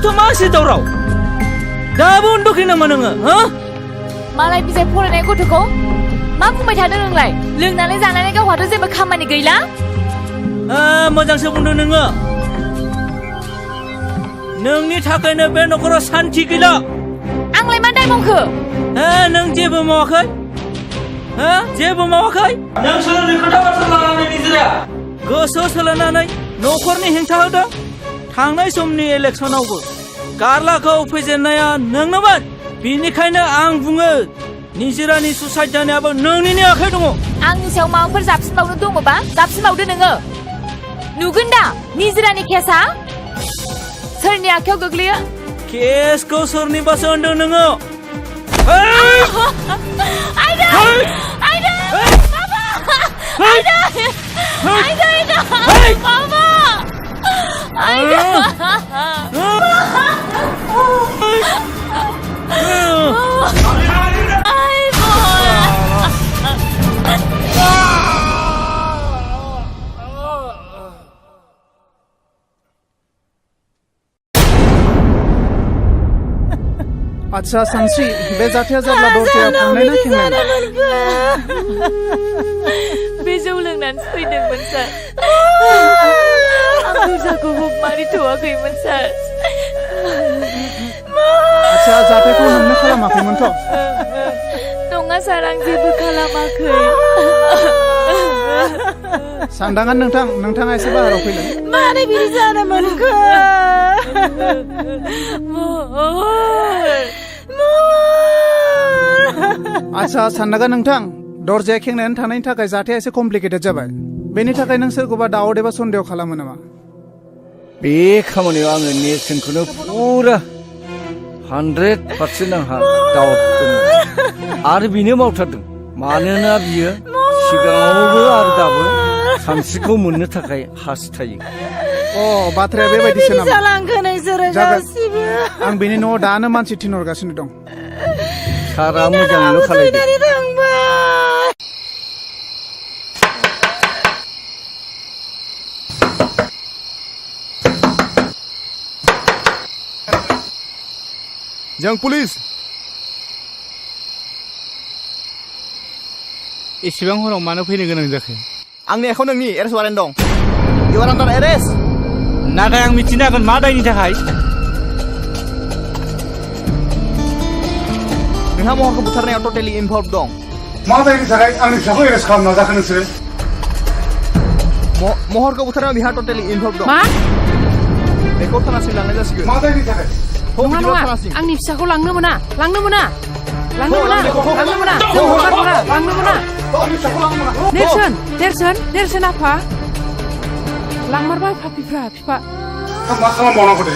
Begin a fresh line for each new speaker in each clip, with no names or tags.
Dauto masih daurau. Dabu undukin nama nengah, ha?
Malai bisa fरायनाय गथ'खौ मा बुंबाय थादों नोंलाय लोंनानै जानानै गावहाथ' जेबो खामानि गैला
मोजांसो बुंदों नोङो नोंनि थाखायनो बे न'खराव सान्थि गैला
आंलाय मा दाय मावखो
नों जेबो मावाखै जेबो मावाखै नों सोलोंनो खोथा बाथ्रा लानानै निजिरा गोसो सोलायनानै न'खरनि हेंथा होदों थांनाय समनि इलेक्सनावबो गारलाखौ फेजेननाया नोंनोमोन बेनिखायनो आं बुङो निजिरानि सुसाइड जानायाबो नोंनिनो आखाइ दङ
आंनि सायाव माबाफोर जाबसिनबावनो दङबा जाबसिनबावदो नोङो नुगोन दा निजिरानि केसआ सोरनि आखायाव गोग्लैयो
केसखौ सोरनिबासो होनदों नोङो
आइदै आइदै बाबा आइदै आइदै बाबा आइदै
अच्छा सानस्रि बे जाथाया जाब्ला दरजाया फांनाय ना खेंनाय
बे जौ लोंनानै फैदोंमोन सार आं दरजाखौ हुक मारिथ'वाखैमोन सार
अच्छा जाथायखौ नोंनो खालामाखैमोनथ'
नङा सार आं जेबो खालामाखै
सानदांगोन नोंथाङा एसे बाहेराव फैलाय
मानो बिदि जानो मोनखो
अच्छा साननांगोन नोंथां दरजाया खेंनानै थानायनि थाखाय जाथाया एसे कमप्लिकेटेड जाबाय बेनि थाखाय नों सोरखौबा दाउट एबा सन्देह खालामो नामा
बे खामानियाव आङो नेरसोनखौनो पुरा 100% आंहा दाउट दङ आरो बिनो मावथारदों मानोना बियो सिगाङावबो आरो दाबो सानस्रिखौ मोननो थाखाय हास्थायो
बाथ्राया बेबायदिसो नामा
जालांखो नोंसोरो गासिबो
आं बेनि न'आव दानो मानसि थिनहरगासिनो दं
सारा मोजाङैल' खालायदो
जों पुलिस
एसेबां हराव मानो फैनो गोनां जाखो
आंनि आखायाव नोंनि एरेस्ट वारेन्ट दं इउ आर आन्डार एरेस्ट
नाथाय आं मिथिनो हागोन मा दायनि थाखाय
नोंहा महरखौ बुथारनायाव टटेलि इनभल्भ दं
मा दायनि थाखाय आंनि फिसाखौ एरेस्ट खालामना जाखो नोंसोरो
महरखौ बुथारनायाव बिहा टटेलि इनभल्भ दं
मा
बेखौ थानासिम लांनाय जासिगोन
मा दायनि थाखाय
नङा नङा आंनि फिसाखौ लांनो मोना लांनो मोना लांनो मोना लांनो मोना जों हगार हरा लांनो मोना नेरसोन आफा लांमारबाय फापिफ्रा बिफा
मा खालामबावनांगौ दे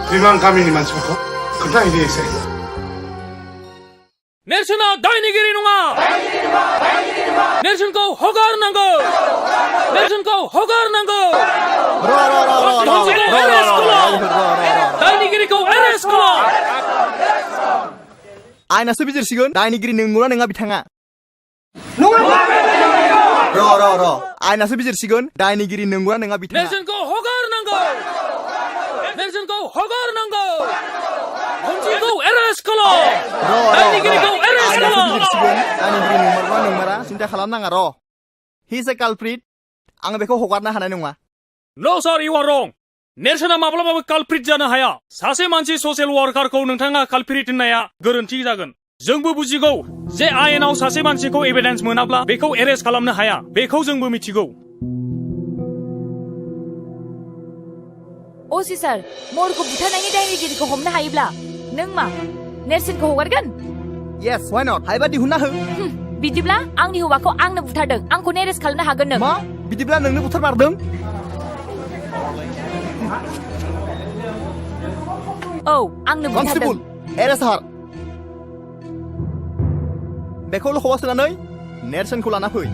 बिमान गामिनि मानसिफोरखौ खोन्थाहैदो एसे
नेरसोना दायनिगिरि नङा नेरसोनखौ हगारनांगौ नेरसोनखौ हगारनांगौ दायनिगिरिखौ एरेस्ट खालाम
आयनासो बिजिरसिगोन दायनिगिरि नंगौना नङा बिथाङा र' आयनासो बिजिरसिगोन दायनिगिरि नंगौना नङा बिथाङा
नेरसोनखौ हगारनांगौ नेरसोनखौ हगारनांगौ हमसिखौ एरेस्ट खालाम दायनिगिरिखौ एरेस्ट खालाम
दायनिगिरि नंमारा सिन्था खालामनाङा र' हि इज ए कालप्रिट आं बेखौ हगारनो हानाय नङा
नो सार इउ आर रं नेरसोना माब्लाबाबो कालप्रिट जानो हाया सासे मानसि ससियेल वार्कारखौ नोंथाङा कालप्रिट होननाया गोरोन्थि जागोन जोंबो बुजिगौ जे आयेनाव सासे मानसिखौ एभिडेन्स मोनाब्ला बेखौ एरेस्ट खालामनो हाया बेखौ जोंबो मिथिगौ
ओसि सार महरखौ बुथारनायनि दायनिगिरिखौ हमनो हायोब्ला नों मा नेरसोनखौ हगारगोन
येस व्हाइ नट हायोबा दिहुनना हो
बिदिब्ला आंनि हौवाखौ आंनो बुथारदों आंखौ एरेस्ट खालामनो हागोन नों
मा बिदिब्ला नोंनो बुथारमारदों
औ आंनो बुथारदों
कनस्टेबल एरेस्ट हार बेखौ लखबा सोनानै नेरसोनखौ लाना फै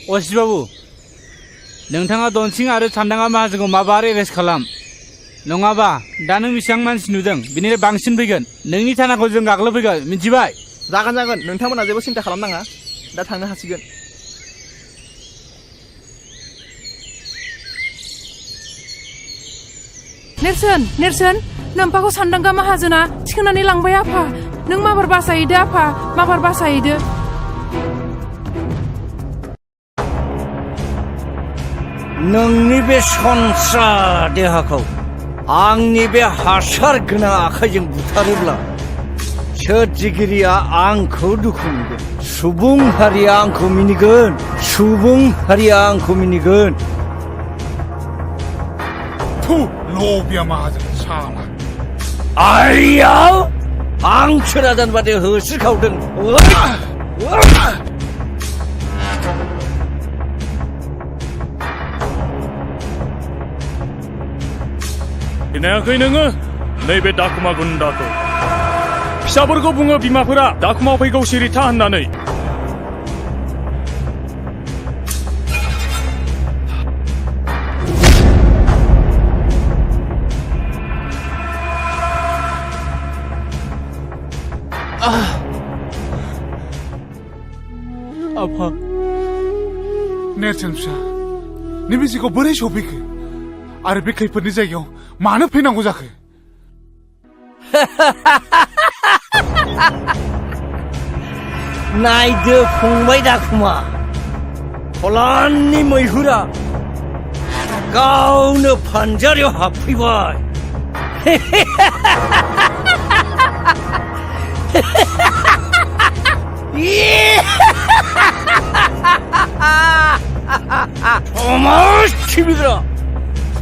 असित बाबु नोंथाङा दनसिं आरो सान्दाङा माहाजोनखौ माबार एरेस्ट खालाम नङाबा दा नों बेसेबां मानसि नुदों बिनिफ्राय बांसिन फैगोन नोंनि थानाखौ जों गाग्लोबफैगोन मिथिबाय
जागोन नोंथांमोना जेबो सिन्था खालामनाङा दा थांनो हासिगोन
नेरसोन नोम्फाखौ सान्दांगा माहाजोना थिखोनानै लांबाय आफा नों माबार बासायदो आफा माबार बासायदो
नोंनि बे सनस्रा देहाखौ आंनि बे हासार गोनां आखाइजों बुथारोब्ला सोरजिगिरिया आंखौ दुखु मोनगोन सुबुं हारिया आंखौ मिनिगोन
थु लबिया माहाजोन साला
आइयाव आं सोरादान बादि होस्रिखावदों
खोनायाखै नोङो नैबे दाखुमा गुन्दाखौ फिसाफोरखौ बुङो बिमाफोरा दाखुमा फैगौ सिरिथा होननानै
आफा
नेरसोन फिसा नैबे जिखौ बोरै सफैखो आरो बे खैफोदनि जायगायाव मानो फैनांगौ जाखो
नायदो फंबाय दाखुमा फलाननि मैहुरा गावनो फानजारियाव हाबफैबाय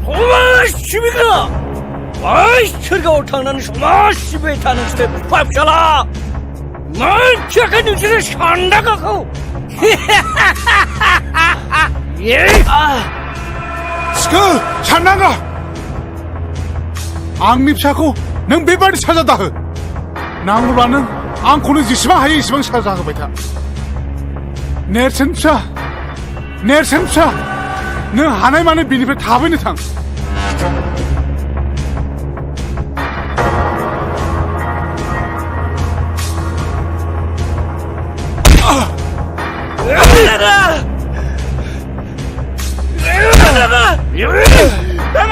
समाज सिबिग्रा बै सोरगोआव थांनानै समाज सिबिबाय था नोंसोर बिफा फिसाला मोनथियाखै नोंसोरो सान्दांगाखौ
सिखो सान्दांगा आंनि फिसाखौ नों बेबादि साजा दाहो नांगौब्ला नों आंखौनो जेसेबां हायो एसेबां साजा होबाय था नेरसोन फिसा नों हानायमानि बिनिफ्राय थाबैनो थां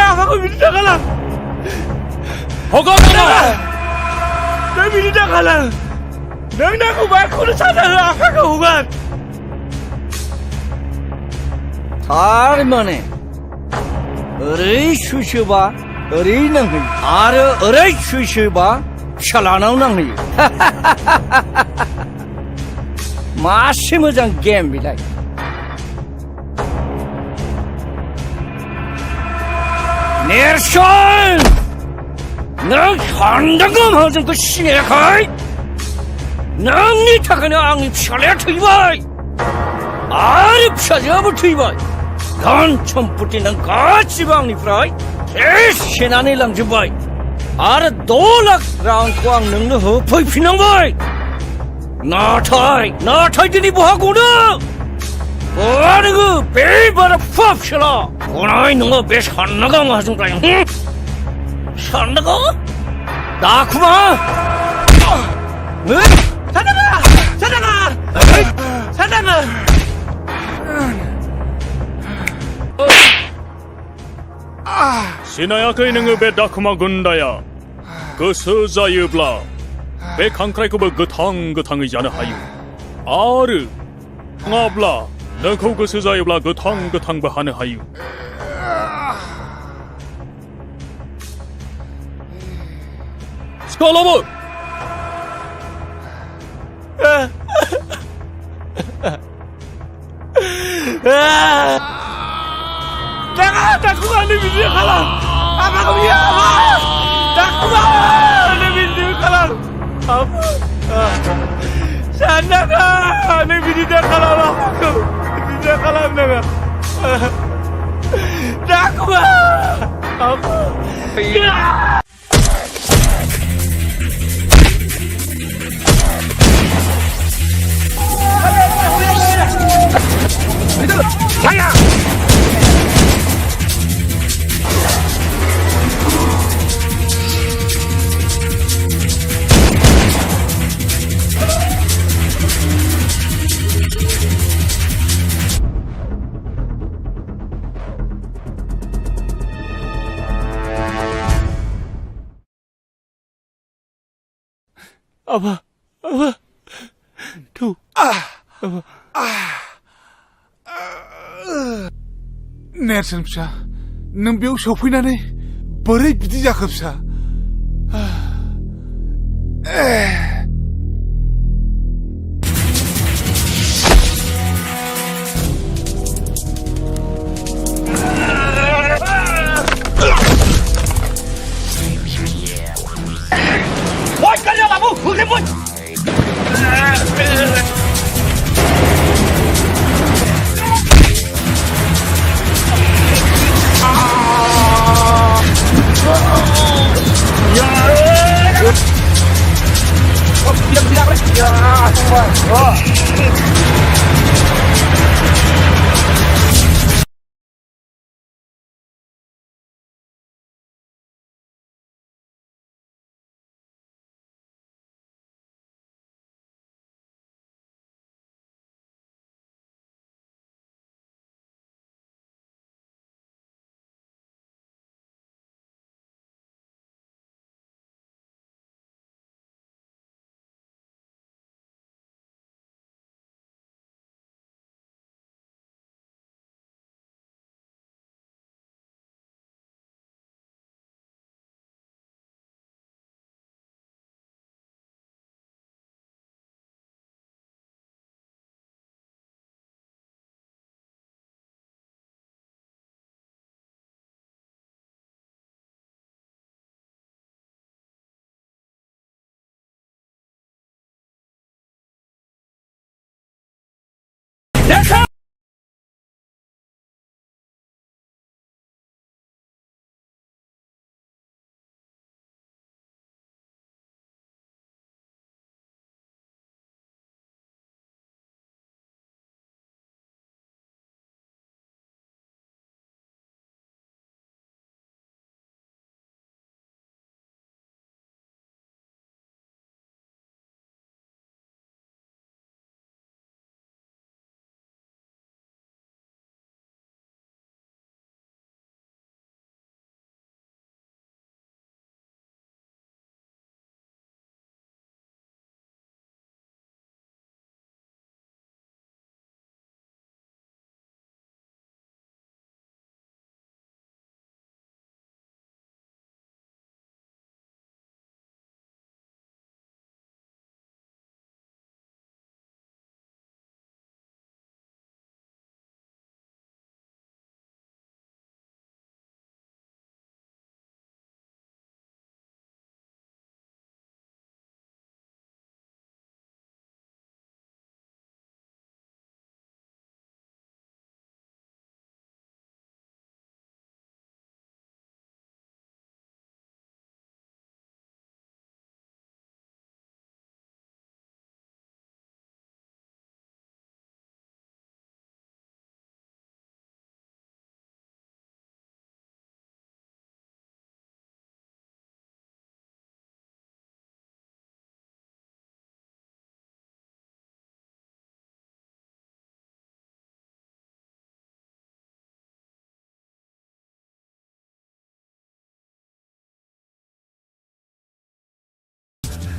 आफाखौ बिदि दाखालाम नों बिदि दाखालाम नों नांगौबा आंखौनो साजा हो आफाखौ हगार
थारमाने ओरै सुइसोबा ओरै नांहैयो आरो ओरै सुइसोबा फिसालानाव नांहैयो मासे मोजां गेम बिलाय नेरसोन नों सान्दांगा माहाजोनखौ सिनायाखै नोंनि थाखायनो आंनि फिसालाया थैबाय आरो फिसाजोआबो थैबाय धन सम्पति नों गासिबो आंनिफ्राय सेनानै लांजोब्बाय आरो 2 लाख रांखौ आं नोंनो होफैफिननांबाय नाथाय दिनै बहा गनो नोङो बे बारा फिसा फिसाला गनाय नङा बे सान्दांगा माहाजोननिफ्राय सान्दांगा दाखुमा सान्दांगा
सिनायाखै नोङो बे दाखुमा गुन्दाया गोसो जायोब्ला बे खांख्राइखौबो गोथाङै जानो हायो आरो नङाब्ला नोंखौ गोसो जायोब्ला गोथांबो हानो हायो सिखालाबो
दाखुमा नों बिदि खालाम आफाखौ बियो दाखुमा नों बिदि खालाम सान्दांगा नों बिदि दाखालाम आफाखौ बिदि दाखालाम नोङो दाखुमा
आफा आफा थौ
नेरसोन फिसा नों बेयाव सफैनानै बोरै बिदि जाखो फिसा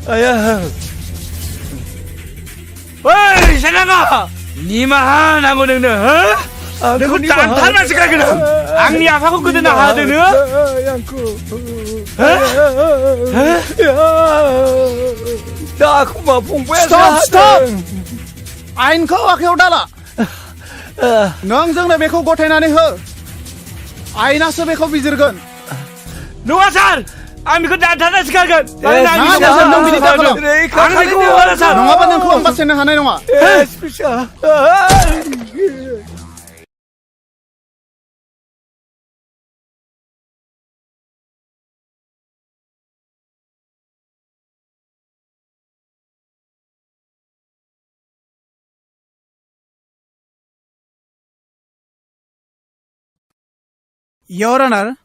Ayah. Woi, senanga. Nimaha nago nengno, ha? Nengko dantarman sekarang. Angni apaku kudu nahadono? Yangku. Dah aku mau fungbaय.
Stop! आयेनखौ आखायाव दाला नों जोंनो बेखौ गथायनानै हो आयेनासो बेखौ बिजिरगोन
नङा सार आं बेखौ दानथारना सिखारगोन
नों बिदि दाखालाम
आं बेखौ हरा सार
नङाबा नोंखौ आं बासायनो हानाय नङा Your Honor,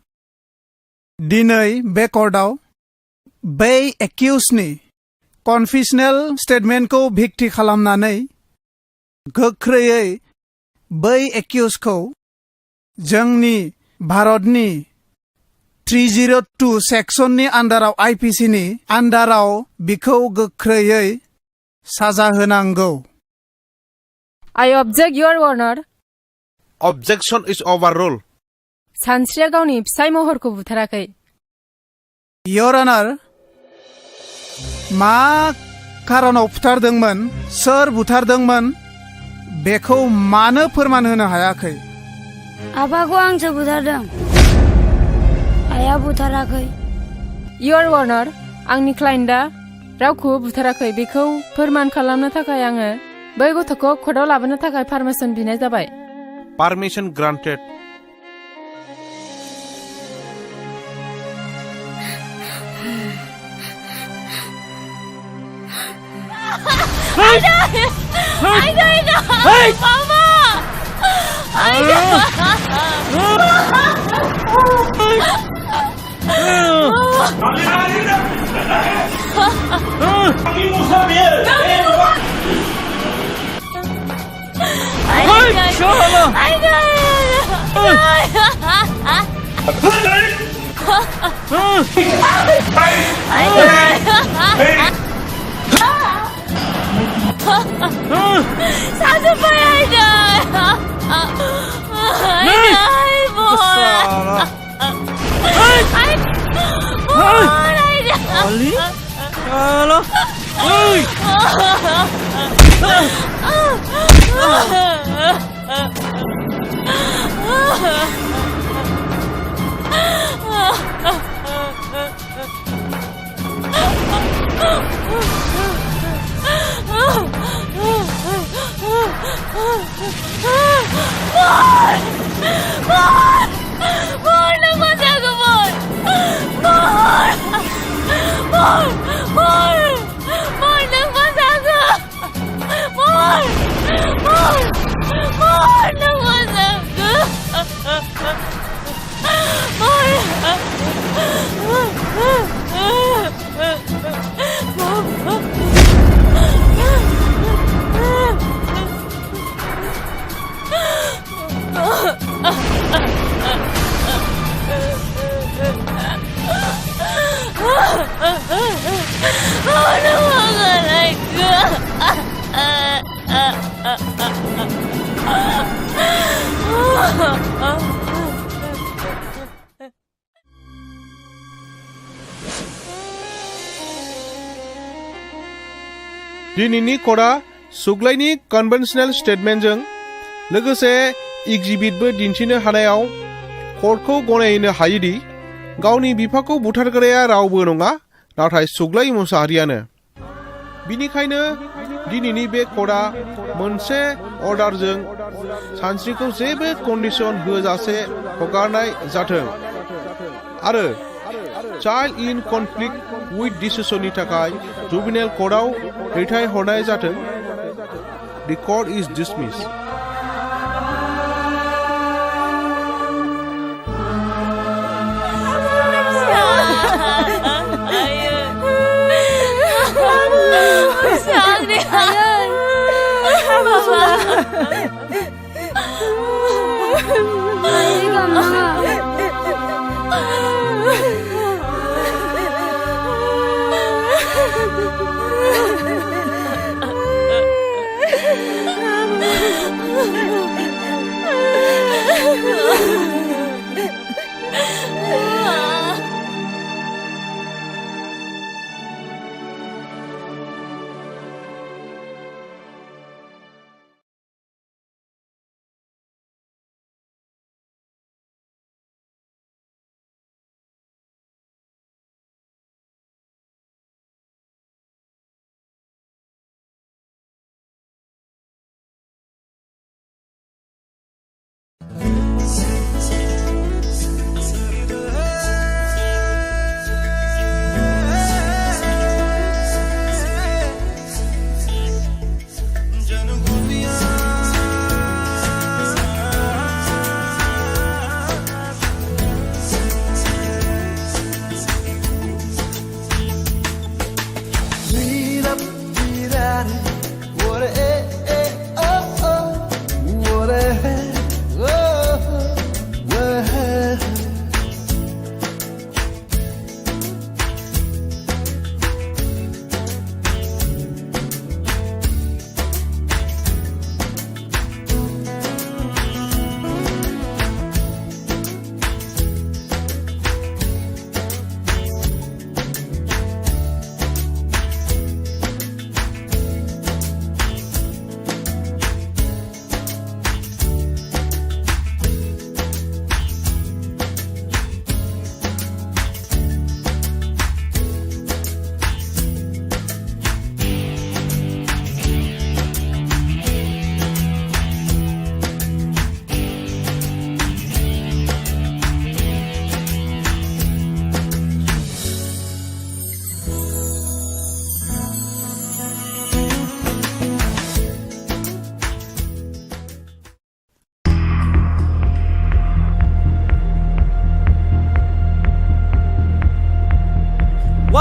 दिनै बे कर्टआव बै एक्यूजनि कनफेशनेल स्टेटमेन्टखौ भिक्ति खालामनानै गोख्रैयै बै एक्यूजखौ जोंनि भारतनि 302 सेक्सननि आन्दाराव आइपिसिनि आन्दाराव बिखौ गोख्रैयै साजा होनांगौ।
I object, Your Honor.
Objection is overruled.
सानस्रिया गावनि फिसाय महरखौ बुथाराखै।
Your Honor, मा खारनाव बुथारदोंमोन, सोर बुथारदोंमोन, बेखौ मानो फोरमान होनो हायाखै?
आफाखौ आंसो बुथारदों। आइया बुथाराखै।
Your Honor, आंनि क्लाइन्टआ रावखौबो बुथाराखै। बेखौ फोरमान खालामनो थाखाय आङो बै गथ'खौ कर्टआव लाबोनो थाखाय पारमिसन बिनाय जाबाय।
Permission granted. दिनैनि कर्टआ सुग्लायनि कन्वेन्शनेल स्टेटमेन्टजों लोगोसे एग्जिबिटबो दिन्थिनो हानायाव कर्टखौ गनायनो हायोदि गावनि बिफाखौ बुथारग्राया रावबो नङा नाथाय सुग्लाय मुसाहारियानो। बिनिखायनो दिनैनि बे कर्टआ मोनसे अर्डारजों सानस्रिखौ जेबो कन्डिशन होजासे हगारनाय जाथों आरो चाइल्ड इन कनफ्लिक्ट उइथ डिसिसननि थाखाय जुबिनेल कर्टआव दैथायहरनाय जाथों। The court is dismissed.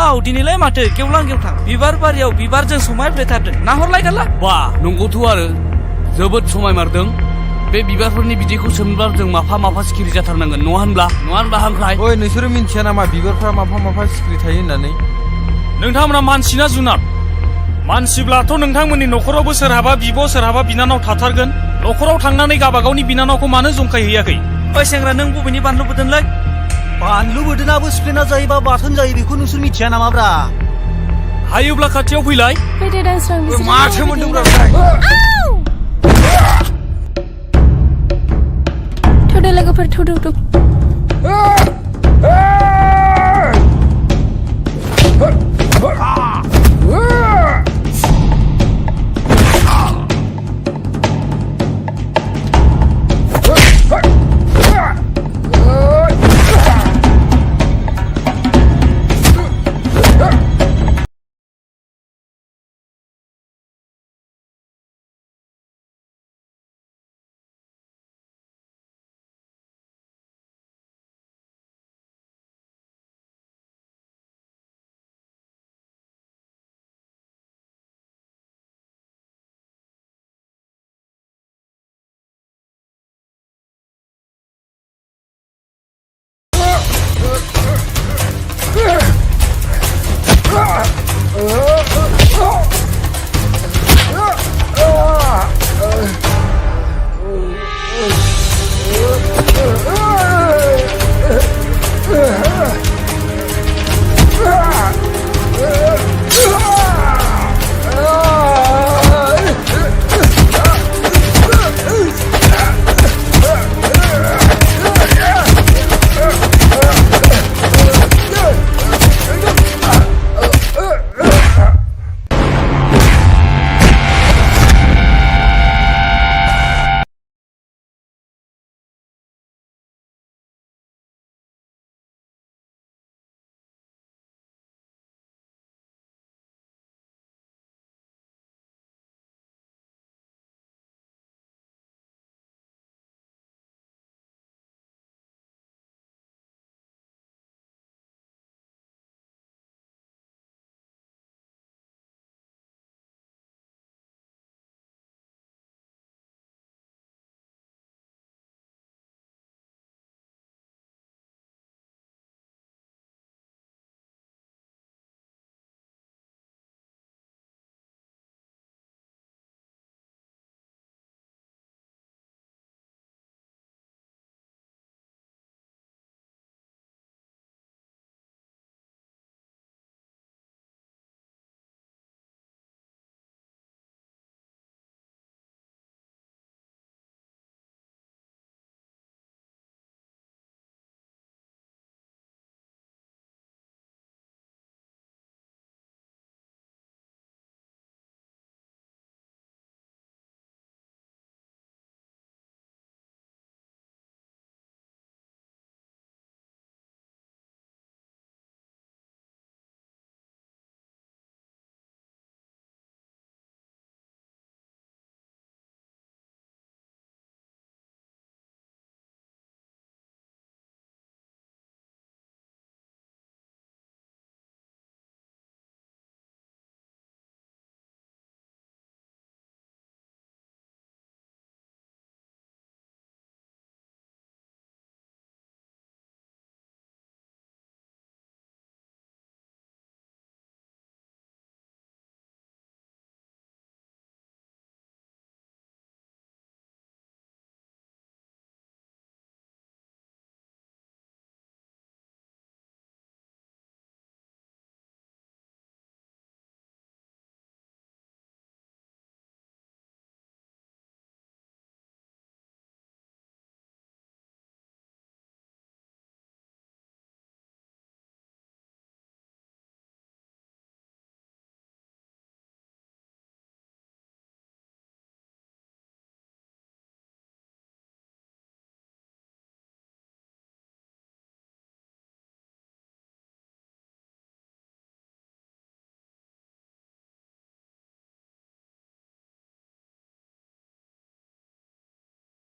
वाव दिनैलाय माथो गेवलां गेवथां बिबार बारियाव बिबारजों समायफ्लेथारदों नाहरलायगोनला
बा नंगौथ' आरो जोबोद समायमारदों बे बिबारफोरनि बिदैखौ सोमब्ला जों माफा सिखिरि जाथारनांगोन नङा होनब्ला हांख्राय
ओइ नोंसोरो मिन्थिया नामा बिबारफ्रा माफा सिखिरि थायो होननानै
नोंथांमोना मानसि ना जुनार मानसिब्लाथ' नोंथांमोननि न'खरावबो सोरहाबा बिब' सोरहाबा बिनानाव थाथारगोन न'खराव थांनानै गाबागावनि बिनानावखौ मानो जंखायहैयाखै
ओइ सेंग्रा नों बबेनि बानलु बोदोंलै
बानलु बोरदोनाबो सिफ्लेना जायोबा बाथोन जायो बेखौ नोंसोर मिथिया नामाब्रा
हायोब्ला खाथियाव फैलाय
फैदो दांस्रां
माथो मोनदोंब्रा
थौदो लोगोफोर थौदो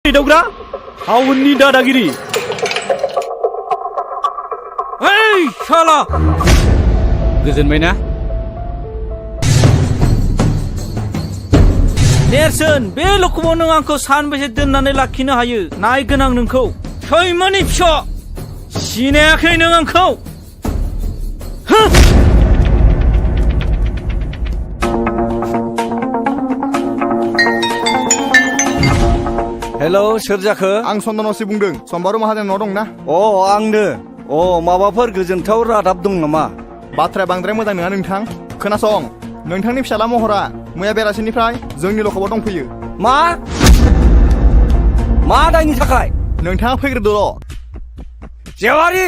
दावग्रा हाउननि दादागिरि
ओइ शाला
गोजोनबायना
नेरसोन बे लखबाव नों आंखौ सानबेसे दोननानै लाखिनो हायो नायगोन आं नोंखौ सैमानि फिसा सिनायाखै नों आंखौ
हेलौ सोर जाखो
आं चन्दनसि बुंदों सम्बारु माहाजोन न' दंना
आंनो माबाफोर गोजोनथाव रादाब दं नामा
बाथ्राया बांद्राय मोजां नङा नोंथां खोनासं नोंथांनि फिसाला महरा मैया बेलासिनिफ्राय जोंनि लखबाव दंफैयो
मा दायनि थाखाय
नोंथाङा फैग्रोदोल'
जेवारि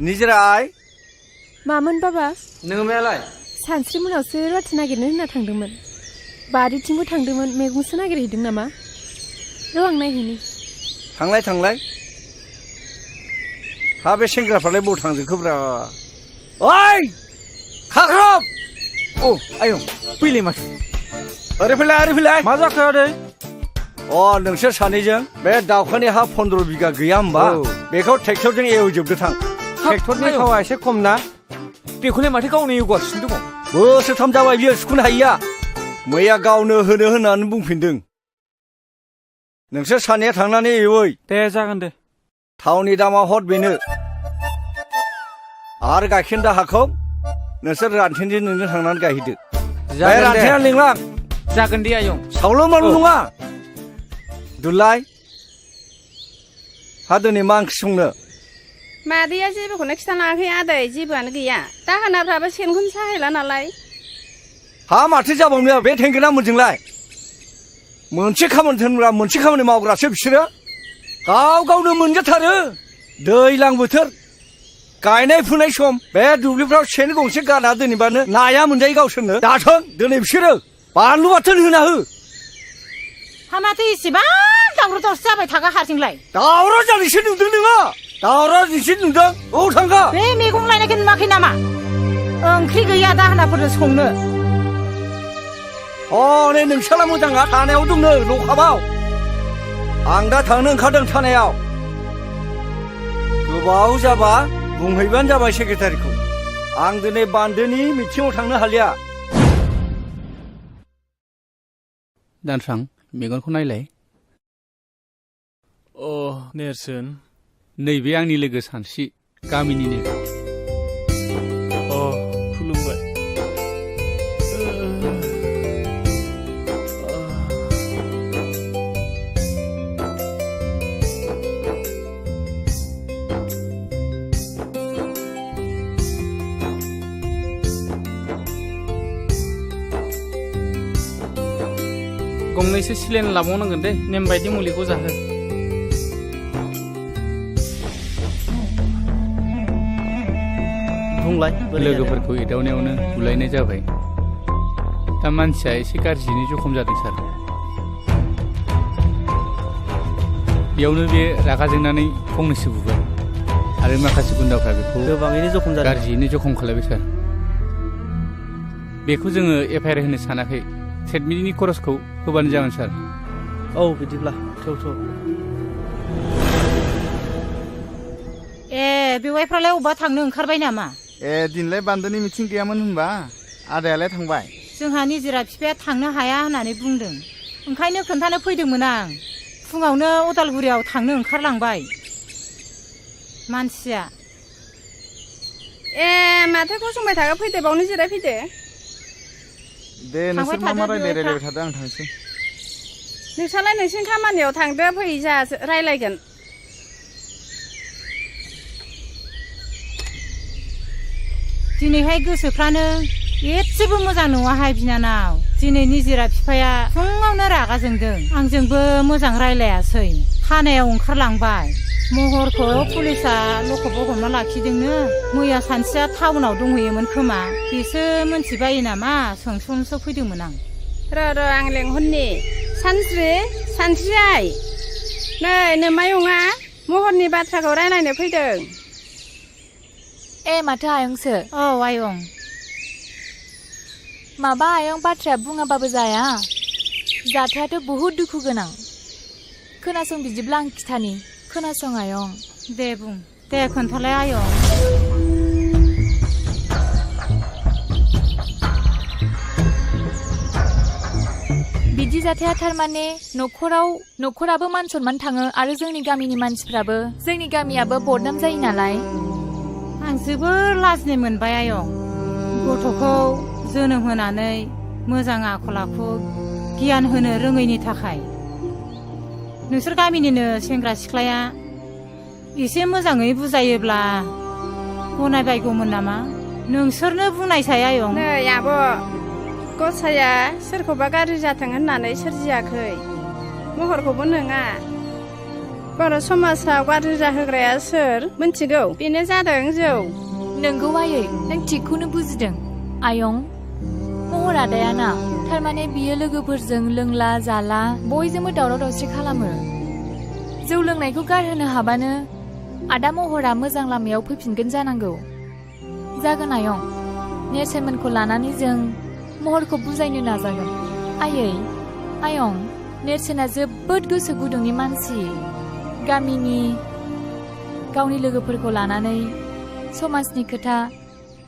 निजिरा आइ
मामोन बाबा
नोङो मायालाय
सानस्रि मोनावसो रुवाथि नागिरनो होनना थांदोंमोन बारिथिंबो थांदोंमोन मैगंसो नागिरहैदों नामा र' आं नायहैनि
थांलाय हा बे सेंग्राफ्रालाय बबाव थांजोबखोब्रा ओइ खाख्रब आयौ फैलाय माथो ओरै फैलाय
मा जाखो आदै
नोंसोर सानैजों बे दाउखानि हा 15 बिगा गैया होमबा बेखौ ट्रेक्टरजों एवजोबदो थां
ट्रेक्टरनि थावा एसे खम ना बेखौलाय माथो गावनो एवगासिनो दङ
बोसोरथाम जाबाय बियो सुखुनो हायिया मैया गावनो होनो होननानै बुंफिनदों नोंसोर सानैया थांनानै एवै
दे जागोन दे
थावनि दामा हद बेनो आरो गाइखेर दाहाखौ नोंसोर रानथेनजों नोंनो थांनानै गायहैदो रानथेना लिंलां
जागोन दे आयं
सावल' माल' नङा दुलाय हा दिनै मा ओंख्रि संनो
मादैया जेबोखौनो खिथालाङाखै आदै जेबोआनो गैया दाहोनाफ्राबो सेनखौनो साहैला नालाय
हा माथो जाबावनो बे थेंगोना मोनजोंलाय मोनसे खामानि थोनग्रा मोनसे खामानि मावग्रासो बिसोरो गावनो मोनजाथारो दैज्लां बोथोर गायनाय फुनाय सम बे दुब्लिफ्राव सेन गंसे गाना दोनैबानो नाया मोनजायो गावसोरनो दाथों दिनै बिसोरो बानलु बाथोन होना हो
हा माथो इसेबां दावराव दावसि जाबाय थागा हारसिंलाय
दावराव जानायसो नुदों नोङो दावराव नोंसो नुदों थांगा
बे मैगं लायनायखौ नुवाखै नामा ओंख्रि गैया दाहोनाफोरनो संनो
नै नोंसाला मोजाङा थानायाव दंनो लकाबाव आं दा थांनो ओंखारदों थानायाव गोबाव जाबा बुंहैबानो जाबाय सेक्रेटारिखौ आं दिनै बान्दोनि मिटिङाव थांनो हालिया
दानस्रां मेगनखौ नायलाय
नेरसोन
नैबे आंनि लोगो सानस्रि गामिनिनो
खुलुमबाय
गंनैसो सिलेन लाबावनांगोन दे नेम बायदि मुलिखौ जाहो
लोगोफोरखौ एदावनायावनो बुलायनाय जाबाय दा मानसिया एसे गाज्रियैनो जखम जादों सार बेयावनो बे रागा जोंनानै फंनैसो बुबाय आरो माखासे गुन्दाफ्रा बेखौ
गोबाङैनो जखम जादों
गाज्रियैनो जखम खालामबाय सार बेखौ जोङो एफआइआर होनो सानाखै ट्रिटमेन्टनि खरसखौ होबानो जागोन सार
बिदिब्ला थौ
बेवाइफ्रालाय अबा थांनो ओंखारबाय नामा
दिनलाय बान्दोनि मिटिं गैयामोन होनबा आदायालाय थांबाय
जोंहा निजिरा बिफाया थांनो हाया होननानै बुंदों ओंखायनो खोन्थानो फैदोंमोन आं फुङावनो अदालगुरियाव थांनो ओंखारलांबाय मानसिया
माथो गसंबाय थाखो फैदो बावनो जिरायफैदो
दे नोंसोर मा रायलायबाय थादो आं थांसै
नोंसालाय नोंसिनि खामानियाव थांदो फै जोंहा रायलायगोन
दिनैहाय गोसोफ्रानो एसेबो मोजां नङाहाय बिनानाव दिनै निजिरा बिफाया फुङावनो रागा जोंदों आंजोंबो मोजां रायलायासै थानायाव ओंखारलांबाय महरखौ पुलिसा लकबाव हमना लाखिदोंनो मैया सानसेया टाउनाव दंहैयोमोन खोमा बेसो मोनथिबायो नामा सोंस'नोसो फैदोंमोन आं
र' आं लेंहरनि सानस्रि आइ नै नोमायंआ महरनि बाथ्राखौ रायलायनो फैदों
माथो आयंसो
आयं
माबा आयं बाथ्राया बुङाबाबो जाया जाथायाथ' बहुद दुखु गोनां खोनासं बिदिब्ला आं खिथानि खोनासं आयं
दे बुं दे खोन्थालाय आयं
बिदि जाथाया थारमाने न'खराबो मान सनमान थाङो आरो जोंनि गामिनि मानसिफ्राबो जोंनि गामियाबो बदनाम जायो नालाय
आं जोबोर लाजिनाय मोनबाय आयं गथ'खौ जोनोम होनानै मोजां आखल आखु गियान होनो रोङैनि थाखाय नोंसोर गामिनिनो सेंग्रा सिख्लाया एसे मोजाङै बुजायोब्ला गनायबायगौमोन नामा नोंसोरनो बुंनायसाय आयं
नै आब' गसाया सोरखौबा गाज्रि जाथों होननानै सोरजियाखै महरखौबो नङा बर' समाजाव गाज्रि जाहोग्राया सोर मिन्थिगौ बेनो जादों जौ
नोंगौ आयै नों थिगखौनो बुजिदों आयं महर आदायाना थारमाने बियो लोगोफोरजों लोंला जाला बयजोंबो दावराव दावसि खालामो जौ लोंनायखौ गारहोनो हाबानो आदा महरा मोजां लामायाव फैफिनगोन जानांगौ जागोन आयं नेरसोनमोनखौ लानानै जों महरखौ बुजायनो नाजागोन आयं नेरसोना जोबोद गोसो गुदुंनि मानसि गामिनि गावनि लोगोफोरखौ लानानै समाजनि खोथा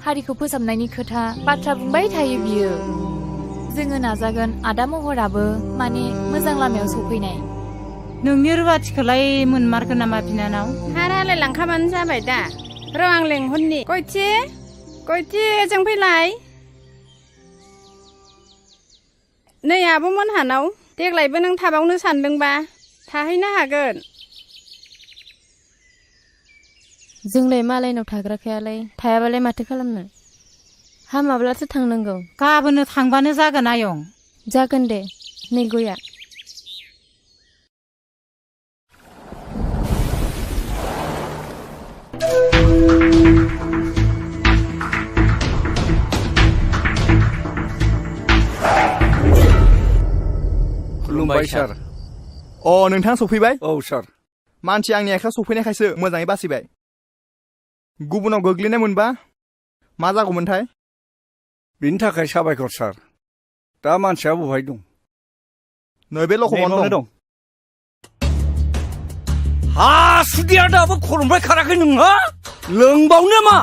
हारिखौ फोसाबनायनि खोथा बाथ्रा बुंबाय थायो बियो जोङो नाजागोन आदा महराबो माने मोजां लामायाव सफैनाय
नोंनि रुवाथिखौलाय मोनमारगोन नामा बिनानाव
हा रायलायलांखाबानो जाबाय दा र' आं लेंहरनि गयथि ओजों फैलाय नै आब'मोनहानाव देग्लायबो नों थाबावनो सानदोंबा थाहैनो हागोन
जोंलाय मालायनाव थाग्राखायालाय थायाबालाय माथो खालामनो हामाब्लासो थांनांगौ
गाबोननो थांबानो जागोन आयं
जागोन दे नै गया
खुलुमबाय सार
नोंथाङा सफैबाय
औ सार
मानसि आंनि आखायाव सफैनायखायसो मोजाङै बासिबाय गुबुनाव गोग्लैनाय मोनबा मा जागौमोनथाय
बिनि थाखाय साबायखर सार दा मानसिया बहाय दं
नैबे लखबावनो दं
हासुदिया दाबो खर'निफ्राय खाराखै नोंहा लोंबावनो मा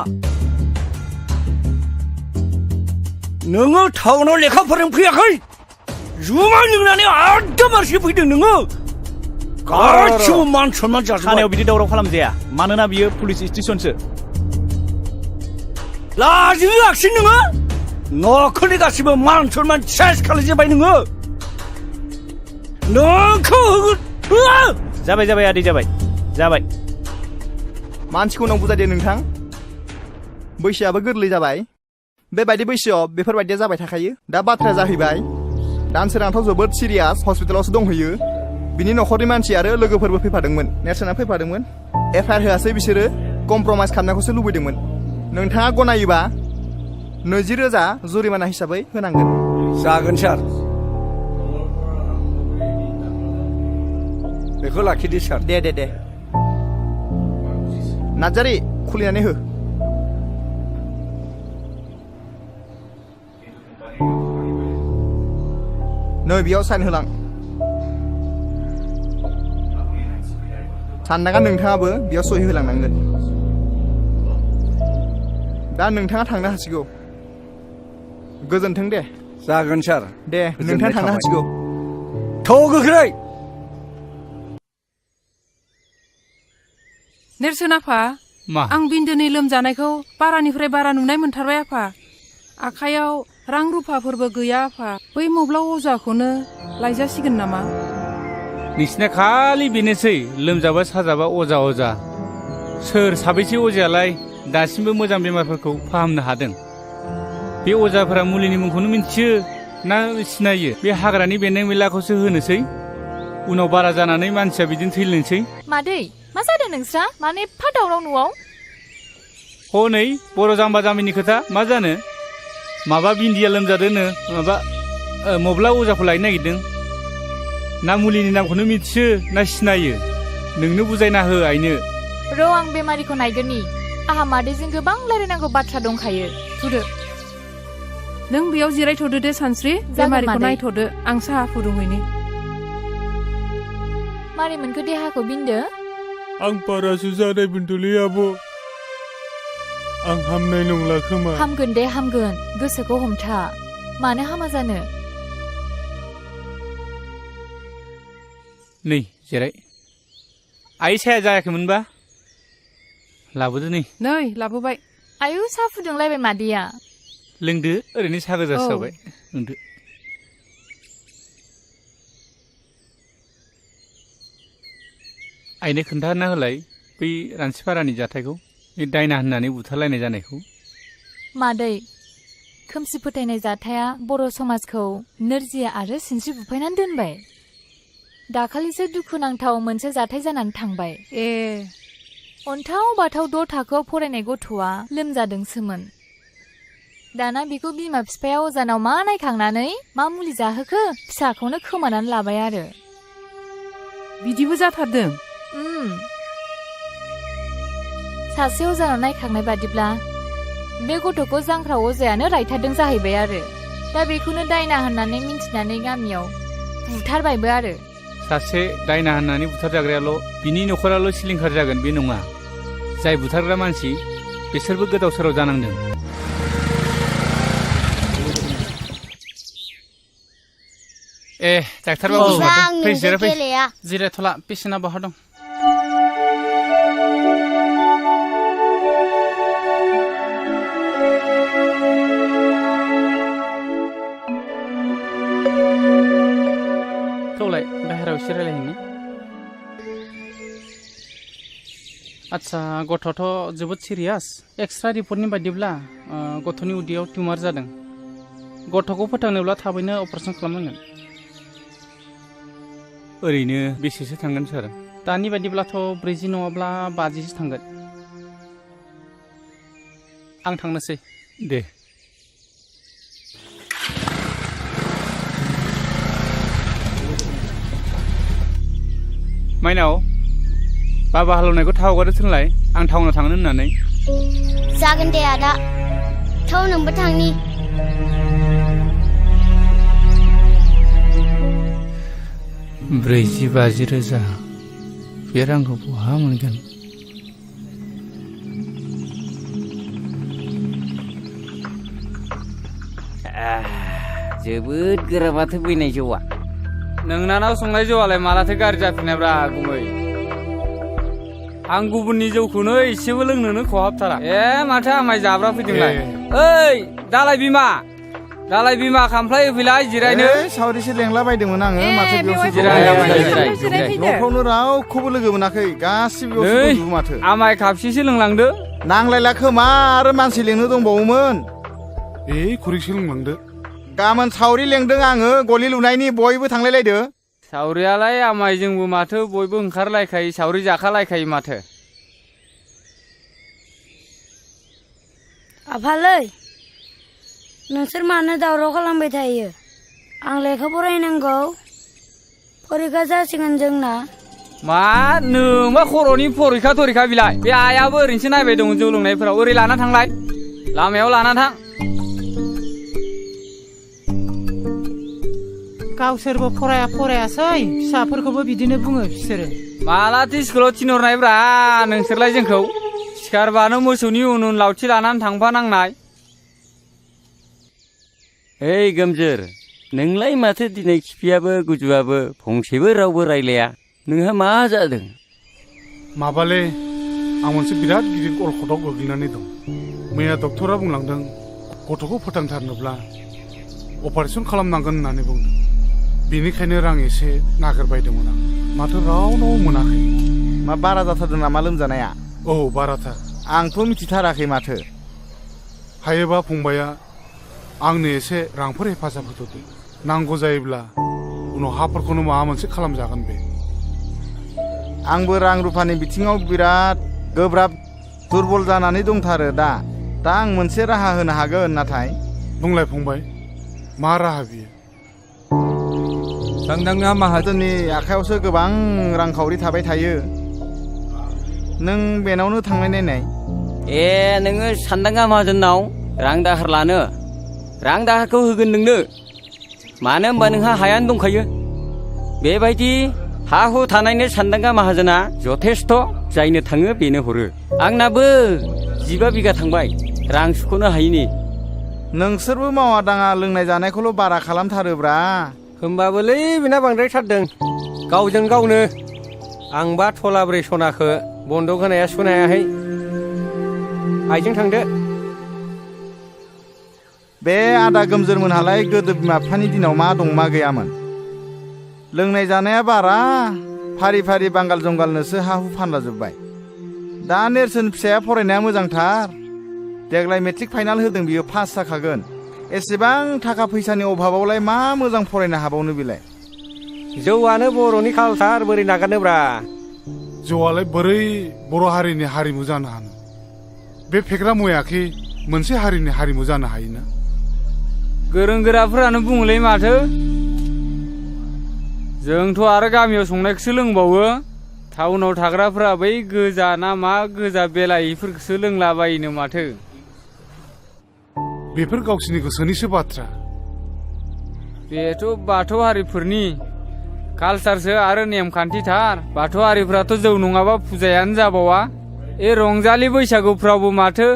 नोङो टाउनाव लेखा फोरों फैयाखै जुमाय लोंनानै आददा मारसि फैदों नोङो गासिबो मान सनमान जाजोब्बाय
थानायाव बिदि दावराव खालामजाया मानोना बियो पुलिस स्टेशनसो
लाजियाखिसै नोङो न'खरनि गासिबो मान सनमान सेस खालामजोब्बाय नोङो नोंखौ
जाबाय आदै जाबाय
मानसिखौ नों बुजायदो नोंथां बैसोआबो गोरलै जाबाय बेबायदि बैसोआव बेफोरबायदिया जाबाय थाखायो दा बाथ्राया जाहैबाय दानसोरांथ' जोबोद सिरियास हस्पिटालावसो दंहैयो बिनि न'खरनि मानसि आरो लोगोफोरबो फैफादोंमोन नेरसोना फैफादोंमोन एफआइआर होआसै बिसोरो कमप्रमाइस खालामनायखौसो लुबैदोंमोन नोंथाङा गनायोबा 20,000 जुरिमाना हिसाबै होनांगोन
जागोन सार बेखौ लाखिदो सार
दे नार्जारि खुलिनानै हो नै बेयाव साइन होलां साननाङा नोंथाङाबो बेयाव सहि होलांनांगोन दा नोंथाङा थांनो हासिगौ गोजोन्थों दे
जागोन सार
दे नोंथाङा थांनो हासिगौ
थ' गोख्रै
नेरसोन आफा
मा
आं बिन्दोनि लोमजानायखौ बारानिफ्राय बारा नुनाय मोनथारबाय आफा आखायाव रां रुफाफोरबो गैया आफा बै मब्ला अजाखौनो लायजासिगोन नामा
नोंसिना खालि बेनोसै लोमजाबा साजाबा अजा सोर साबैसे अजायालाय दासिमबो मोजां बेमारफोरखौ फाहामनो हादों बे अजाफोरा मुलिनि मुंखौनो मिन्थियो ना सिनायो बे हाग्रानि बेन्दों बेनलाखौसो होनोसै उनाव बारा जानानै मानसिया बिदिनो थैलायनोसै
मादै मा जादों नोंस्रा माने एफा दावराव न'आव
हनै बर' जाम्बा जाम्बिनि खोथा मा जानो माबा बिन्दिया लोमजादोंनो माबा मब्ला अजाखौ लायनो नागिरदों ना मुलिनि नामखौनो मिथियो ना सिनायो नोंनो बुजायना हो आइनो
र' आं बेमारिखौ नायगोननि आहा मादैजों गोबां रायलायनांगौ बाथ्रा दंखायो थुदो
नों बेयाव जिरायथ'दो दे सानस्रि बेमारिखौ नायथ'दो आं साहा फुदुंहैनि
मारै मोनखो देहाखौ बिन्दो
आं बारासो जानाय मोनदोंलै आब'। आं हामनाय नंला खोमा।
हामगोन दे हामगोन, गोसोखौ हमथा। मानो हामा जानो?
नै जिराय। आइ साया जायाखैमोनबा? लाबोदो नै।
नै लाबोबाय।
आयु साहा फुदुंलायबाय मादैया।
लोंदो, ओरैनो साहा गोजासो जाबाय। लोंदो। आइनो खोन्थाना होलाय बै रानसिपारानि जाथायखौ, दायना होननानै बुथारलायनाय जानायखौ।
मादै, खोमसि फोथायनाय जाथाया बर' समाजखौ नोरजिया आरो सिनस्रि बुफायनानै दोनबाय। दाखालिसो दुखुनांथाव मोनसे जाथाय जानानै थांबाय। अन्थाव बाथाव 6 थाखोआव फरायनाय गथ'आ लोमजादोंसोमोन। दाना बेखौ बिमा बिफाया अजानाव मा नायखांनानै मा मुलि जाहोखो फिसाखौनो खोमानानै लाबाय आरो।
बिदिबो जाथारदों?
सासे अजानाव नायखांनाय बादिब्ला बे गथ'खौ जांख्राव अजायानो रायथारदों जाहैबाय आरो। दा बेखौनो दायना होननानै मिन्थिनानै गामियाव बुथारबायबो आरो।
सासे दायना होननानै बुथारजाग्रायाल' बिनि न'खराल' सिलिंखार जागोन बे नङा। जाय बुथारग्रा मानसि बिसोरबो गोदाव सोराव जानांदों। डाक्टार बाबु फै जिरायफै।
जिरायथ'ला, पेसेन्टआ बहा दं? थौलाय बाहेरायाव एसे रायलायहैनि। आच्छा, गथ'आथ' जोबोद सिरियास। एक्सट्रा रिपर्टनि बायदिब्ला गथ'नि उदैयाव टिउमार जादों। गथ'खौ फोथांनोब्ला थाबैनो अपारेसन खालामनांगोन।
ओरैनो बेसेसो थांगोन सार?
दानि बायदिब्लाथ' 40 नङाब्ला 50सो थांगोन। आं थांनोसै।
दे। माइनाव, बाबा हालेवनायखौ थाव हगारनो थिनलाय, आं टाउनाव थांनो होननानै।
जागोन दे आदा, थाव नोंबो थांनि।
40-50 रोजा बे रांखौ बहा मोनगोन?
जोबोद गोरा माथो बैनाय जौआ।
नोंनानाव संनाय जौआलाय मालाथो गाज्रि जाफिननायब्रा गुमै? आं गुबुननि जौखौनो एसेबो लोंनोनो खहाबथारा। माथो आमाय जाब्रा फैदोंलाय? ओइ दालाय बिमा, दालाय बिमा खामफ्लाय होफैलाय जिरायनो।
सावरिसो लेंला बायदोंमोन आङो, माथो बेयावसो
जिराय।
न'फ्रावनो रावखौबो लोगो मोनाखै, गासिबो बेयावसो दंजोबो माथो।
आमाय खापसेसो लोंलांदो।
नांलायला खोमा, आरो मानसि लेंनो दंबावोमोन।
खुरैसो लोंलांदो।
गाबोन सावरि लेंदों आङो, गलि लुनायनि, बयबो थांलायलायदो।
सावरियालाय आमाय जोंबो माथो बयबो ओंखारलायखायो, सावरि जाखालायखायो माथो।
आफालै, नोंसोर मानो दावराव खालामबाय थायो? आं लेखा फरायनांगौ, फरिखा जासिगोन जोंना।
मा नोंबा खर'नि फरिखा थरिखा बिलाय? बे आइयाबो ओरैनोसो नायबाय दं जौ लोंनायफोराव। ओरै लाना थांलाय, लामायाव लाना थां।
गावसोरबो फरायासै, फिसाफोरखौबो बिदिनो बुङो बिसोरो।
मालाथो स्कुलाव थिनहरनायब्रा नोंसोरलाय जोंखौ? सिखारबानो मोसौनि उन उन लावथि लानानै थांफानांनाय।
ओइ गोमजोर, नोंलाय माथो दिनै खिफियाबो गुजुआबो फंसेबो रावबो रायलाया? नोंहा मा जादों?
माबालै, आं मोनसे बिराद गिदिर अलखदाव गोग्लैनानै दं। मैया डक्टरा बुंलांदों गथ'खौ फोथांथारनोब्ला अपारेसन खालामनांगोन होननानै बुंदों। बेनिखायनो रां एसे नागिरबायदोंमोन आं, माथो रावनाव मोनाखै।
मा बारा जाथारदों नामा लोमजानाया?
औ, बाराथार।
आंथ' मिथिथाराखै माथो।
हायोबा फंबाया आंनो एसे रांफोर हेफाजाब होथ'दो। नांगौ जायोब्ला उनाव हाफोरखौनो माबा मोनसे खालामजागोन बे।
आंबो रां रुफानि बिथिङाव बिराद गोब्राब दुरबल जानानै दंथारो दा आं मोनसे राहा होनो हागोन। नाथाय
बुंलाय फंबाय, मा राहा बियो?
नोंथाङा माहाजोननि आखायावसो गोबां रांखावरि थाबाय थायो, नों बेनावनो थांनाय नायनाय।
नोङो सानदांगा माहाजोननाव रां दाहार लानो? रां दाहारखौ होगोन नोंनो, मानो होनबा नोंहा हायानो दंखायो। बेबायदि हा हु थानायनो सानदांगा माहाजोना जथेस्थ' जायनो थाङो बेनो हरो आंनाबो 15 बिगा थांबाय रां सुख'नो हायिनि
नोंसोरबो मावा दाङा लोंनाय जानायखौल' बारा खालामथारोब्रा
होमबाबोलै बेना बांद्रायथारदों गावजों गावनो आंबा थलाब्रै सनाखो बन्दक होनाया सुनो हायाखै आइजों थांदो
बे आदा गोमजोरमोनहालाय गोदो बिमा बिफानि दिनाव मा दं मा गैयामोन लोंनाय जानाया बारा फारि फारि बांगाल जंगालनोसो हा हु फानला जोब्बाय दा नेरसोन फिसाया फरायनाया मोजांथार देग्लाय मेट्रिक फाइनाल होदों बियो पास जाखागोन एसेबां थाखा फैसानि अभाबावलाय मा मोजां फरायनो हाबावनो बिलाय
जौआनो बर'नि कालसार बोरै नागारनोब्रा
जौआलाय बोरै बर' हारिनि हारिमु जानो हानो बे फेग्रा मुवायाखि मोनसे हारिनि हारिमु जानो हायोना
गोरों गोराफोरानो बुङोलै माथो जोंथ' आरो गामियाव संनायखौसो लोंबावो टाउनाव थाग्राफोरा बै गोजा ना मा गोजा बेलायिफोरखौसो लोंलाबायोनो माथो
बेफोर गावसिनि गोसोनिसो बाथ्रा
बेथ' बाथौ हारिफोरनि कालसारसो आरो नेमखान्थिथार बाथौ हारिफ्राथ' जौ नङाबा फुजायानो जाबावा रंजालि बैसागुफ्रावबो माथो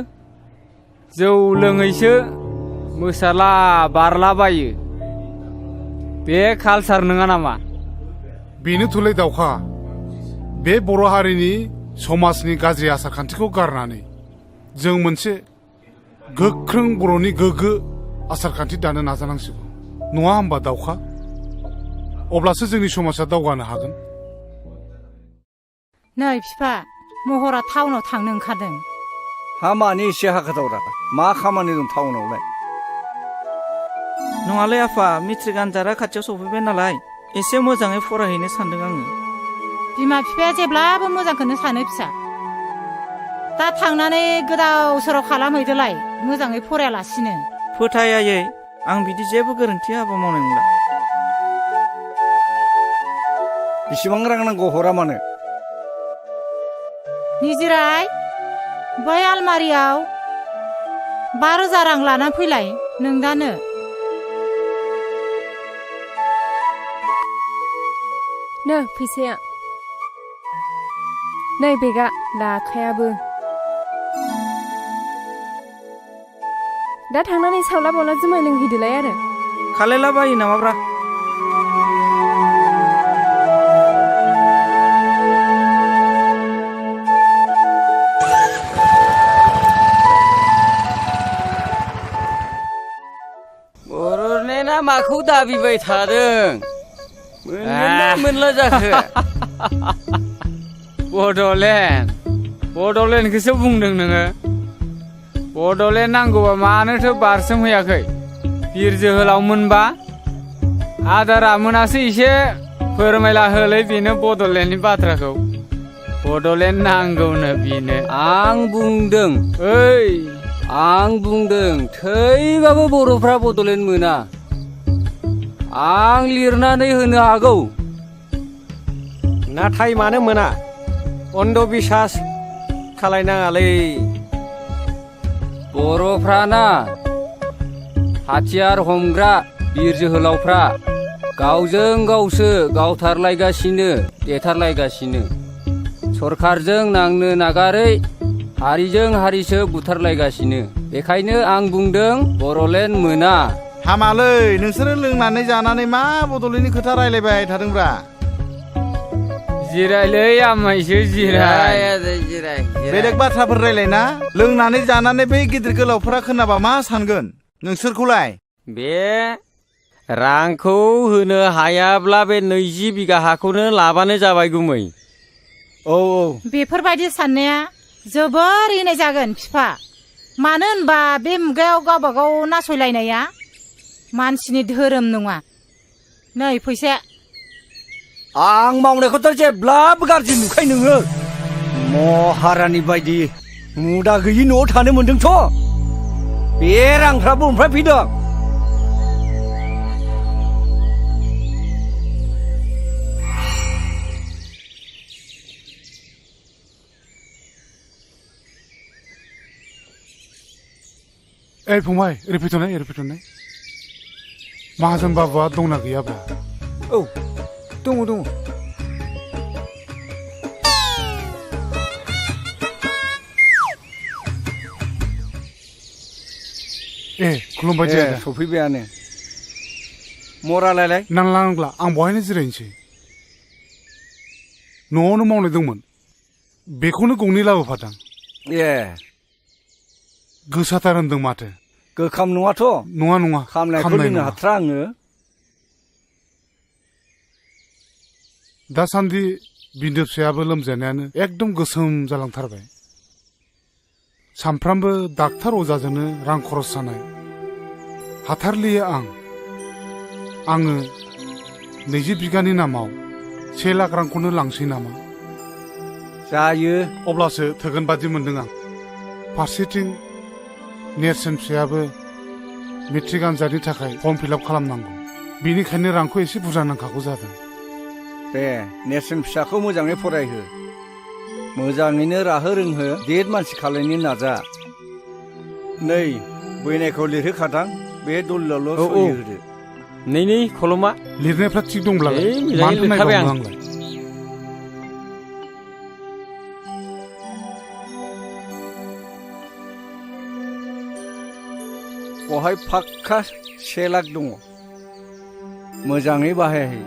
जौ लोङैसो मोसाला बारलाबायो बे कालसार नङा नामा
बेनो थुलै दावखा बे बर' हारिनि समाजनि गाज्रि आसार खान्थिखौ गारनानै जों मोनसे गोख्रों बर'नि गोग्गो आसार खान्थि दानो नाजानांसिगौ नङा होमबा दावखा अब्लासो जोंनि समाजा दावगानो हागोन
नै बिफा महरा टाउनाव थांनो ओंखारदों
हा मानि एसे हाखाथावरा मा खामानि दं टाउनावलाय
नङालै आफा मेट्रिक आनजादा खाथियाव सफैबाय नालाय एसे मोजाङै फरायहैनो सानदों आङो
बिमा बिफाया जेब्लाबो मोजांखौनो सानो फिसा दा थांनानै गोदाव सोराव खालामहैदोलाय मोजाङै फरायालासिनो
फोथायायै आं बिदि जेबो गोरोन्थि हाबा मावनाय नंला
बेसेबां रां नांगौ हरा मानो
निजिराय बै आलमारियाव 5,000 रां लाना फैलाय नोंदानो
नो फैसाया नै बेगा लाखायाबो दा थांनानै सावला बावला जुमाय लोंहैदोलाय आरो
खालायला बायो नामाब्रा
बर'लेण्डआ माखौ दाबिबाय थादों मोनला जाखो
बड'लेण्डखौसो बुंदों नोङो बड'लेण्ड नांगौबा मानोथो बारसोमहैयाखै बिर जोहोलाव मोनबा आदारा मोनासो एसे फोरमायला होलै बेनो बड'लेण्डनि बाथ्राखौ बड'लेण्ड नांगौनो बेनो
आं बुंदों थैबाबो बर'फ्रा बड'लेण्ड मोना आं लिरनानै होनो हागौ
नाथाय मानो मोना अन्धबिसास खालायनाङालै
बर'फ्राना हाथियार हमग्रा बिर जोहोलावफ्रा गावजों गावसो गावथारलायगासिनो देथारलायगासिनो सरखारजों नांनो नागारै हारिजों हारिसो बुथारलायगासिनो बेखायनो आं बुंदों बर'लेण्ड मोना
हामालै नोंसोरो लोंनानै जानानै मा बड'लेण्डनि खोथा रायलायबाय थादोंब्रा
जिरायलै आमायसो जिराय
बेलेग बाथ्राफोर रायलायना लोंनानै जानानै बै गिदिर गोलावफोरा खोनाबा मा सानगोन नोंसोरखौलाय
बे रांखौ होनो हायाब्ला बे 20 बिगा हाखौनो लाबानो जाबाय गुमै
औ
बेफोरबायदि साननाया जोबोर इनाय जागोन बिफा मानो होनबा बे मुगायाव गावबा गाव नासयलायनाया मानसिनि धोरोम नङा नै फैसा
आं मावनायखौथ' जेब्लाबो गाज्रि नुखायो नोङो महारानि बायदि मुदा गैयि न'आव थानो मोन्दोंथ' बे रांफ्रा बबेनिफ्राय फैदों
फंबाय ओरै फैथ'नाय माहाजोन बाबुआ दंना गैयाब्रा
औ दङ
ए खुलुमबाय दे आदा
सफैबायानो मरालायलाय
नांला आं बहायनो जिरायनोसै न'आवनो मावनाय दंमोन बेखौनो गंनै लाबोफादां
ए
गोसाथार होनदों माथो
गोखाम नङाथ'
नङा
खामनायखौ लोंनो हाथ्रा आङो
दासान्दि बिन्दो फिसायाबो लोमजानायानो एकदम गोसोम जालांथारबाय सामफ्रामबो डाक्टार अजाजोंनो रां खरस जानाय हाथारलियो आङो 20 बिगानि नामाव 1 लाख रांखौनो लांसै नामा
जायो
अब्लासो थोगोन बादि मोनदों आं फारसेथिं नेरसोन फिसायाबो मेट्रिक आनजादनि थाखाय फर्म फिलआप खालामनांगौ बेनिखायनो रांखौ एसे बुरजा नांखागौ जादों
दे नेरसोन फिसाखौ मोजाङै फरायहो मोजाङैनो राहो रोंहो देर मानसि खालायनो नाजा नै बैनायखौ लिरहोखादां बे दलिलावल' सहि होदो
नै खलमा
लिरनायफ्रा थिग दंब्लालाय मानो नायबावनो आंलाय
बहाय फाक्का 1 लाख दङ मोजाङै बाहायहै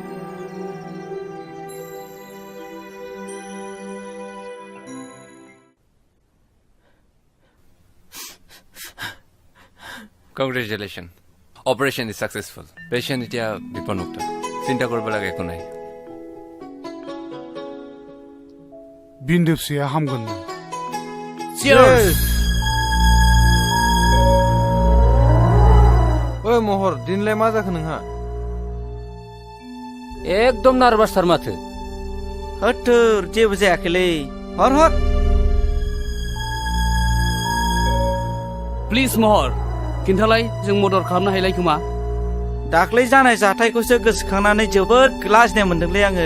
Congratulations. Operation is successful. Patient এতিয়া বিপদমুক্ত চিন্তা কৰিব লাগে একো নাই
बिन्दो फिसाया हामगोन
Cheers! ओइ महर दिनलाय मा जाखो नोंहा
एकदम नार्भासथार माथो
होथोर जेबो जायाखैलै हर
प्लिज महर खिन्थालाय जों मदद खालामनो हायलाय खोमा
दाख्लै जानाय जाथायखौसो गोसोखांनानै जोबोद लाजिनाय मोनदोंलै आङो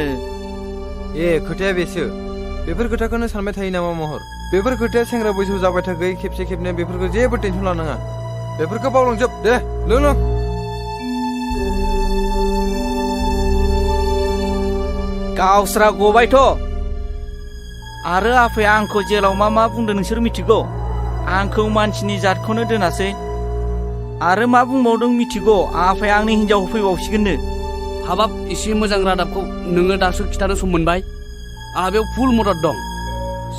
ए खोथाया बेसो बेफोर खोथाखौनो सानबाय थायो नामा महर बेफोर खोथाया सेंग्रा बैसोआव जाबाय थाखै खेबसे खेबनै बेफोरखौ जेबो टेनसन लानाङा बेफोरखौ बावलांजोब दे लों
गावस्रा गबायथ' आरो आफाया आंखौ जेलाव मा बुंदों नोंसोर मिथिगौ आंखौ मानसिनि जातखौनो दोनासै आरो मा बुंबावदों मिथिगौ आफाया आंनि हिनजाव होफैबावसिगोननो
हाबाब एसे मोजां रादाबखौ नोङो दासो खिथानो सम मोनबाय आंहा बेयाव फुल मदद दं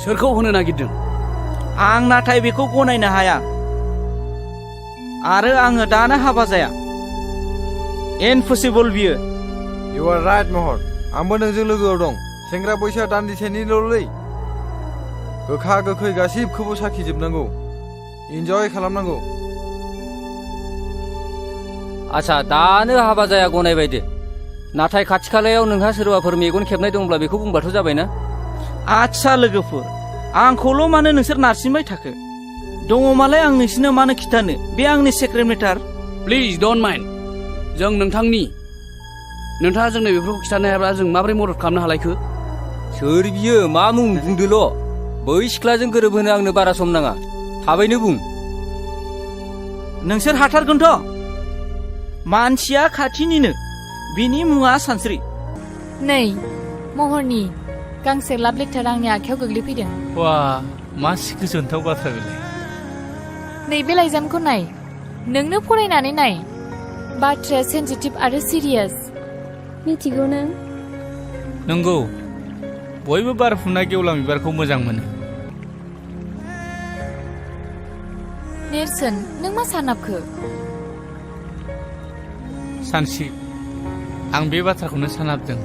सोरखौ होनो नागिरदों
आं नाथाय बेखौ गनायनो हाया आरो आङो दानो हाबा जाया इम्पसिबल बियो
इउ आर राइट महर आंबो नोंजों लोगोआव दं सेंग्रा बैसोआ दान्दिसेनिल'लै गोखा गोखै गासिबखौबो साखिजोबनांगौ इन्जय खालामनांगौ
आच्छा दानो हाबा जाया गनायबाय दे नाथाय खाथि खालायाव नोंहा सोरबाफोर मेगन खेबनाय दंब्ला बेखौ बुंबाथ' जाबायना
आच्छा लोगोफोर आंखौल' मानो नोंसोर नारसिनबाय थाखो दङमालाय आं नोंसिनो मानो खिथानो बे आंनि secret matter
please don't mind जों नोंथाङा जोंनो बेफोरखौ खिथानो हायाब्ला जों माबोरै मदद खालामनो हालायखो
सोर बियो मा मुं बुंदोल' बै सिख्लाजों गोरोबहोनो आंनो बारा सम नाङा थाबैनो बुं
नोंसोर हाथारगोनथ' मानसिया खाथिनिनो बिनि मुङा सानस्रि
नै महरनि गांसे लाभ लेटार आंनि आखायाव गोग्लैफैदों
वा मा गोजोनथाव बाथ्रा बेलाय
नैबे लाइजामखौ नाय नोंनो फरायनानै नाय बाथ्राया सेन्सिटिभ आरो सिरियास
मिथिगौ नों
नंगौ बयबो बारफुनाय गेवलां बिबारखौ मोजां मोनो
नेरसोन नों मा सानाबखो
सानसि आं बे बाथ्राखौनो सानाबदों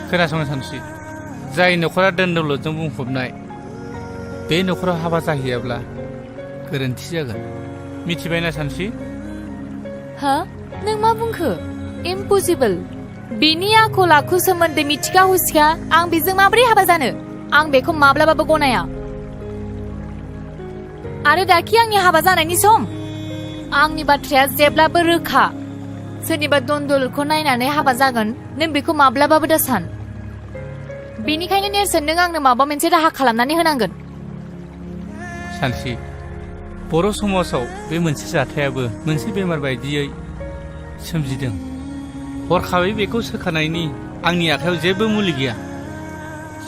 खोनासंनो सानसि जाय न'खरा दोन दौलतजों बुंफबनाय बे न'खराव हाबा जाहैयाब्ला गोरोन्थि जागोन मिथिबायना सानसि
हा नों मा बुंखो इम्पसिबल बिनि आखल आखु सोमोन्दै मिथिखा हुसिखा आं बेजों माबोरै हाबा जानो आं बेखौ माब्लाबाबो गनाया आरो दाखि आंनि हाबा जानायनि सम आंनि बाथ्राया जेब्लाबो रोखा सोरनिबा दन्दलखौ नायनानै हाबा जागोन नों बेखौ माब्लाबाबो दा सान बेनिखायनो नेरसोन नों आंनो माबा मोनसे राहा खालामनानै होनांगोन
सानसि बर' समाजाव बे मोनसे जाथायाबो मोनसे बेमार बायदियै सोमजिदों हरखाबै बेखौ सोखानायनि आंनि आखायाव जेबो मुलि गैया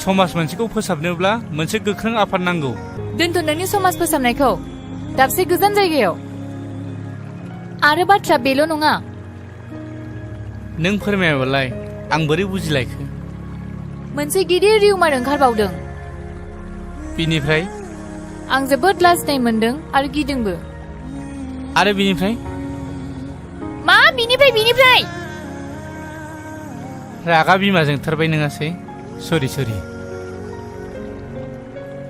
समाज मोनसेखौ फोसाबनोब्ला मोनसे गोख्रों आफाद नांगौ
दोनथ' नोंनि समाज फोसाबनायखौ दाबसे गोजान जायगायाव आरो बाथ्रा बेल' नङा
नों फोरमायाबालाय आं बोरै बुजिलायखो
मोनसे गिदिर रिउमार ओंखारबावदों
बिनिफ्राय
आं जोबोद लाजिनाय मोनदों आरो गिदोंबो
आरो बिनिफ्राय
मा बिनिफ्राय
रागा बिमाजों थारबाय नङासै सरि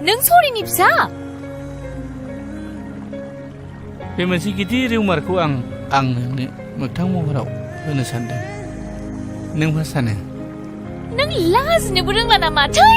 नों सरिनि फिसा
बे मोनसे गिदिर रिउमारखौ आं नोंनो मोगथां महराव होनो सानदों नों मा सानो
नों लाजिनोबो रोंला नामा थै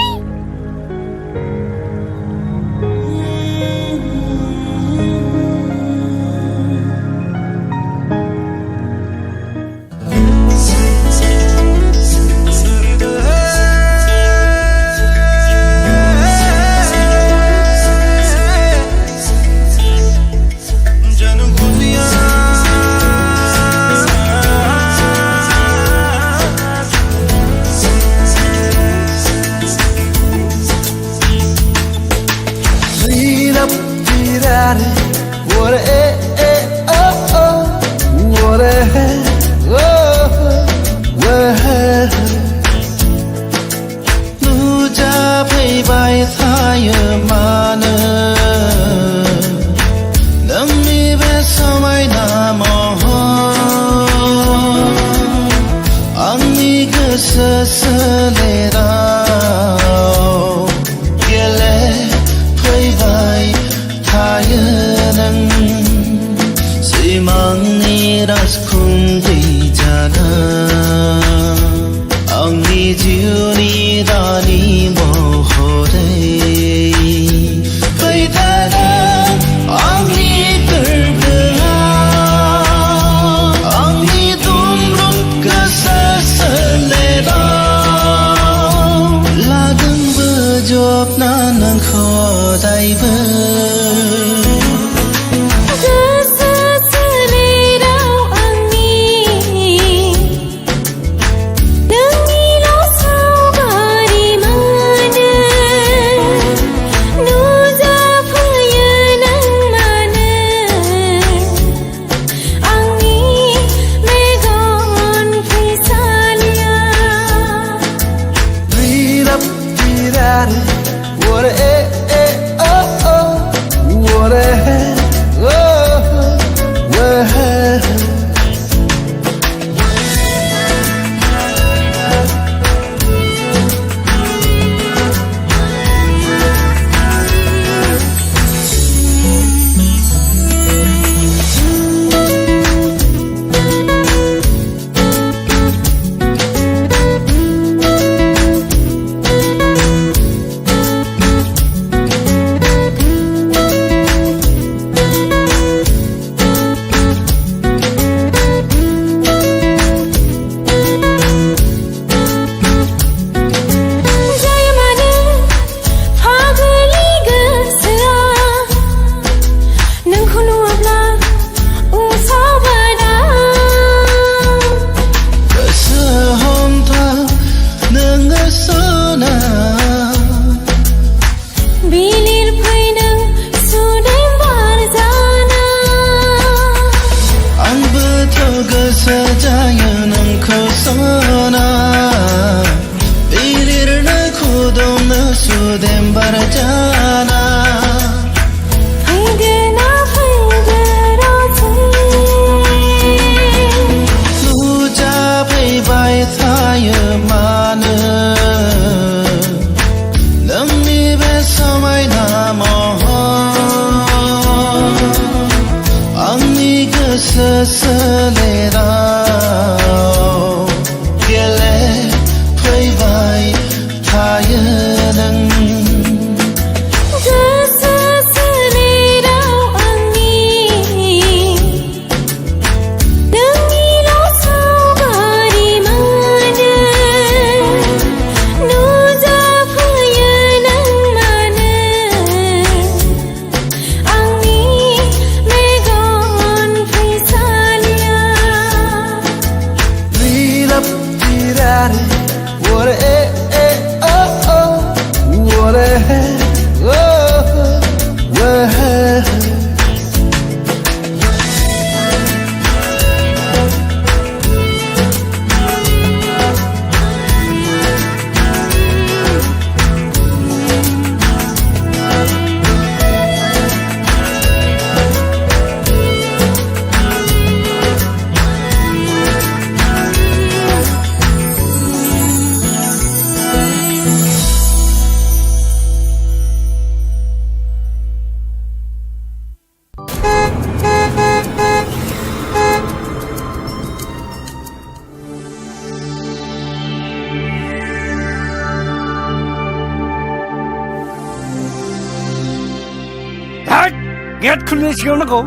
गेट खुलिनाय सिगां नांगौ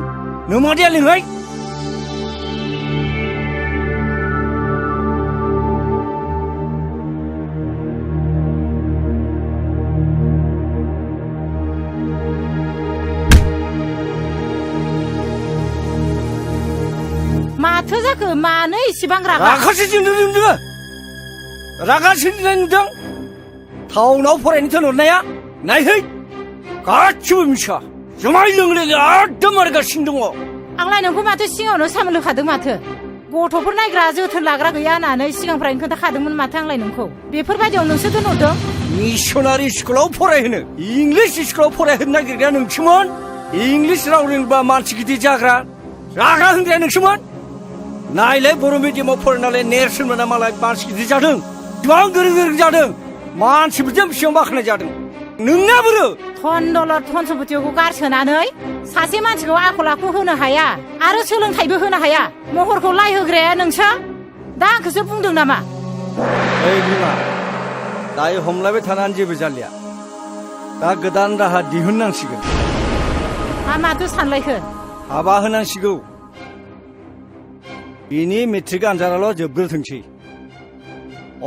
नों मादिया लिंहाय
माथो जाखो मानो इसेबां रागा
रागासो जोंदों जोंदों रागा सोलिनाय नुदों टाउनाव फरायनो थिनहरनाया नायहै गासिबो मिसा जुमाय लोंलेले एकदम मारगासिनो दङ
आंलाय नोंखौ माथो सिगाङावनो सामोल होखादों माथो गथ'फोर नायग्रा जोथोन लाग्रा गैया होननानै सिगांनिफ्रायनो खोन्थाखादोंमोन माथो आंलाय नोंखौ बेफोरबायदियाव नोंसो दोनहरदों
मिसनारि स्कुलाव फरायहोनो इंलिस स्कुलाव फरायहोनो नागिरग्राया नोंसोमोन इंलिस राव रोंबा मानसि गिदिर जाग्रा रागा होनग्राया नोंसोमोन नायलाय बर' मिडियामाव फरायनानै नेरसोन मोना मालाय मानसि गिदिर जादों गोबां गोरों गोरों जादों मानसिफोरजों बेसेबां बाख्नाय जादों नोंना बोरो
धन दौलत धन सम्पतिखौ गारसोनानै सासे मानसिखौ आखल आखु होनो हाया आरो सोलोंथाइबो होनो हाया महरखौ लाय होग्राया नोंसो दा आंखौसो बुंदों नामा
ओइ बिमा दायो हमलायबाय थानानै जेबो जालिया दा गोदान राहा दिहुननांसिगोन
माथो सानलायखो
हाबा होनांसिगौ बिनि मेट्रिक आनजादाल' जोबग्रोथोंसै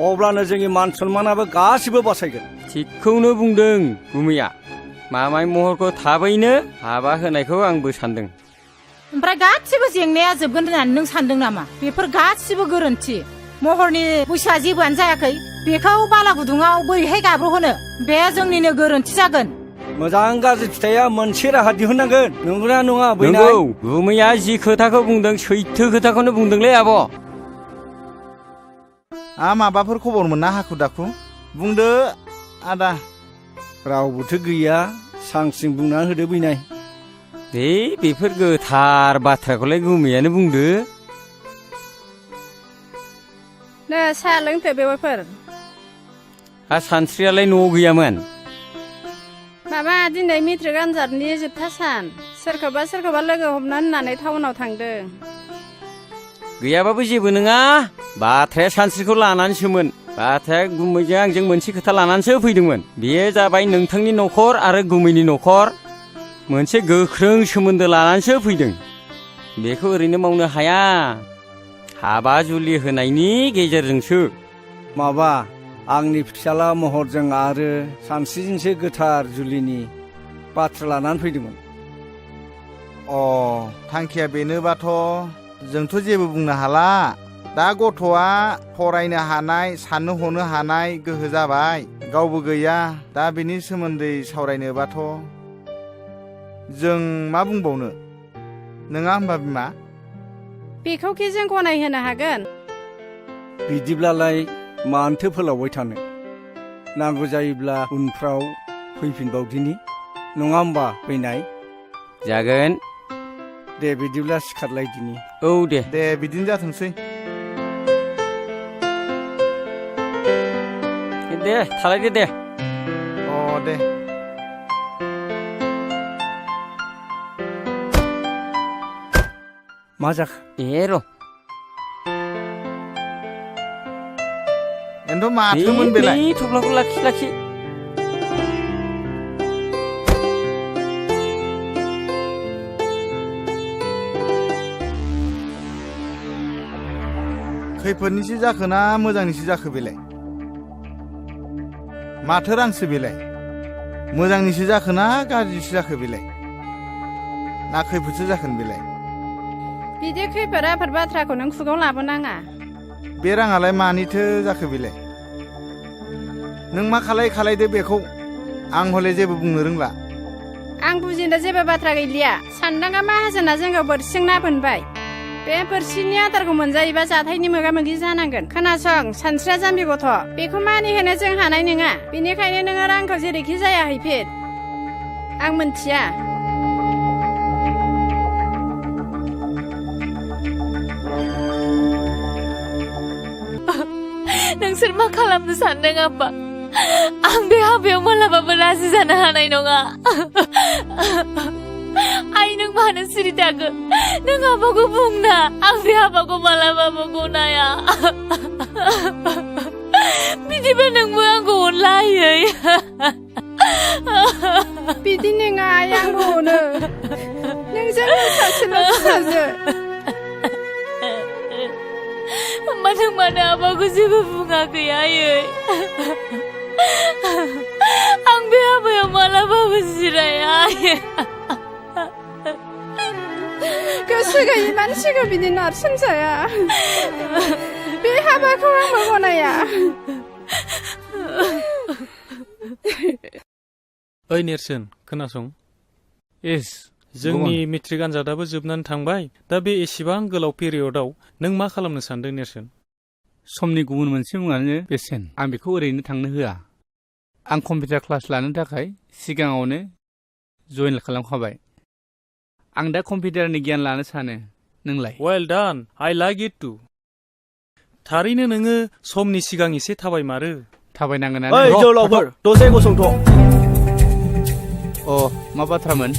अब्लानो जोंनि मान सन्मानाबो गासिबो बासायगोन
थिगखौनो बुंदों गुमैया मामाय महरखौ थाबैनो हाबा होनायखौ आंबो सानदों
ओमफ्राय गासिबो जेंनाया जोबगोन होननानै नों सानदों नामा बेफोर गासिबो गोरोन्थि महरनि बैसोआ जेबोआनो जायाखै बेखौ बाला गुदुङाव बोरैहाय गाब्र'होनो बे जोंनिनो गोरोन्थि जागोन
मोजां गाज्रि फिथाइया मोनसे राहा दिहुननांगोन नंगौना नङा बैनाय
नंगौ गुमैया जि खोथाखौ बुंदों सैथो खोथाखौनो बुंदोंलै आब'
माबाफोर खबर मोना हाखु दाखु बुंदो आदा
रावबोथ' गैया सांसिं बुंनानै होदो बैनाय
बेफोर गोथार बाथ्राखौलाय गुमैयानो बुंदो
नो साहा लोंथो बेवाइफोर
सानस्रियालाय न'आव गैयामोन
माबा दिनै मेट्रिक आनजादनि जोबथा सान सोरखौबा लोगो हमनो होननानै टाउनाव थांदों
गैयाबाबो जेबो नङा बाथ्राया सानस्रिखौ लानानैसोमोन बाथ्राया गुमैजों आंजों मोनसे खोथा लानानैसो फैदोंमोन बेयो जाबाय नोंथांनि न'खर आरो गुमैनि न'खर मोनसे गोख्रों सोमोन्दो लानानैसो फैदों बेखौ ओरैनो मावनो हाया हाबा जुलि होनायनि गेजेरजोंसो
माबा आंनि फिसाला महरजों आरो सानस्रिजोंसो गोथार जुलिनि बाथ्रा लानानै फैदोंमोन
थांखिया बेनोबाथ' जोंथ' जेबो बुंनो हाला दा गथ'आ फरायनो हानाय साननो हनो हानाय गोहो जाबाय गावबो गैया दा बेनि सोमोन्दै सावरायनोबाथ' जों मा बुंबावनो नङा होमबा बिमा
बेखौखि जों गनायहोनो हागोन
बिदिब्लालाय मानोथो फोलावबाय थानो नांगौ जायोब्ला उनफ्राव फैफिनबावदिनि नङा होमबा फैनाय
जागोन
दे बिदिब्ला सिखारलायदिनि
औ दे
बिदिनो जाथोंसै
दे थालायदो दे
दे
मा जाखो
र'
एन्थ' माथोमोन बेलाय
थफ्लाखौ लाखि
खैफोदनिसो जाखो ना मोजांनिसो जाखो बेलाय माथो रांसो बेलाय मोजांनिसो जाखो ना गाज्रिसो जाखो बेलाय ना खैफोदसो जाखोन बेलाय
बिदि खैफोद आफोद बाथ्राखौ नों खुगाव लाबोनाङा
बे राङालाय मानिथो जाखो बेलाय नों मा खालायदो बेखौ आं हले जेबो बुंनो रोंला
आं बुजिनो जेबो बाथ्रा गैलिया सानदांगा माहाजोना जोंखौ बोरसिजों ना बोनबाय बे बोरसिनि आदारखौ मोनजायोबा जाथायनि मोगा मोगि जानांगोन खोनासं सानस्रिया जाम्बि गथ' बेखौ मानिहोनो जों हानाय नङा बेनिखायनो नोङो रांखौ जेरैखि जाया हैफिन आं मोनथिया
नोंसोर मा खालामनो सानदों आब्बा आं बे हाबायाव मालाबाबो राजि जानो हानाय नङा आइ नों मानो सिरि थाखो नों आब्बाखौ बुंना आं बे हाबाखौ मालाबाबो गनाया बिदिबा नोंबो आंखौ अनलायै
बिदि नङा आं अनो नोंजों सासेल' फिसाजो
मानो मानो आबाखौ जेबो बुङाखै आयै आं बे हाबायाव मालाबाबो जिराया आयै
गोसो गैयि मानसिखौ बिदि नारसिनजाया बे हाबाखौ आंबो गनाया
ओइ नेरसोन खोनासं एस जोंनि मेट्रिक आनजादाबो जोबनानै थांबाय दा बे एसेबां गोलाव पिरियडआव नों मा खालामनो सानदों नेरसोन
समनि गुबुन मोनसे मुङानो बेसेन आं बेखौ ओरैनो थांनो होआ आं कम्पिउटार क्लास लानो थाखाय सिगाङावनो जइन खालामखाबाय आं दा कम्पिउटारनि गियान लानो सानो नोंलाय
well done I like it too थारैनो नोङो समनि सिगां एसे थाबायमारो
थाबायनांगोन
ओइ जौलावफोर दसे गसंथ'
अ मा बाथ्रामोन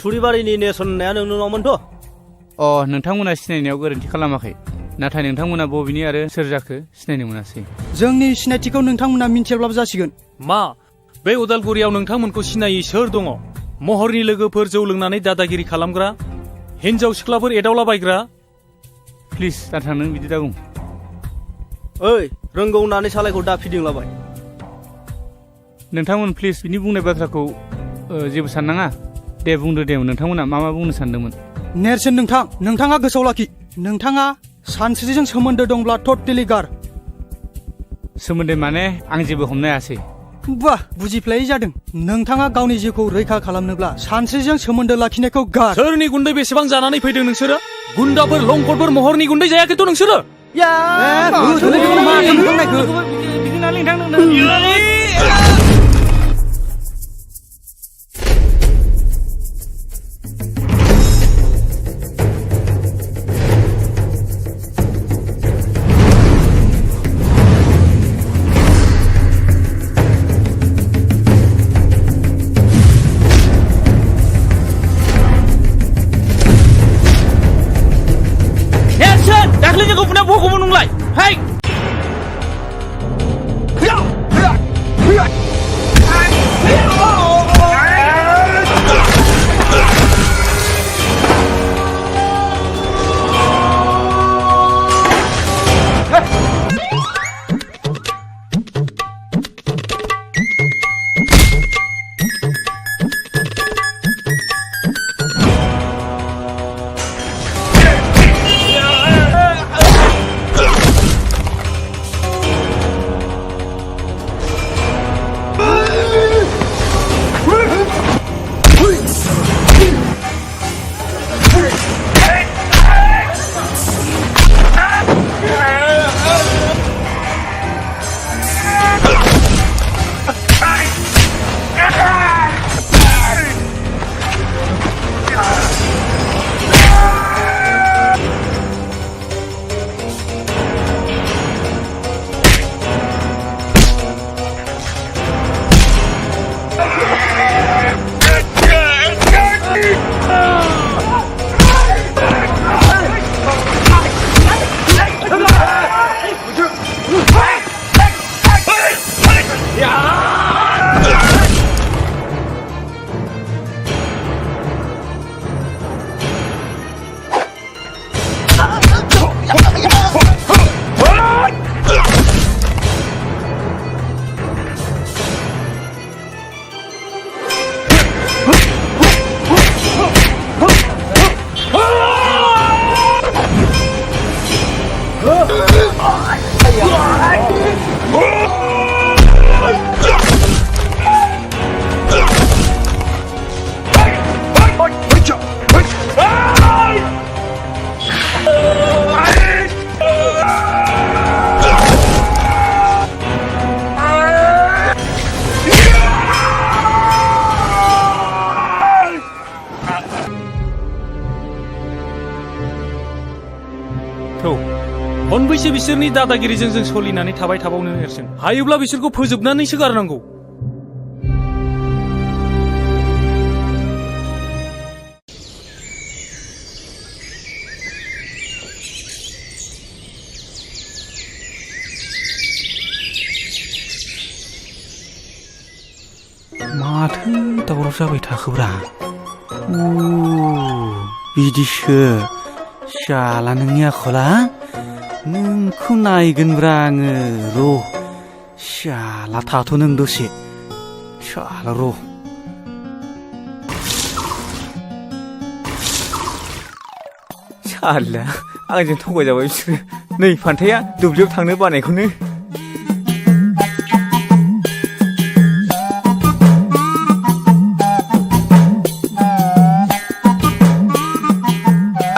थुरिबारिनि नेरसोन होननाया नोंनावमोनथ'
अ नोंथांमोना सिनायनायाव गोरोन्थि खालामाखै नाथाय नोंथांमोना बबेनि आरो सोर जाखो सिनायनो मोनासै
जोंनि सिनायथिखौ नोंथांमोना मिन्थियाब्लाबो जासिगोन
मा बे उदालगुरियाव नोंथांमोनखौ सिनायै सोर दङ महरनि लोगोफोर जौ लोंनानै दादागिरि खालामग्रा हिनजाव सिख्लाफोर एदावलाबायग्रा
प्लिज दाथां नों बिदि दाबुं
ओइ रोंगौ होननानै सालायखौ दा फिदिंलाबाय
नोंथांमोन प्लिज बिनि बुंनाय बाथ्राखौ जेबो साननाङा दे बुंदो दे नोंथांमोना मा बुंनो सानदोंमोन
नेरसोन नोंथाङा गोसोआव लाखि नोंथाङा सानस्रिजों सोमोन्दो दंब्ला टटेलि गार
सोमोन्दो माने आं जेबो हमनो हायासै
बा बुजिफ्लायै जादों नोंथाङा गावनि जिउखौ रैखा खालामनोब्ला सानस्रिजों सोमोन्दो लाखिनायखौ गार
सोरनि गुन्दै बेसेबां जानानै फैदों नोंसोरो गुन्दाफोर लंखरफोर महरनि गुन्दै जायाखैथ' नोंसोरो दाख्लैनिखौ बुंनाया बखौमोन नंलाय हाय खनबैसे बिसोरनि दादागिरिजों जों सोलिनानै थाबाय थाबावनो नेरसोन हायोब्ला बिसोरखौ फोजोबनानैसो गारनांगौ
माथो दावराव जाबाय थाखोब्रा बिदिसो शाला नोंनि आखला नोंखौ नायगोनब्रा आङो र' शाला थाथ' नों दसे शाला र'
शाला आंजों थगायजाबाय बिसोरो नै फान्थाया दुब्लियाव थांनो बानायखौनो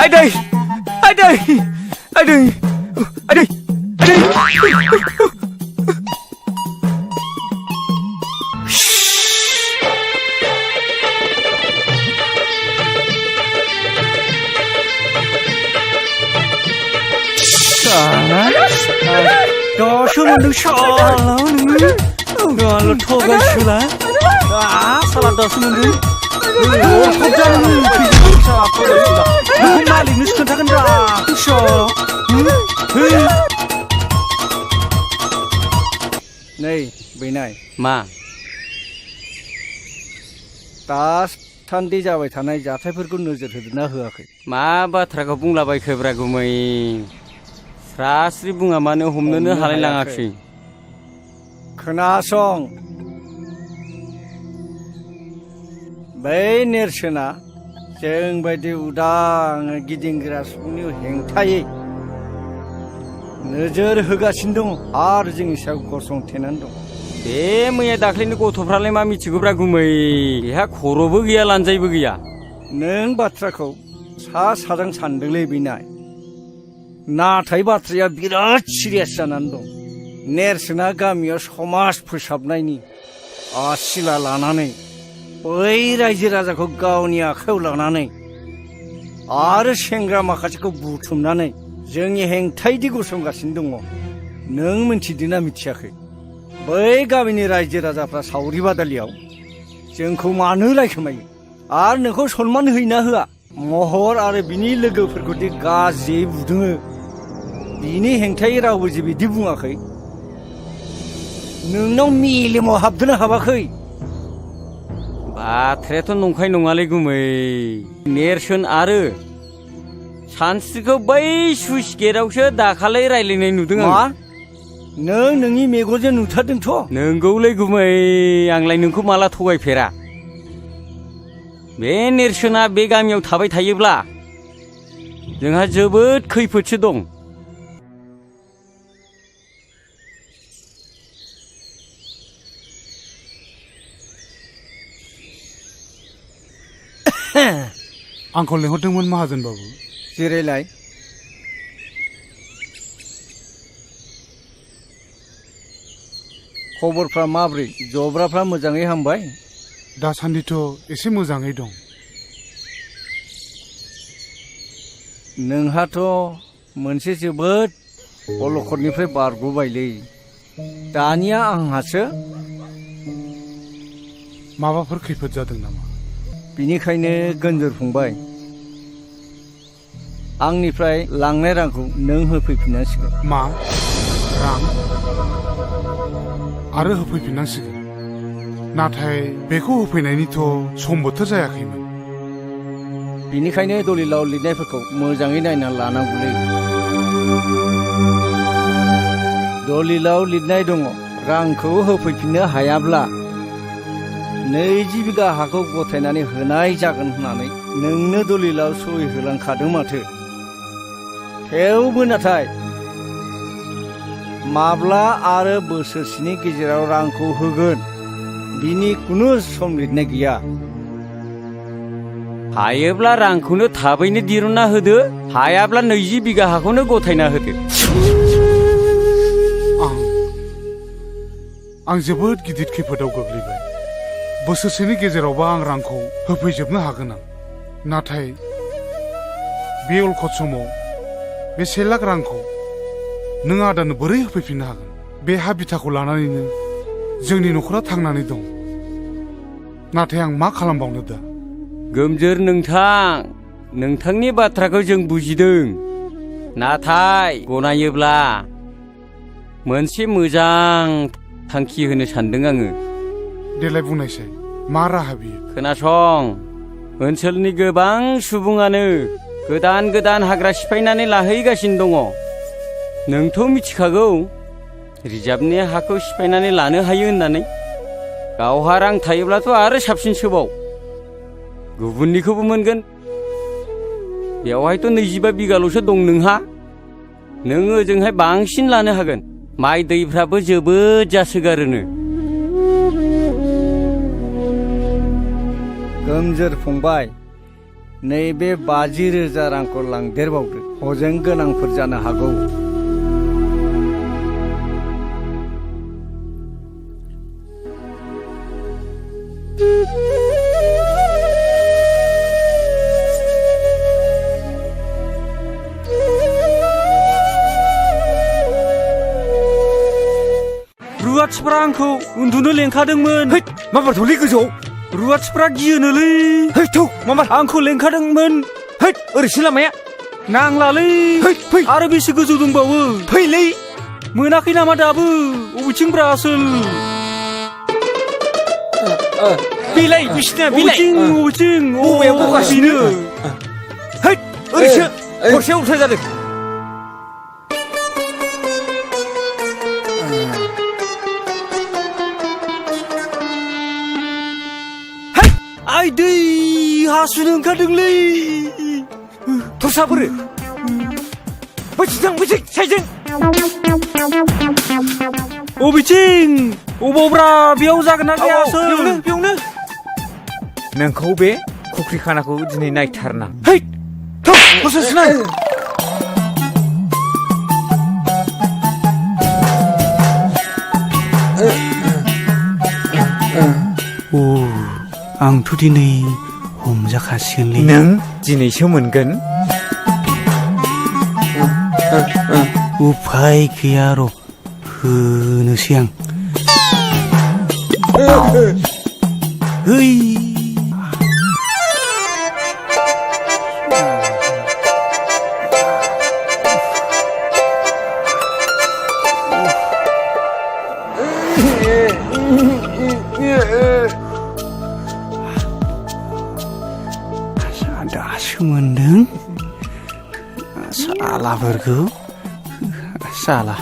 आइदै आइदै आइदै आइदै
दासो मोनदों शाला नोङो गाल' थगायसोला साला दासो मोनदों मालिकनोसो खोन्थागोन रा
नै बैनाय
मा
दासान्दि जाबाय थानाय जाथायफोरखौ नोजोर होदोंना होआखै
मा बाथ्राखौ बुंलाबायखोब्रा गुमै स्रास्रि बुङा मानो हमनोनो हालाय लाङाखै
खोनासं बै नेरसोना जों बायदि उदां गिदिंग्रा सुबुंनि हेंथायै नोजोर होगासिनो दङ आरो जोंनि सायाव गसंथेनानै दं
बे मैया दाख्लैनि गथ'फ्रालाय मा मिथिगौब्रा गुमै बेहा खर'बो गैया लानजायबो गैया
नों बाथ्राखौ सा साजों सानदोंलै बिनाय नाथाय बाथ्राया बिराद सिरियास जानानै दं नेरसोना गामियाव समाज फोसाबनायनि आसिला लानानै बै रायजो राजाखौ गावनि आखायाव लानानै आरो सेंग्रा माखासेखौ बुथुमनानै जोंनि हेंथायदि गसंगासिनो दङ नों मिथिदोंना मिथियाखै बै गामिनि रायजो राजाफ्रा सावरि बादालियाव जोंखौ मानो रायखोमायो आरो नोंखौ सनमान होयोना होआ महर आरो बिनि लोगोफोरखौदि गाज्रियै बुदोङो बिनि हेंथायै रावबो जे बिदि बुङाखै नोंनाव मेलेमाव हाबदोंना हाबाखै
बाथ्रायाथ' नंखाय नङालै गुमै नेरसोन आरो सानस्रिखौ बै सुइस गेटआवसो दाखालै रायलायनाय नुदों आं
नों नोंनि मेगनजों नुथारदोंथ'
नोंगौलै गुमै आंलाय नोंखौ माला थगायफेरा बे नेरसोना बे गामियाव थाबाय थायोब्ला जोंहा जोबोद खैफोदसो दं
आंखौ लेंहरदोंमोन माहाजोन बाबु
जिरायलाय खबरफ्रा माब्रै जब्राफ्रा मोजाङै हामबाय
दासान्दिथ' एसे मोजाङै दं
नोंहाथ' मोनसे जोबोद अलखदनिफ्राय बारग'बायलै दानिया आंहासो
माबाफोर खैफोद जादों नामा
बिनिखायनो गोनजोर फंबाय आंनिफ्राय लांनाय रांखौ नों होफैफिननांसिगोन
मा रां आरो होफैफिननांसिगोन नाथाय बेखौ होफैनायनिथ' सम बोथोर जायाखैमोन
बिनिखायनो दलिलाव लिरनायफोरखौ मोजाङै नायना लानांगौलै दलिलाव लिरनाय दङ रांखौ होफैफिननो हायाब्ला 20 बिगा हाखौ गथायनानै होनाय जागोन होननानै नोंनो दलिलाव सहि होलांखादों माथो थेवबो नाथाय माब्ला आरो बोसोरसेनि गेजेराव रांखौ होगोन बिनि खुनु सम लिरनाय गैया
हायोब्ला रांखौनो थाबैनो दिरुनना होदो हायाब्ला 20 बिगा हाखौनो गथायना होदो
आं जोबोद गिदिर खैफोदाव गोग्लैबाय बोसोरसेनि गेजेरावबा आं रांखौ होफैजोबनो हागोन आं नाथाय बे अलखद समाव बे 1 लाख रांखौ नों आदानो बोरै होफैफिननो हागोन बे हा बिथाखौ लानानैनो जोंनि न'खरा थांनानै दं नाथाय आं मा खालामबावनो दा
गोमजोर नोंथांनि बाथ्राखौ जों बुजिदों नाथाय गनायोब्ला मोनसे मोजां थांखि होनो सानदों आङो
देलाय बुंनायसाय मा राहा बियो?
खोनासं, ओनसोलनि गोबां सुबुङानो गोदान गोदान हाग्रा सिफायनानै लाहैगासिनो दङ। नोंथ' मिथिखागौ रिजार्भनि हाखौ सिफायनानै लानो हायो होननानै। गावहा रां थायोब्लाथ' आरो साबसिनसोबाव, गुबुननिखौबो मोनगोन। बेवहायथ' 25 बिगाल'सो दं नोंहा। नों ओजोंहाय बांसिन लानो हागोन। माइ दैफ्राबो जोबोद जासोगारोनो।
गोमजोर फंबाय, नैबे 50,000 रांखौ लांदेरबावदो, हजों गोनांफोर जानो हागौ।
रुवाथिफ्रा आंखौ उन्दुनो लेंखादोंमोन।
माबार थौलै गोजौआव।
रुवाथिफ्रा गियोनोलै।
माबार
आंखौ लेंखादोंमोन।
ओरैसो लामाया।
नांलालै। आरो बेसे गोजौ दंबावो?
फैलै।
मोनाखै नामा दाबो? अबेथिंब्रा आसोल?
बिलाइ बिसिना बिलाइ।
अबेथिं?
बबेयाव बगासिनो? ओरैसो खरसेयाव उल्था जादों।
आइ दै हासुनो ओंखारदोंलै।
थरसाफोर बैथिं साइजों।
अबेथिं? अबावब्रा? बेयाव जागोन ना गैया?
बेयावनो। नोंखौ बे फुख्रि खानाखौ दिनै नायथारनां।
आंथ' दिनै हमजाखासिगोनलै।
नों दिनैसो मोनगोन।
उफाय गैया र', होनोसै आं। है दासो मोनदों सालाफोरखौ। साला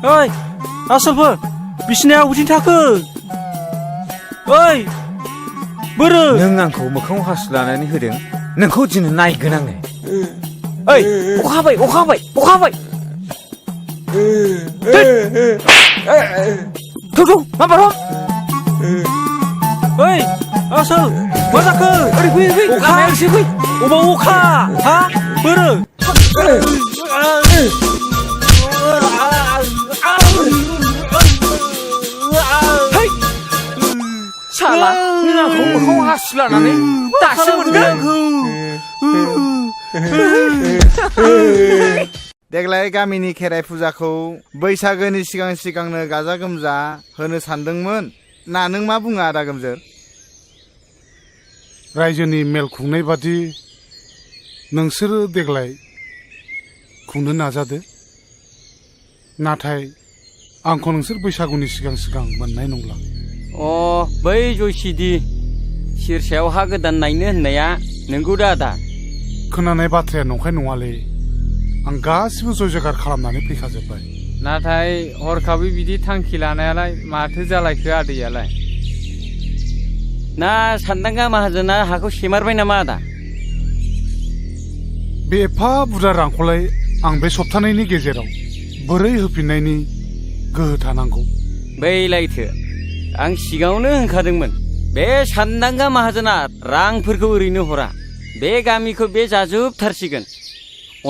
ओइ आसलफोर, बिसिनाया अबेथिं थाखो? ओइ बोरो?
नों आंखौ मोखाङाव हासु लानानै होदों, नोंखौ दिनै नायगोन आङो। ओइ अखा हाबाय। थौ माबार।
ओइ आसोल, मा जाखो?
ओरै फै।
अखा एसे फै। अबाव अखा? हा बोरो?
साला नों आंखौ मोखाङाव हासु लानानै दासो मोनगोन।
देग्लाय गामिनि खेराइ फुजाखौ बैसागोनि सिगांनो गाजा गोमजा होनो सानदोंमोन ना नों मा बुङो आदा गोमजोर?
रायजोनि मेल खुंनाय बादि नोंसोरो देग्लाय खुंनो नाजादो। नाथाय आंखौ नोंसोर बैसागुनि सिगां मोननाय नंला।
बै जयसिदि सिरसायाव हा गोदान नायनो होननाया नोंगौ दा आदा?
खोनानाय बाथ्राया नंखाय नङालै। आं गासिबो जय जयगार खालामनानै फैखाजोब्बाय।
नाथाय हरखाबै बिदि थांखि लानायालाय माथो जालायखो आदैयालाय?
ना सान्दांगा माहाजोना हाखौ सेमारबाय नामा आदा?
बे एफा बुरजा रांखौलाय आं बे सप्तानैनि गेजेराव बोरै होफिननायनि गोहो थानांगौ?
बैलायथो आं सिगाङावनो होनखादोंमोन, बे सान्दांगा माहाजोना रांफोरखौ ओरैनो हरा। बे गामिखौ बे जाजोबथारसिगोन।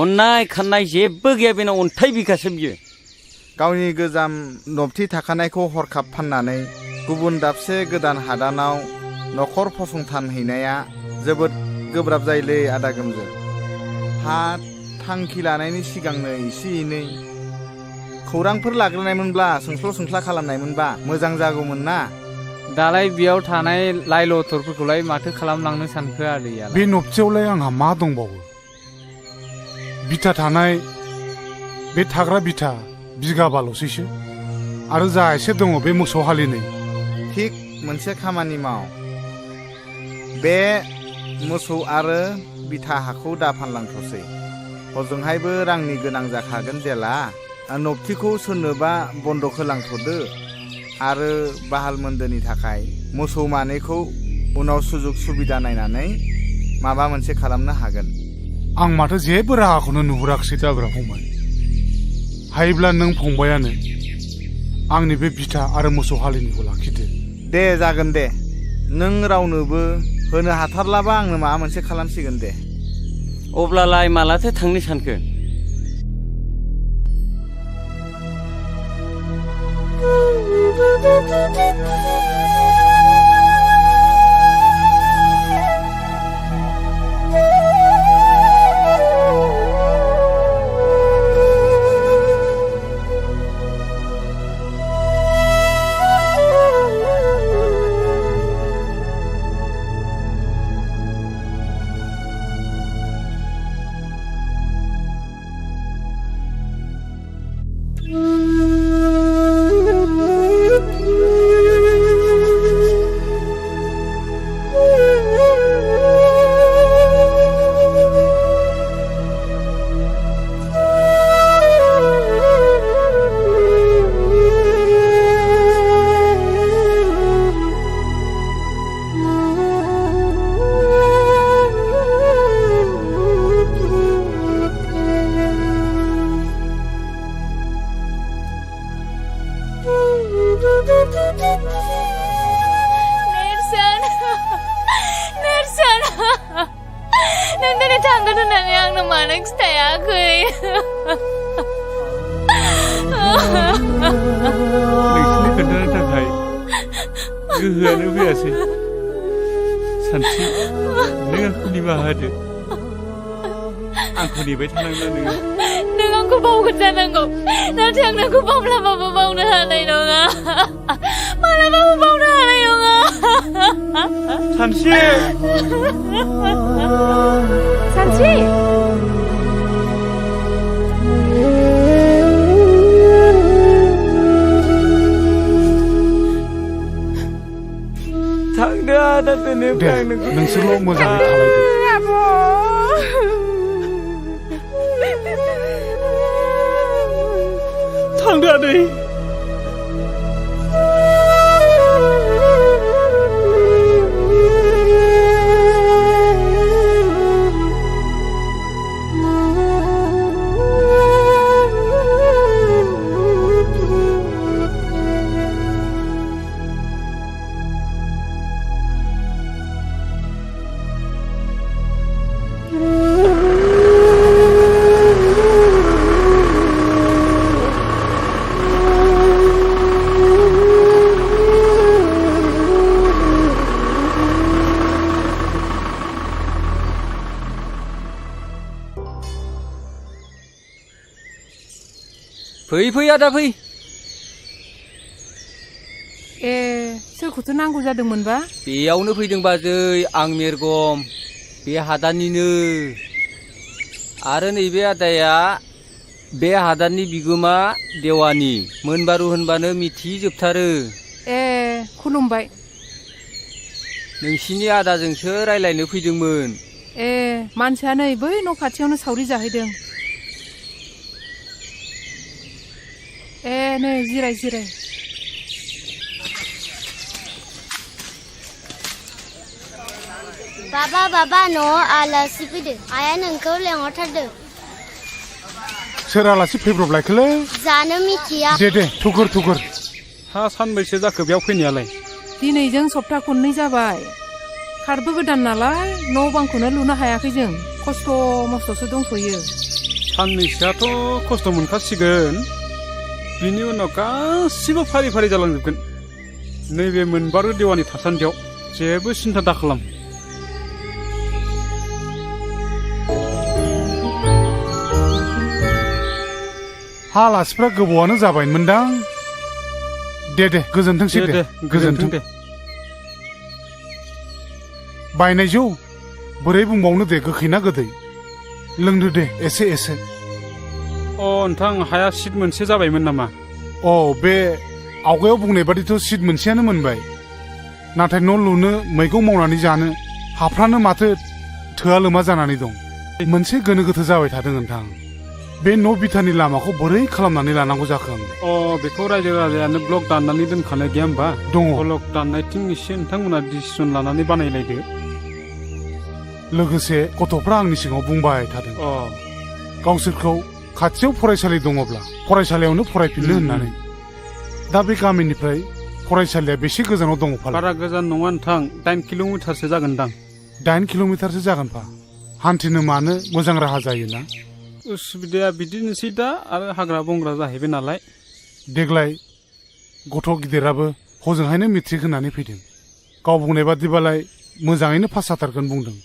अननाय खाननाय जेबो गैया बेनाव, अन्थाइ बिखासो बियो।
गावनि गोजाम नबथि थाखानायखौ हरखाब फाननानै गुबुन दाबसे गोदान हादानाव न'खर फसंथानहैनाया जोबोद गोब्राब जायोलै आदा गोमजोर। हा थांखि लानायनि सिगांनो एसे एनै खौरांफोर लाग्रोनायमोनब्ला, सोंस्ल' सोंख्ला खालामनायमोनबा मोजां जागौमोन ना।
दालाय बेयाव थानाय लाइ लथरफोरखौलाय माथो खालामलांनो सानखो आदैया?
बे नबथियावलाय आंहा मा दंबावो? बिथा थानाय बे थाग्रा बिथा बिगाबाल'सैसो आरो जा एसे दङ बे मोसौ हालिनै।
थिक मोनसे खामानि माव, बे मोसौ आरो बिथा हाखौ दा फानलांथ'सै। हजोंहायबो रांनि गोनां जाखागोन जेला। नबथिखौ सोरनोबा बन्दक होलांथ'दो आरो बाहाल मोन्दोनि थाखाय मोसौ मानैखौ उनाव सुजुग सुबिदा नायनानै माबा मोनसे खालामनो हागोन।
आं माथो जेबो राहाखौनो नुहुराखिसै जाब्रा फंबाय। हायोब्ला नों फंबायानो आंनि बे बिथा आरो मोसौ हालिनिखौ लाखिदो।
दे जागोन दे, नों रावनोबो होनो हाथारलाबा आंनो माबा मोनसे खालामसिगोन दे।
अब्लालाय मालाथो थांनो सानखो? गोहोआनो फैयासै। सानस्रि, नों आंखौ निमाहा होदो। आंखौ नेबाय थानांला नोङो।
नों आंखौ बावगोन जानांगौ, नाथाय आं नोंखौ माब्लाबाबो बावनो हानाय नङा। माब्लाबाबो बावनो हानाय नङा।
सानस्रि!
सानस्रि!
थांदो आदा दोनोब्ला आं नोंखौ।
नोंसोरल' मोजाङै थालायदो।
थांदो आदै।
फै फै आदा फै।
ए, सोरखौथो नांगौ जादोंमोनबा?
बेयावनो फैदों बाजै, आं मेरगम, बे हादाननिनो। आरो नैबे आदाया बे हादाननि बिगोमा देवानि। मोनबारु होनबानो मिथिजोबथारो।
ए, खुलुमबाय।
नोंसिनि आदाजोंसो रायलायनो फैदोंमोन।
ए, मानसिया नै बै न' खाथियावनो सावरि जाहैदों। ए, नै जिराय जिराय।
बाबा न'आव आलासि फैदो, आइया नोंखौ लेंहरथारदो।
सोर आलासि फैब्रबलायखोलै?
जानो मिथिया।
दे थुगुर।
हा सानबैसे जाखो बेयाव फैनायालाय?
दिनैजों सप्ता खननै जाबाय। खारबो गोदान नालाय न' बांखौनो लुनो हायाखै जों। खस्थ' मस्थ'सो दंथ'यो।
साननैसोआथ' खस्थ' मोनखासिगोन। बिनि उनाव गासिबो फारि फारि जालांजोबगोन। नैबे मोनबारु देवानि थासान्दियाव जेबो सिन्था दाखालाम।
हा आलासिफ्रा गोबावानो जाबायमोनदां। दे गोजोनथोंसै दे। गोजोनथों दे। बायनाय जौ बोरै बुंबावनो दे, गोखै ना गोदै? लोंदो दे एसे।
अ नोंथां हाया सिट मोनसे जाबायमोन नामा?
अ बे आवगायाव बुंनाय बादिथ' सिट मोनसेयानो मोनबाय नाथाय न' लुनो मैगं मावनानै जानो हाफ्रानो माथो थोआ लोमा जानानै दं मोनसे गोनो गोथो जाबाय थादों नोंथां बे न' बिथानि लामाखौ बोरै खालामनानै लानांगौ जाखो आं
बेखौ रायजो राजायानो ब्लक दाननानै दोनखानाय गैया होमबा?
दङ।
ब्लक दाननायथिं एसे नोंथांमोना डिसिसन लानानै बानायलायदो।
लोगोसे गथ'फ्रा आंनि सिगाङाव बुंबाय थादों गावसोरखौ खाथियाव फरायसालि दङब्ला फरायसालियावनो फरायफिननो होननानै दा बे गामिनिफ्राय फरायसालिया बेसे गोजानाव दङ फालाय?
बारा गोजान नङा नोंथां 8 किल'मिटारसो जागोनदां।
8 किल'मिटारसो जागोनफा हान्थिनो मानो मोजां राहा जायोना?
उसुबिदाया बिदिनोसै दा आरो हाग्रा बंग्रा जाहैबाय नालाय।
देग्लाय गथ' गिदिराबो हजोंहायनो मेट्रिक होनानै फैदों गाव बुंनाय बादिबालाय मोजाङैनो पास जाथारगोन बुंदों।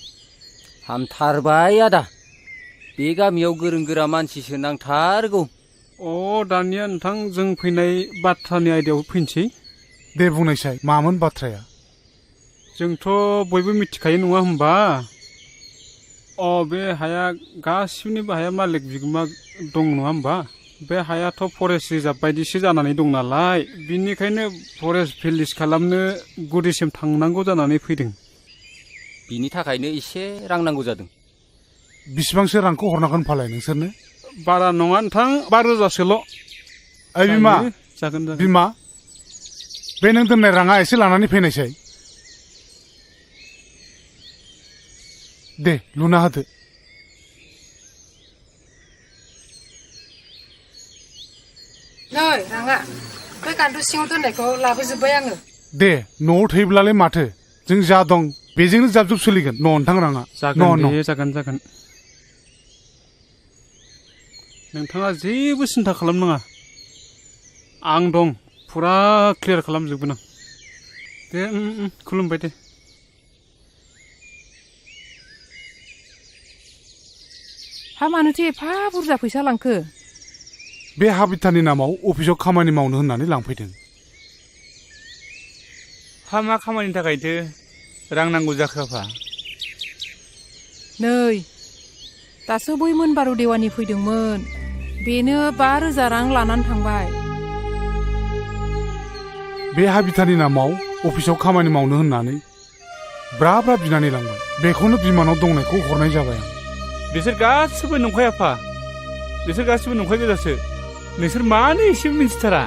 हामथारबाय आदा बे गामियाव गोरों गोरा मानसिसो नांथारगौ।
दानिया नोंथां जों फैनाय बाथ्रानि आयदायाव फैनोसै।
दे बुंनायसाय मामोन बाथ्राया?
जोंथ' बयबो मिथिखायो नङा होमबा? बे हाया गासिनिबो हाया मालिक बिगोमा दं नङा होमबा? बे हायाथ' फरेस्ट रिजार्भ बायदिसो जानानै दं नालाय बिनिखायनो फरेस्ट भिलेज खालामनो गुदिसिम थांनांगौ जानानै फैदों।
बिनि थाखायनो एसे रां नांगौ जादों।
बिसिबांसो रांखौ हरनांगोन फालाय नोंसोरनो?
बारा नङा नोंथां 5,000सोल'।
ओइ बिमा
जागोन
बिमा बे नों दोननाय राङा एसे लानानै फैनायसाय। दे लुना होदो।
नै राङा बे गान्थु सिङाव दोननायखौ लाबोजोब्बाय आङो।
दे न'आव थैब्लालाय माथो जों जा दं बेजोंनो जाब जुब सोलिगोन न' नोंथां राङा।
जागोन नोंथाङा जेबो सिन्था खालामनाङा आं दं फुरा क्लियार खालामजोबगोन आं। दे खुलुमबाय दे।
हा मानोथो एफा बुरजा फैसा लांखो?
बे हा बिथानि नामाव अफिसाव खामानि मावनो होननानै लांफैदों।
हा मा खामानिनि थाखायथो रां नांगौ जाखो आफा?
नै दासो बै मोनबारु देवानि फैदोंमोन बेनो 5,000 रां लानानै थांबाय।
बे हा बिथानि नामाव अफिसाव खामानि मावनो होननानै ब्रा ब्रा बिनानै लांबाय बेखौनो बिमानाव दंनायखौ हरनाय जाबाय आं।
बिसोर गासिबो नंखाय आफा बिसोर गासिबो नंखाय गोजासो नोंसोर मानो एसे मिथिथारा?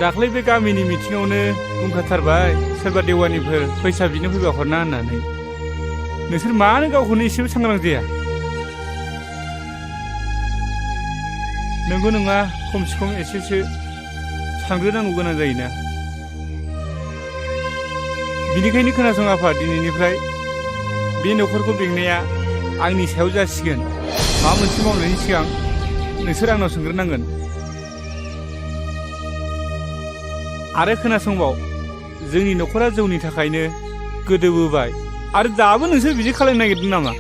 दाख्लै बे गामिनि मिटिङावनो बुंखाथारबाय सोरबा देवानिफोर फैसा बिनो फैबा हरना होननानै नोंसोर मानो गावखौनो एसेबो सांग्रां जाया? नंगौ नङा खमसे खम एसेसो सानग्रोनांगौ गोनां जायोना। बिनिखायनो खोनासं आफा दिनैनिफ्राय बे न'खरखौ बेंनाया आंनि सायाव जासिगोन। माबा मोनसे मावनायनि सिगां नोंसोर आंनाव सोंग्रोनांगोन। आरो खोनासंबाव जोंनि न'खरा जौनि थाखायनो गोदोबोबाय आरो दाबो नोंसोर बिदि खालामनो नागिरदों नामा?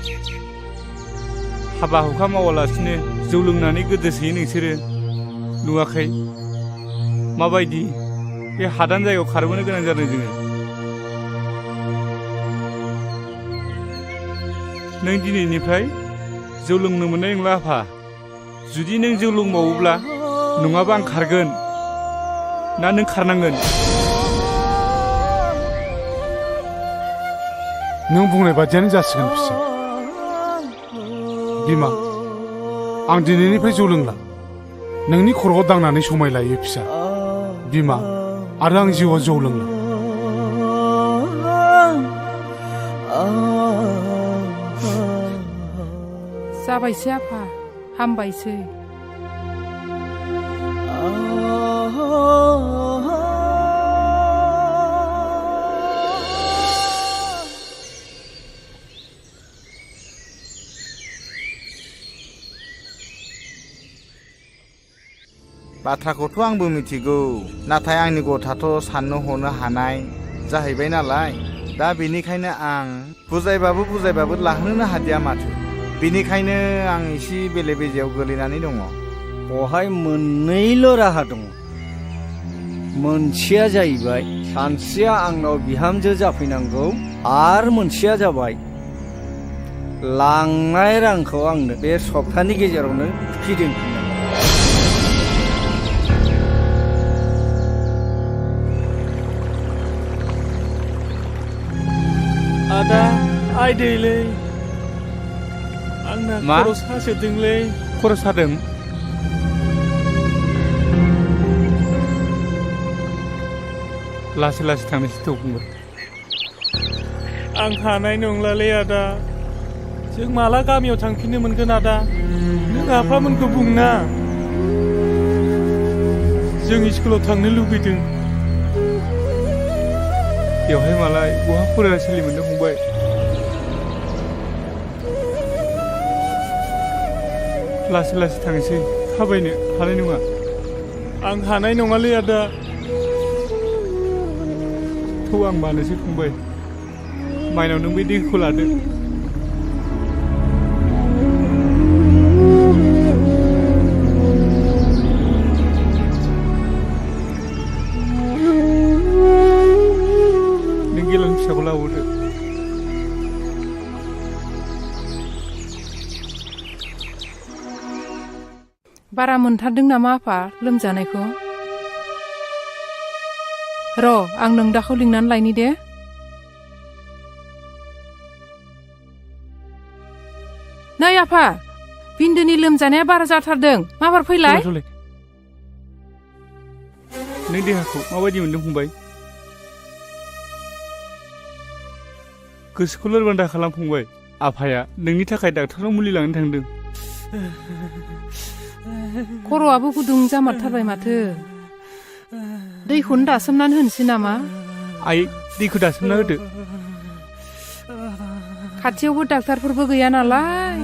हाबा हुखा मावालासिनो जौ लोंनानै गोदोसोयो नोंसोरो नुवाखै माबायदि बे हादान जायगायाव खारबोनो गोनां जादों जोङो। नों दिनैनिफ्राय जौ लोंनो मोननाय नंला आफा। जुदि नों जौ लोंबावोब्ला नङाबा आं खारगोन ना नों खारनांगोन?
नों बुंनाय बादियानो जासिगोन फिसा। बिमा आं दिनैनिफ्राय जौ लोंला नोंनि खर'आव दांनानै समाय लायो फिसा। बिमा आरो आं जिउआव जौ लोंला।
जाबायसै आफा हामबायसै।
बाथ्राखौथ' आंबो मिथिगौ नाथाय आंनि गथ'आथ' साननो हनो हानाय जाहैबाय नालाय दा बेनिखायनो आं बुजायबाबो लाहोनो हादिया माथो। बेनिखायनो आं एसे बेले बेजेयाव गोलैनानै दङ।
बहाय मोननैल' राहा दङ। मोनसेया जाहैबाय सानस्रिया आंनाव बिहामजो जाफैनांगौ आरो मोनसेया जाबाय लांनाय रांखौ आंनो बे सप्तानि गेजेरावनो फिदिंफिननांगौ।
बायदैलै आंना
मा?
खर' सासोदोंलै
खर' सादों लासै लासै थांनोसै थौ फंबाय
आं हानाय नंलालै आदा जों माला गामियाव थांफिननो मोनगोन आदा नों आफामोनखौ बुंना जों स्कुलाव थांनो लुबैदों
बेवहाय मालाय बहा फरायसालि मोननो फंबाय लासै लासै थांसै थाबायनो हानाय नङा
आं हानाय नङालै आदा
थौ आं बानोसै फंबाय माइनाव नों बे दैखौ लादो नों गेलान फिसाखौ लाबोदो
बारा मोनथारदों नामा आफा लोमजानायखौ र' आं नों दाखौ लिंनानै लायनि दे नै आफा बिन्दोनि लोमजानाया बारा जाथारदों माबार फैलाय
नों देहाखौ माबायदि मोन्दों फंबाय गोसोखौ लोरबां दा खालाम फंबाय आफाया नोंनि थाखाय डाक्टारनाव मुलि लांनो थांदों
खर'आबो गुदुं जामारथारबाय माथो दैखौनो दासोमनानै होनोसै नामा
आइ दैखौ दासोमना होदो
खाथियावबो डाक्टारफोरबो गैया नालाय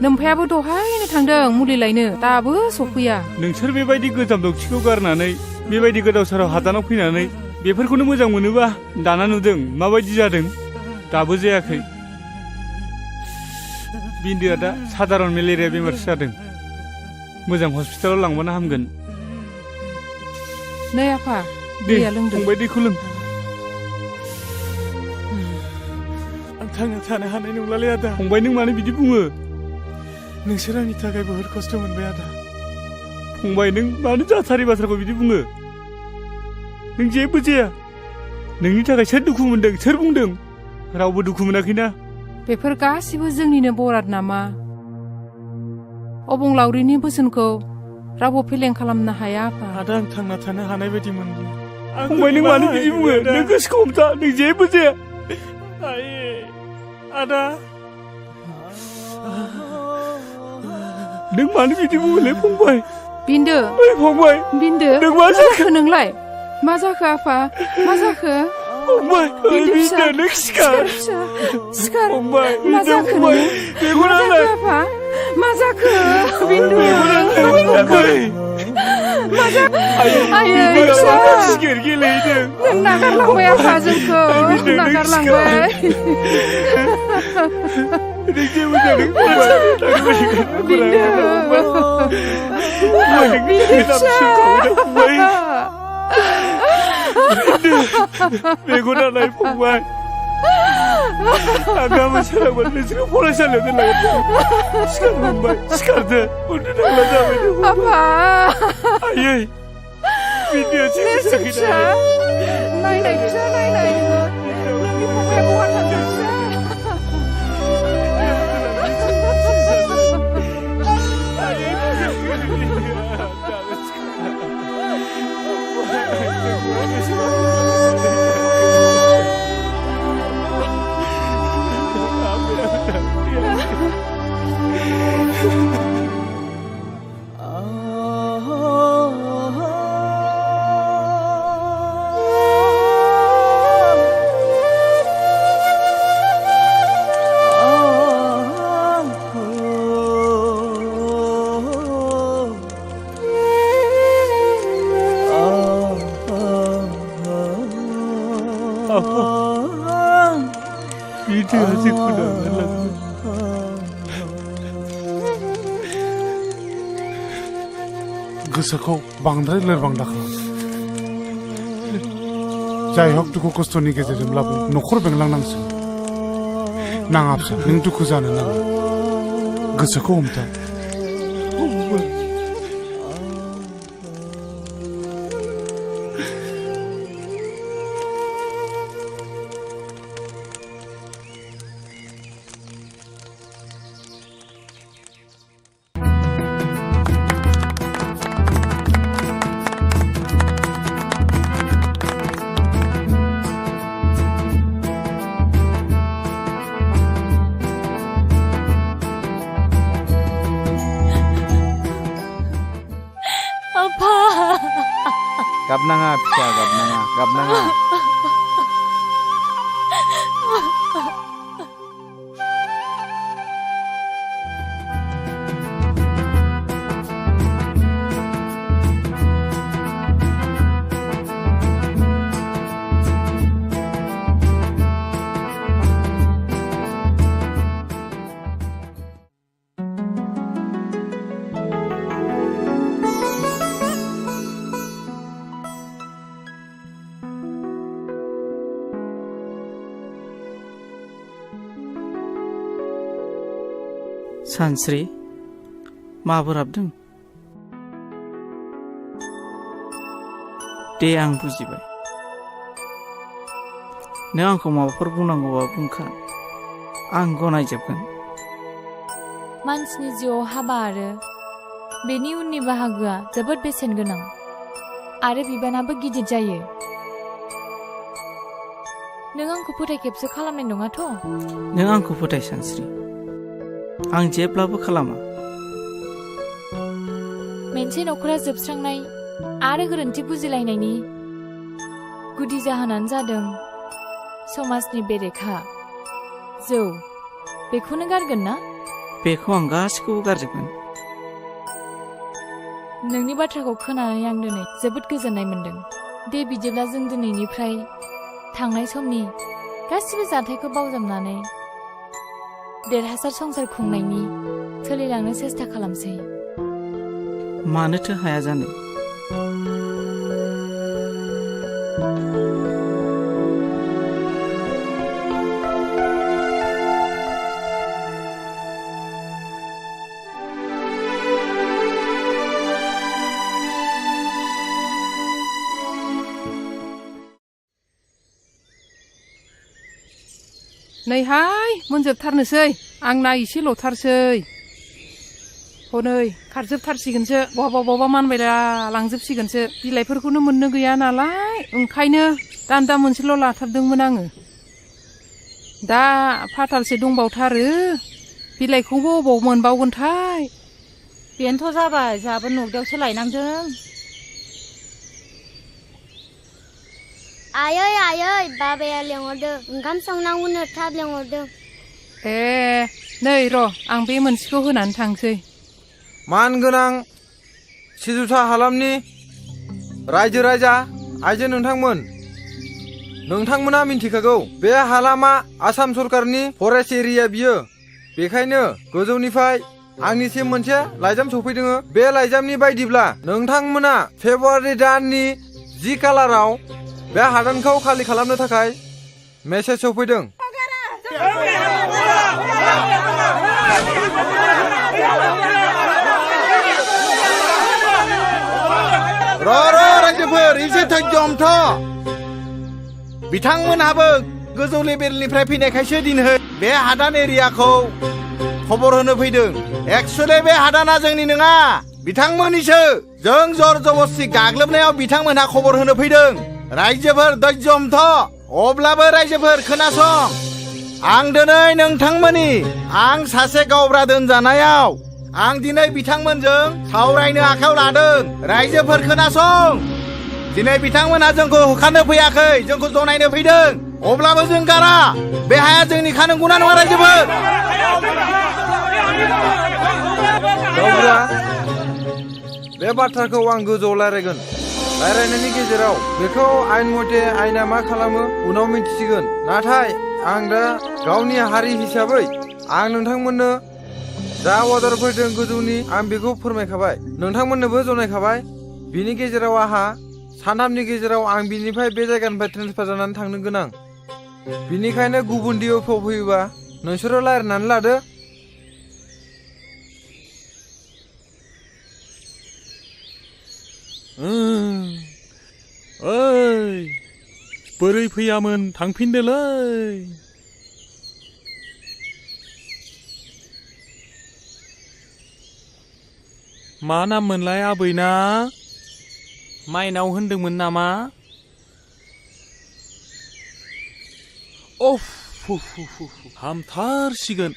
नोमफायाबो दहायनो थांदों मुलि लायनो दाबो सफैया
नोंसोर बेबायदि गोजाम दौथिखौ गारनानै बेबायदि गोदाव सोराव हादानाव फैनानै बेफोरखौनो मोजां मोनोबा दाना नुदों माबायदि जादों दाबो जायाखै बिन्दोआ दा साधारन मेलेरिया बेमारसो जादों मोजां हस्पिटालाव लांबानो हामगोन
नै आफा दैया लोंदो
फंबाय दैखौ लों
आं थांना थानो हानाय नंलालै आदा
फंबाय नों मानो बिदि बुङो
नोंसोर आंनि थाखाय बहुद खस्थ' मोनबाय आदा
फंबाय नों मानो जाथारै बाथ्राखौ बिदि बुङो नों जेबो जाया नोंनि थाखाय सोर दुखु मोनदों सोर बुंदों रावबो दुखु मोनाखैना
बेफोर गासिबो जोंनिनो बराद नामा अबंलावरिनि बोसोनखौ रावबो फेलें खालामनो हाया आफा
आदा आं थांना थानो हानाय बायदि मोनदों
फंबाय नों मानो बिदि बुङो नों गोसोखौ हमथा नों जेबो जाया
आदा
नों मानो बिदि बुङोलै फंबाय
बिन्दो
फंबाय
बिन्दो
नों मा
जाखो नोंलाय मा जाखो आफा मा जाखो
फंबाय बिन्दो नों सिखार
सिखार
फंबाय
मा जाखो आफा मा जाखो बिन्दु मा जाखो आयै फिसा
सिखार गेलेदों
नों नागारलांबाय आफा जोंखौ नागारलांबाय
मेगनालाय फंबाय आं गाबोन सोरांबानो नोंसोरखौ फरायसालियाव दोनलांगोन सिखार फंबाय सिखारदो उन्दु नांला जाबाय
आफा
आयै बिदिया जेबो जायाखैना
नायनाय फिसा नायनाय नोंनि फंबाया बहा थांदों फिसा
गोसोखौ बांद्राय लोरबां दाखालाम जाय हक दुखु खस्थ'नि गेजेरजोंब्लाबो न'खर बेंलांनांसिगोन नाङा फिसा नों दुखु जानो नाङा गोसोखौ हमथा
गाबनाङा फिसा गाबनाङा
सानस्रि माबोर हाबदों दे आं बुजिबाय नों आंखौ माबाफोर बुंनांगौबा बुंखा आं गनायजोबगोन
मानसिनि जिउआव हाबा आरो बेनि उननि बाहागोआ जोबोद बेसेन गोनां आरो बिबानाबो गिदिर जायो नों आंखौ फोथाय खेबसे खालामनाय नङाथ'
नों आंखौ फोथाय सानस्रि आं जेब्लाबो खालामा
मोनसे नखरा जोबस्रांनाय आरो गोरोन्थि बुजिलायनायनि गुदि जाहोनानो जादों समाजनि बेरेखा जौ बेखौनो गारगोन ना
बेखौ आं गासिखौबो गारजोबगोन
नोंनि बाथ्राखौ खोनानानै आं दिनै जोबोद गोजोननाय मोनदों दे बिदिब्ला जों दिनैनिफ्राय थांनाय समनि गासिबो जाथायखौ बावजोबनानै देरहासार संसार खुंनायनि सोलिलांनो सेस्था खालामसै
मानोथो हाया जानो
नैहाय मोनजोबथारनोसै आंना एसेल'थारसै हनै खारजोबथारसिगोनसो बहाबा मानबायला लांजोबसिगोनसो बिलाइफोरखौनो मोननो गैया नालाय ओंखायनो दान्दा मोनसेल' लाथारदोंमोन आङो दा फाथालसे दंबावथारो बिलाइखौबो अबाव मोनबावगोनथाय
बेनोथ' जाबाय जोंहाबो नगदायावसो लायनांदों
आयै बाबाया लेंहरदों ओंखाम संनांगौनो थाब लेंहरदों
ए नै र' आं बे मोनसेखौ होनानै थांसै
मानगोनां सिजुथा हालामनि रायजो राजा आइजो नोंथांमोना मिन्थिखागौ बे हालामा आसाम सरकारनि फरेस्ट एरिया बियो बेखायनो गोजौनिफ्राय आंनिसिम मोनसे लाइजाम सफैदों बे लाइजामनि बायदिब्ला नोंथांमोना फेब्रुवारि दाननि 10 खालाराव बे हादानखौ खालि खालामनो थाखाय मेसेज सफैदों
र' रायजोफोर एसे धैर्यमथ बिथांमोनहाबो गोजौ लेभेलनिफ्राय फैनायखायसो दिनै बे हादान एरियाखौ खबर होनो फैदों एक्चुअली बे हादाना जोंनि नङा बिथांमोननिसो जों जर जबस्ति गाग्लोबनायाव बिथांमोनहा खबर होनो फैदों रायजोफोर धैर्यमथ अब्लाबो रायजोफोर खोनासं आं दिनै नोंथांमोननि आं सासे गावब्रा दोनजानायाव आं दिनै बिथांमोनजों सावरायनो आखायाव लादों रायजोफोर खोनासं दिनै बिथांमोनहा जोंखौ होखारनो फैयाखै जोंखौ जनायनो फैदों अब्लाबो जों गारा बे हाया जोंनिखा नंगौना नङा रायजोफोर
गावब्रा बे बाथ्राखौ आं गोजौआव रायज्लायगोन रायज्लायनायनि गेजेराव बेखौ आइन मथे आइना मा खालामो उनाव मिन्थिसिगोन नाथाय आं दा गावनि हारि हिसाबै आं नोंथांमोननो जा अर्डार फैदों गोजौनि आं बेखौ फोरमायखाबाय नोंथांमोननोबो जनायखाबाय बिनि गेजेराव आंहा सानथामनि गेजेराव आं बिनिफ्राय बे जायगानिफ्राय ट्रेन्सफार जानानै थांनो गोनां बिनिखायनो गुबुन डिअ'फोर फैयोबा नोंसोरो रायज्लायनानै लादो
ओइ बोरै फैयामोन थांफिनदोलै मा नाम मोनलाय आबैना माइनाव होनदोंमोन नामा अफ हामथारसिगोन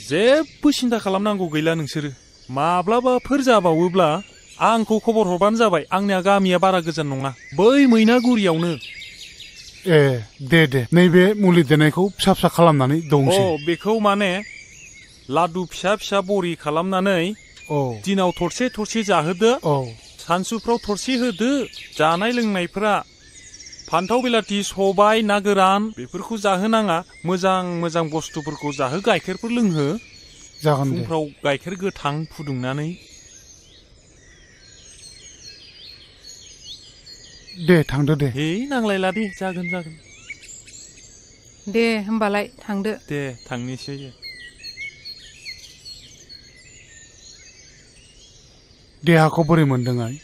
जेबो सिन्था खालामनांगौ गैला नोंसोरो माब्लाबाफोर जाबावोब्ला
आंखौ खबर हरबानो जाबाय आंनिया गामिया बारा गोजान नङा बै मैनागुरियावनो
ए दे नैबे मुलि देनायखौ फिसा फिसा खालामनानै दंसै
बेखौ माने लादु फिसा फिसा बरि खालामनानै दिनाव थरसे जाहोदो सानसुफ्राव थरसे होदो जानाय लोंनायफोरा फान्थाव बिलाथि सबाय ना गोरान बेफोरखौ जाहोनाङा मोजां बुस्थुफोरखौ जाहो गाइखेरफोर लोंहो
जागोन दे
फुंफ्राव गाइखेर गोथां फुदुंनानै
दे थांदो दे
नांलायला दे जागोन
दे होमबालाय थांदो
दे थांनोसै
देहाखौ बोरै मोनदों आइ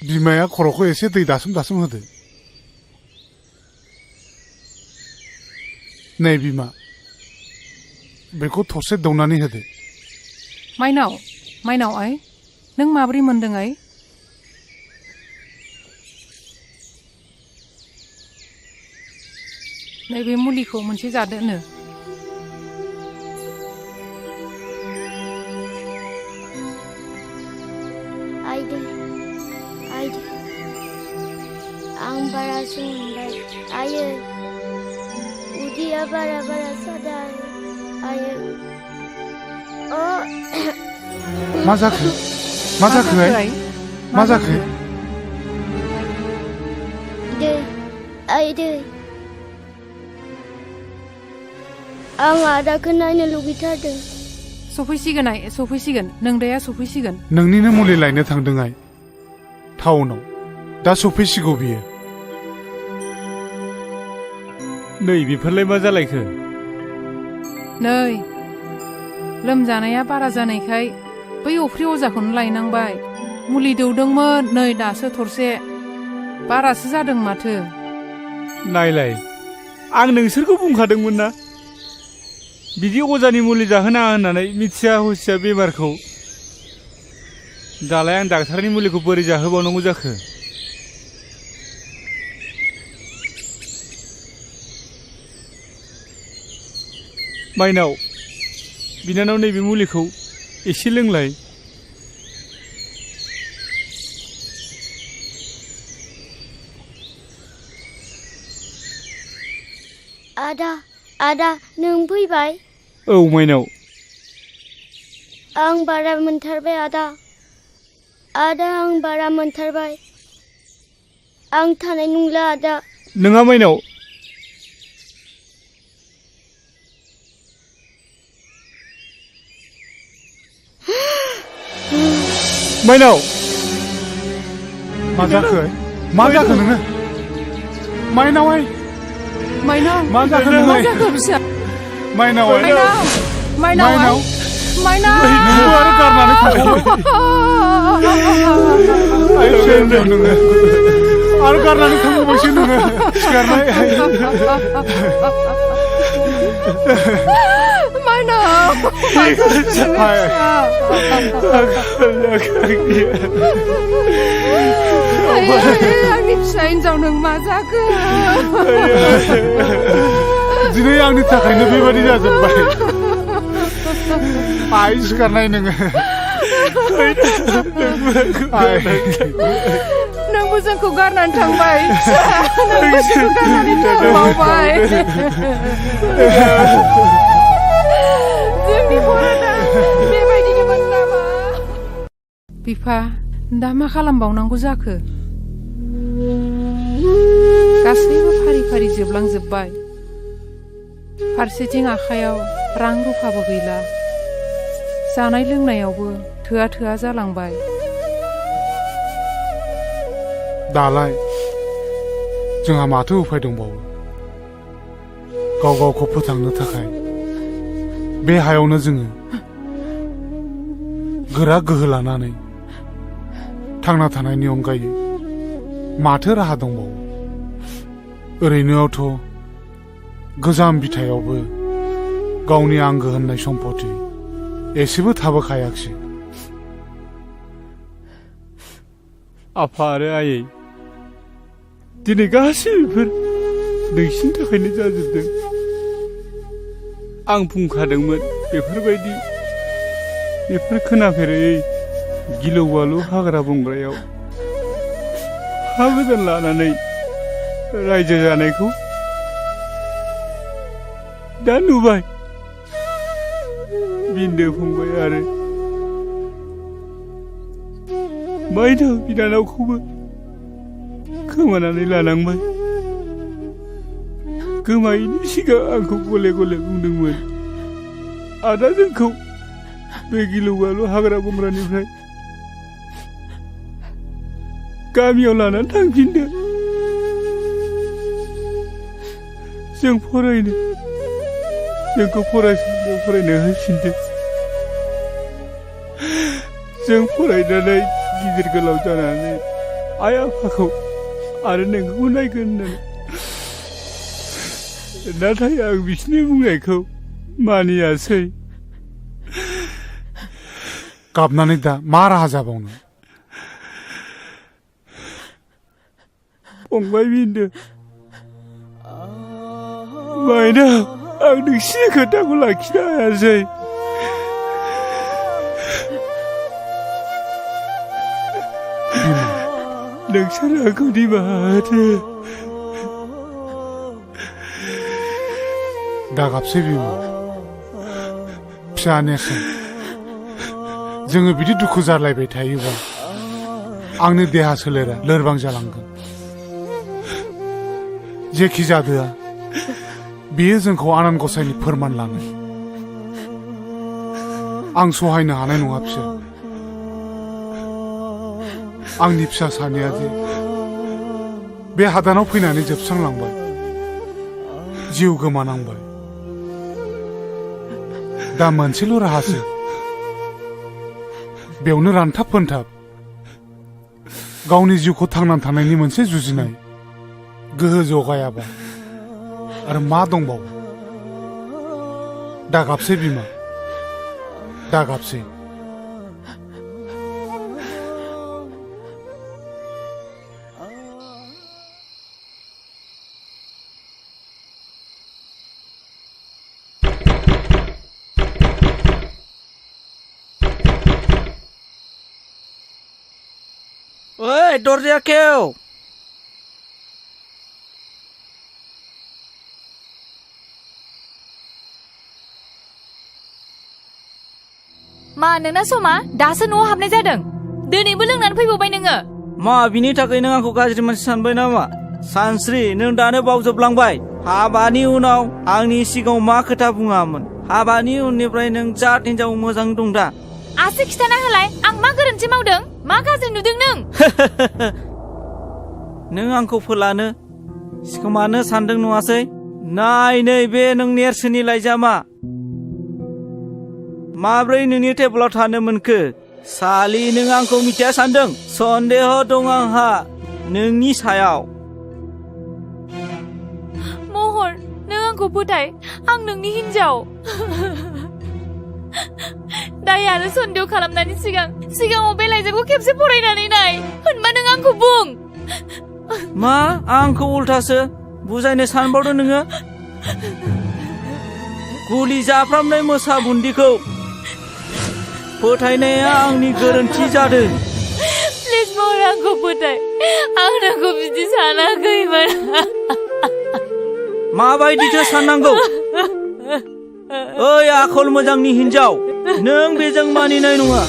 बिमाया खर'खौ एसे दै दासोम होदो नै बिमा बेखौ थरसे दौनानै होदो
माइनाव आइ नों माबोरै मोनदों आइ नैबे मुलिखौ मोनसे जादोनो
आइदो आं बारासो मोनबाय आयो उदैया बारा सादों आयो
मा जाखो
दै आं आदाखौ नायनो लुगैथारदों
सफैसिगोन नोंदाया सफैसिगोन
नोंनिनो मुलि लायनो थांदों आइ टाउनाव दा सफैसिगौ बियो
नै बेफोरलाय मा जालायखो
नै लोमजानाया बारा जानायखाय बै अफ्रि अजाखौनो लायनांबाय मुलि दौदोंमोन नै दासो थरसे बारासो जादों माथो
नायलाय आं नोंसोरखौ बुंखादोंमोन ना बिदि अजानि मुलि जाहोनाङा होननानै मिथिया हुसिया बेमारखौ दालाय आं डाक्टारनि मुलिखौ बोरै जाहोबावनांगौ जाखो माइनाव बिनानाव नैबे मुलिखौ एसे लोंलाय
आदा नों फैबाय
औ माइनाव
आं बारा मोनथारबाय आदा आं बारा मोनथारबाय आं थानाय नंला आदा
नोङा माइनाव माइनाव
मा जाखो नोङो माइनाव मा जाखो
फिसा
माइनाव
नोंबो
आरो गारनानै थांबाय नोङो आरो गारनानै थांबावबायसो नोङो सिखारनाय
आंनि फिसा हिन्जाव नों मा जाखो
दिनै आंनि थाखायनो बेबादि जाजोब्बाय आइ सिखारनाय नोङो
नोंबो जोंखौ गारनानै थांबाय गारनानै थांबावबाय जोंनि बर'ना बेबायदिनोमोन नामा बिफा दा मा खालामबावनांगौ जाखो गासैबो फारि जोबलांजोब्बाय फारसेथिं आखायाव रां रुफाबो गैला जानाय लोंनायावबो थोआ जालांबाय
दालाय जोंहा माथो उफाय दंबावो गावखौ फोथांनो थाखाय बे हायावनो जोङो गोरा गोहो लानानै थांना थानायनि अनगायै माथो राहा दंबावो ओरैनोआवथ' गोजाम बिथायावबो गावनि आंगो होननाय सम्पति एसेबो थाबोखायाखिसै
आफा आरो आयै दिनै गासैबो नोंसिनि थाखायनो जाजोबदों आं बुंखादोंमोन बेफोर खोनाफेरै
गिलु बालु हाग्रा बंग्रायाव हा गोदान लानानै रायजो जानायखौ दा नुबाय बिन्दो फंबाय आरो माइनाव बिनानावखौबो खोमानानै लानांबाय गोमायैनि सिगां आंखौ गले गले बुंदोंमोन आदा जोंखौ बे गिलु बालु हाग्रा बंग्रानिफ्राय गामियाव लानानै थांफिनदो जों फरायनो जोंखौ फरायसालियाव फरायनो होफिनदो जों फरायनानै गिदिर गोलाव जानानै आइ आफाखौ आरो नोंखौ नायगोन होननानै नाथाय आं बिसोरनि बुंनायखौ मानियासै
गाबनानै दा मा राहा जाबावनो
फंबाय बिन्दो माइनाव आं नोंसिनि खोथाखौ लाखिनो हायासै नोंसोर आंखौ निमाहा होदो
दा गाबसै बिमा फिसा नेरसोन जोङो बिदि दुखु जालायबाय थायोबा आंनि देहा सोलेरा लोरबां जालांगोन जेखि जादोआ बेयो जोंखौ आनान गसाइनि फोरमान लानाय आं सहायनो हानाय नङा फिसा आंनि फिसा सानैया जे बे हादानाव फैनानै जोबस्रांलांबाय जिउ गोमानांबाय दा मोनसेल' राहासो बेयावनो रानथाब फोनथाब गावनि जिउखौ थांनानै थानायनि मोनसे जुजिनाय गोहो जगायाबा आरो मा दंबावो दा गाबसै बिमा दा गाबसै
ओइ दरजा खेव
मा नोंना समा दासो न'आव हाबनाय जादों दिनैबो लोंनानै फैबावबाय नोङो
मा बिनि थाखाय नों आंखौ गाज्रि मानसि सानबाय नामा सानस्रि नों दानो बावजोबलांबाय हाबानि उनाव आंनि सिगाङाव मा खोथा बुङामोन हाबानि उननिफ्राय नों जात हिनजाव मोजां दं दा
आसि खिथाना होलाय आं मा गोरोन्थि मावदों मा गाज्रि नुदों नों
नों आंखौ फोलानो सिखोमानो सानदों नङासै नाय नै बे नों नेरसोननि लाइजामा माब्रै नोंनि टेबोलाव थानो मोनखो सालि नों आंखौ मिथिया सानदों सन्देह दं आंहा नोंनि सायाव
महर नों आंखौ फोथाय आं नोंनि हिनजाव दाय आरो सन्देह खालामनायनि सिगाङाव बे लाइजामखौ खेबसे फरायनानै नाय होनबा नों आंखौ बुं
मा आंखौ उल्थासो बुजायनो सानबावदों नोङो गुलि जाफ्रामनाय मोसा बुन्दिखौ फोथायनाया आंनि गोरोन्थि जादों
प्लिज महर आंखौ फोथाय आं नोंखौ बिदि सानाखैमोन
माबायदिथो साननांगौ ओइ आखल मोजांनि हिनजाव नों बेजों मानिनाय नङा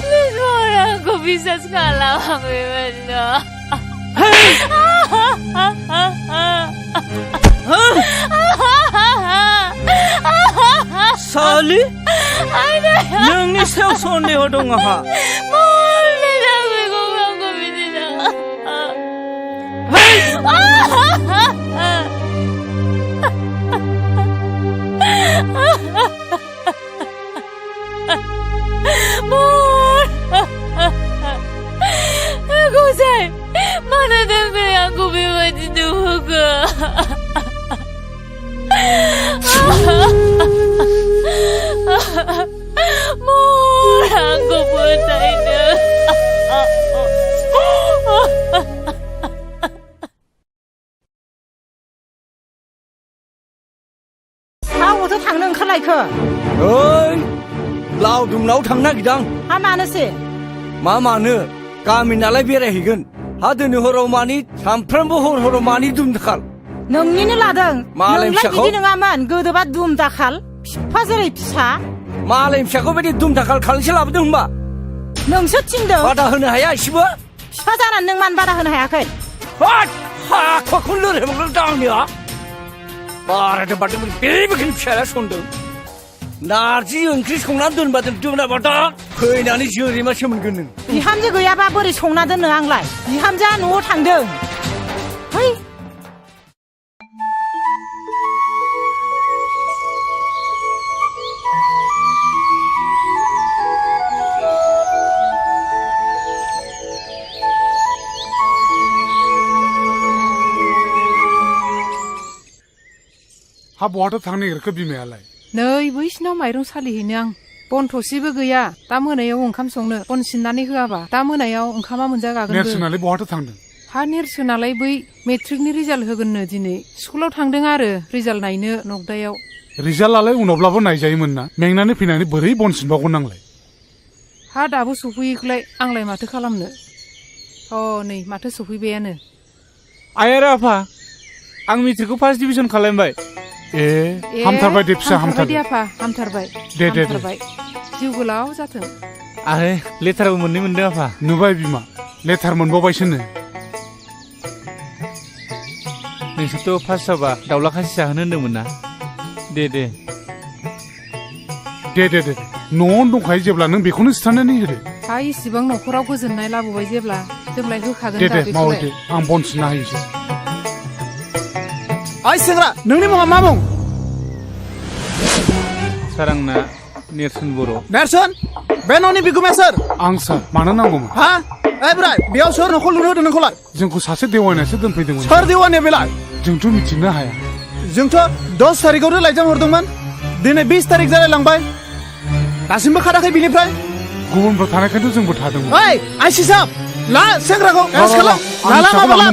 प्लिज महर आंखौ बिसास खालामाखैमोन
सालि नोंनि सायाव सन्देह दं आंहा
गसाइ मानो थाखाय आंखौ बेबायदि नुहोखो महर आंखौ फोथायनो
मावोथ' थांनो ओंखारलायखो
ओइ लावदुमनाव थांनो नागिरदां
हा मानोसै
मा मानो गामि नालाय बेरायहैगोन हा दिनै हराव मानि सानफ्रामबो हराव मानि दुम दाखाल
नोंनिनो लादों
मालाय
नोंलाय
फिसाखौ
बिदि नङामोन गोदोबा दुम दाखाल फिफा जेरै फिसा
मालाय फिसाखौ बायदि दुम दाखाल खालामसे लाबोदों होनबा
नोंसो थिनदों
बादा होनो हाया एसेबो
फिफा जानानै नों मानो बादा होनो हायाखै
हाखौनो लोरहैबांल' दांनिया बाराथ' बारदों बेबायदिनो फिसाया सनदों नारजि ओंख्रि संनानै दोनबादों दोनाबा दा फैनानै जोरैमासो मोनगोन नों
बिहामजो गैयाबा बोरै संना दोननो आंलाय बिहामजोआ न'आव थांदों है
हा बहाथो थांनो नागिरखो बिमायालाय
नै बैसिनाव माइरं सालिहैनो आं बन थसेबो गैया दा मोनायाव ओंखाम संनो बन सिननानै होआबा दा मोनायाव ओंखामा मोनजागागोनबो
नेरसोनालाय बहाथो थांदों
हा नेरसोनालाय बै मेट्रिकनि रिजाल्ट होगोननो दिनै स्कुलाव थांदों आरो रिजाल्ट नायनो नगदायाव
रिजाल्टआलाय उनावब्लाबो नायजायोमोन ना मेंनानै फैनानै बोरै बन सिनबावगोन आंलाय
हा दाबो सफैयोखौलाय आंलाय माथो खालामनो नै माथो सफैबायानो
आइ आरो आफा आं मेट्रिकखौ फार्स्ट डिभिजन खालामबाय
हामथारबाय दे फिसा हामथारबाय
आफा हामथारबाय
दे
जिउ गोलाव जाथों
आरो लेटारबो मोनदों आफा
नुबाय बिमा लेटार मोनबावबायसोनो
नोंसोरथ' फार्स्ट जाबा दाउला खासि जाहोनो होन्दोंमोन ना दे
न'आवनो दंखायो जेब्ला नों बेखौनो सिथारनानै होदो
हा इसिबां न'खराव गोजोननाय लाबोबाय जेब्ला देब्लाय होखागोन
दे मावो दे आं बन सिनना होयोसै
ओइ सेंग्रा नोंनि मुङा मा मुं
सार आंना नेरसोन बर'
नेरसोन बे न'नि बिगुमाया सोर
आं सार मानो नांगौमोन
हा ओइ बोराय बेयाव सोर न'खौ लुनो होदों नोंखौलाय
जोंखौ सासे देवानियासो दोनफैदोंमोन
सोर देवानिया बेलाय
जोंथ' मिथिनो हाया
जोंथ' 10 थारिखआवनो लाइजाम हरदोंमोन दिनै 20 थारिख जालायलांबाय दासिमबो खाराखै बिनिफ्राय
गुबुनफ्राव थानायखायथ' जोंबो थादोंमोन
ओइ आइसि साहब ला सेंग्राखौ एरेस्ट खालाम लाला माबा ला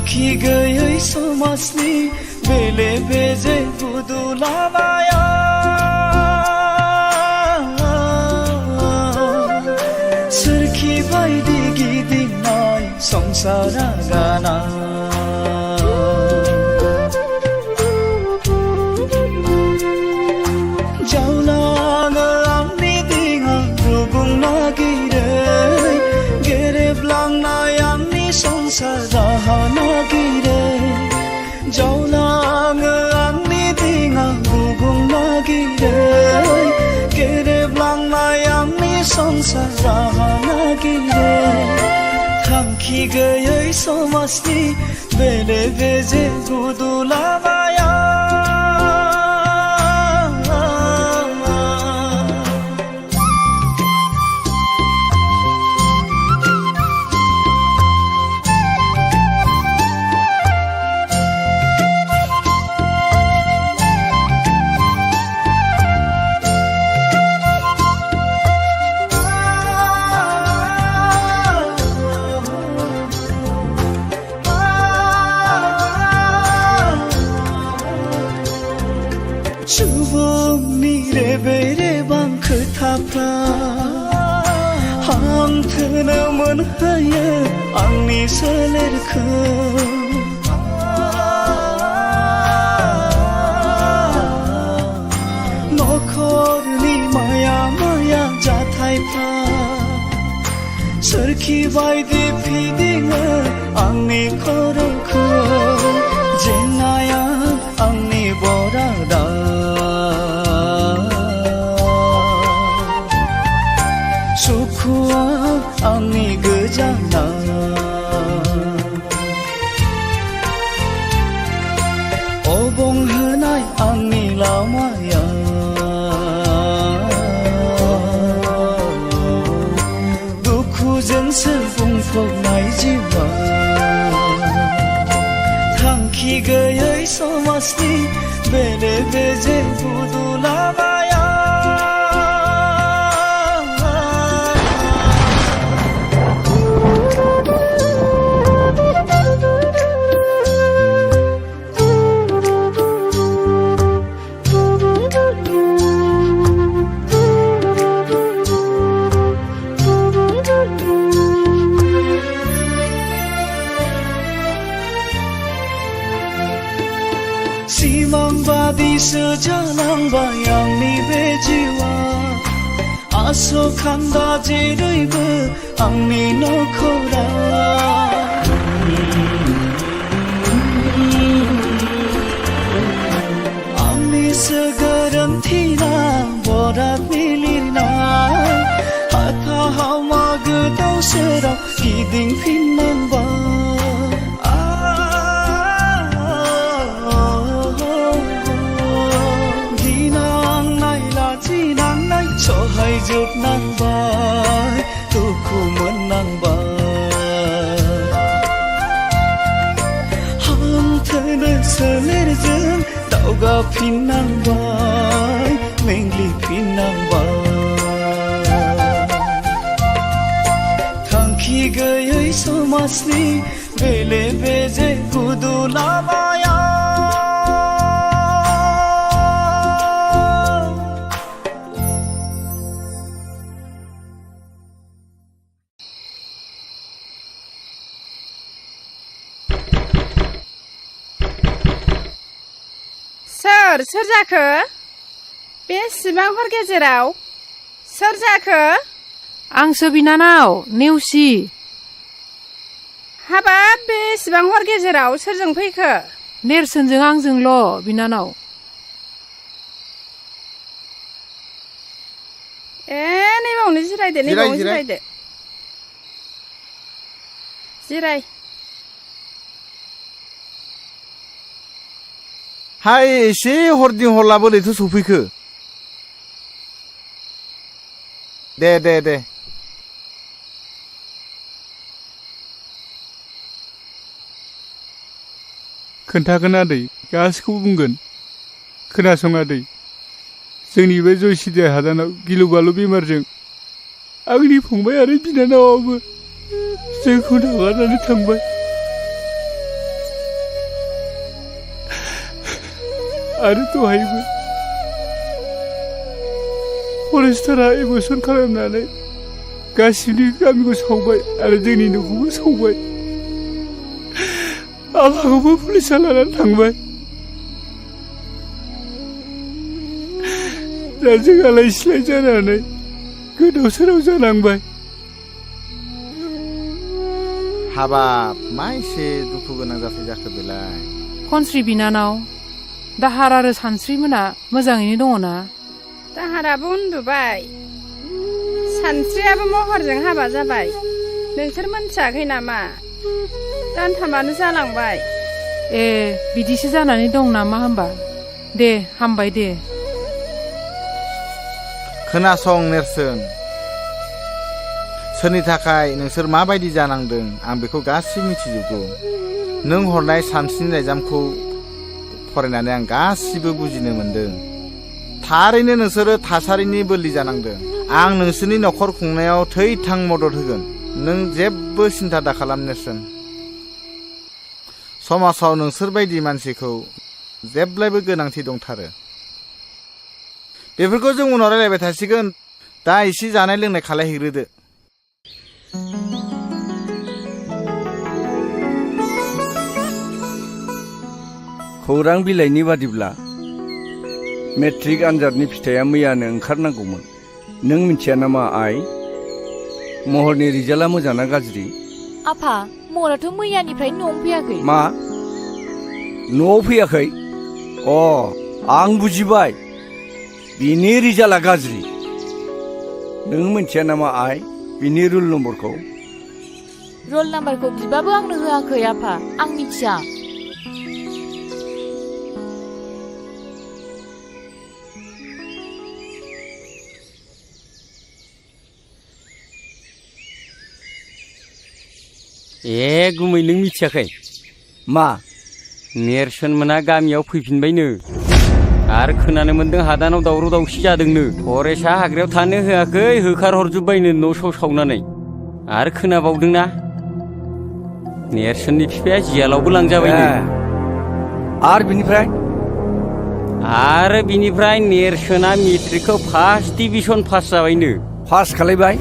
थांखि गैयै समाजनि बेले बेजे बुदुलाबाया सोरखि बायदि गिदिंनाय संसारा गाना जावलाङो आंनि दिङा रुगुं नागिरै गेरेबलांनाय आंनि संसार राहा नागिरै जावलाङो आंनि दिङा रुगुं नागिरै गेरेबलांनाय आंनि संसार राहा नागिरै थांखि गैयै समाजनि बेले बेजे गुदुलाबाया सुबुंनि रेबे रेबां खोथाफ्रा हांथोनो मोनहोयो आंनि सोलेरखौ नखरनि माया माया जाथायफ्रा सोरखि बायदि फिदिङो आंनि खर'खौ जेंनाया आंनि बरादा सुखुआ आंनि गोजाना अबंहोनाय आंनि लामाया दुखुजोंसो बुंफबनाय जिउआ थांखि गैयै समाजनि बेले बेजे बुदुलाबाया सिमांबादिसो जालांबाय आंनि बे जिउआ आसखान्दा जेरैबो आंनि नखरा आंनिसो गोरोन्थिना बरादनि लिरनाय हाथा हावमा गोदाव सोराव गिदिंफिननांबाय सहायजोबनांबाय दुखु मोननांबाय हांथोनो सोलेरजों दावगाफिननांबाय मेंग्लिफिननांबाय थांखि गैयै समाजनि बेले बेजे गुदुलाबाया
सोर जाखो बेसेबां हर गेजेराव सोर जाखो
आंसो बिनानाव नेवसि
हाबाब बेसेबां हर गेजेराव सोरजों फैखो
नेरसोनजों आंजोंल' बिनानाव
ए नैबावनो जिरायदो नैबावनो जिरायदो जिराय
हाय एसे हरदि हरला बोरैथो सफैखो दे दे दे
खोन्थागोन आदै गासिखौबो बुंगोन खोनासं आदै जोंनि बे जयसिदे हादानाव गिलु बालु बेमारजों आंनि फंबाय आरो बिनानावाबो जोंखौ नागारनानै थांबाय आरो दहायबो फरेस्टारा एबसन खालामनानै गासिबो गामिखौ सावबाय आरो जोंनि न'खौबो सावबाय आफाखौबो पुलिसा लानानै थांबाय दा जों आलाय सिलाय जानानै गोदाव सोराव जानांबाय
हाबाब मा एसे दुखु गोनां जाथाय जाखो बेलाय
खनस्रि बिनानाव दाहार आरो सानस्रिमोना मोजाङैनो दङ ना
दाहाराबो उन्दुबाय सानस्रियाबो महरजों हाबा जाबाय नोंसोर मोनथियाखै नामा दानथामानो जालांबाय
ए बिदिसो जानानै दं नामा होमबा दे हामबाय दे
खोनासं नेरसोन सोरनि थाखाय नोंसोर माबायदि जानांदों आं बेखौ गासिबो मिथिजोबगौ नों हरनाय सानस्रिनि लाइजामखौ फरायनानै आं गासिबो बुजिनो मोनदों थारैनो नोंसोरो थासारिनि बोलि जानांदों आं नोंसोरनि न'खर खुंनायाव थै-थां मदद होगोन नों जेबो सिन्था दाखालाम नेरसोन समाजाव नोंसोर बायदि मानसिखौ जेब्लायबो गोनांथि दंथारो बेफोरखौ जों उनाव रायलायबाय थासिगोन दा एसे जानाय लोंनाय खालायहैग्रोदो
खौरां बिलाइनि बादिब्ला मेट्रिक आनजादनि फिथाइया मैयानो ओंखारनांगौमोन नों मिथिया नामा आइ महरनि रिजाल्टआ मोजां ना गाज्रि
आफा महराथ' मैयानिफ्राय न'आव फैयाखै
मा न'आव फैयाखै अ आं बुजिबाय बिनि रिजाल्टआ गाज्रि नों मिथिया नामा आइ बिनि रुल नम्बरखौ
रल नाम्बारखौ बिबाबो आंनो होआखै आफा आं मिथिया
ए गुमै नों मिथियाखै
मा
नेरसोन मोना गामियाव फैफिनबायनो आरो खोनानो मोन्दों हादानाव दावराव दावसि जादोंनो फरेस्टआ हाग्रायाव थानो होआखै होखारहरजोब्बायनो न' स' सावनानै आरो खोनाबावदोंना नेरसोननि बिफाया जियालावबो लांजाबायनो आरो बिनिफ्राय नेरसोना मेट्रिकखौ फार्स्ट डिभिजन पास जाबायनो
पास खालायबाय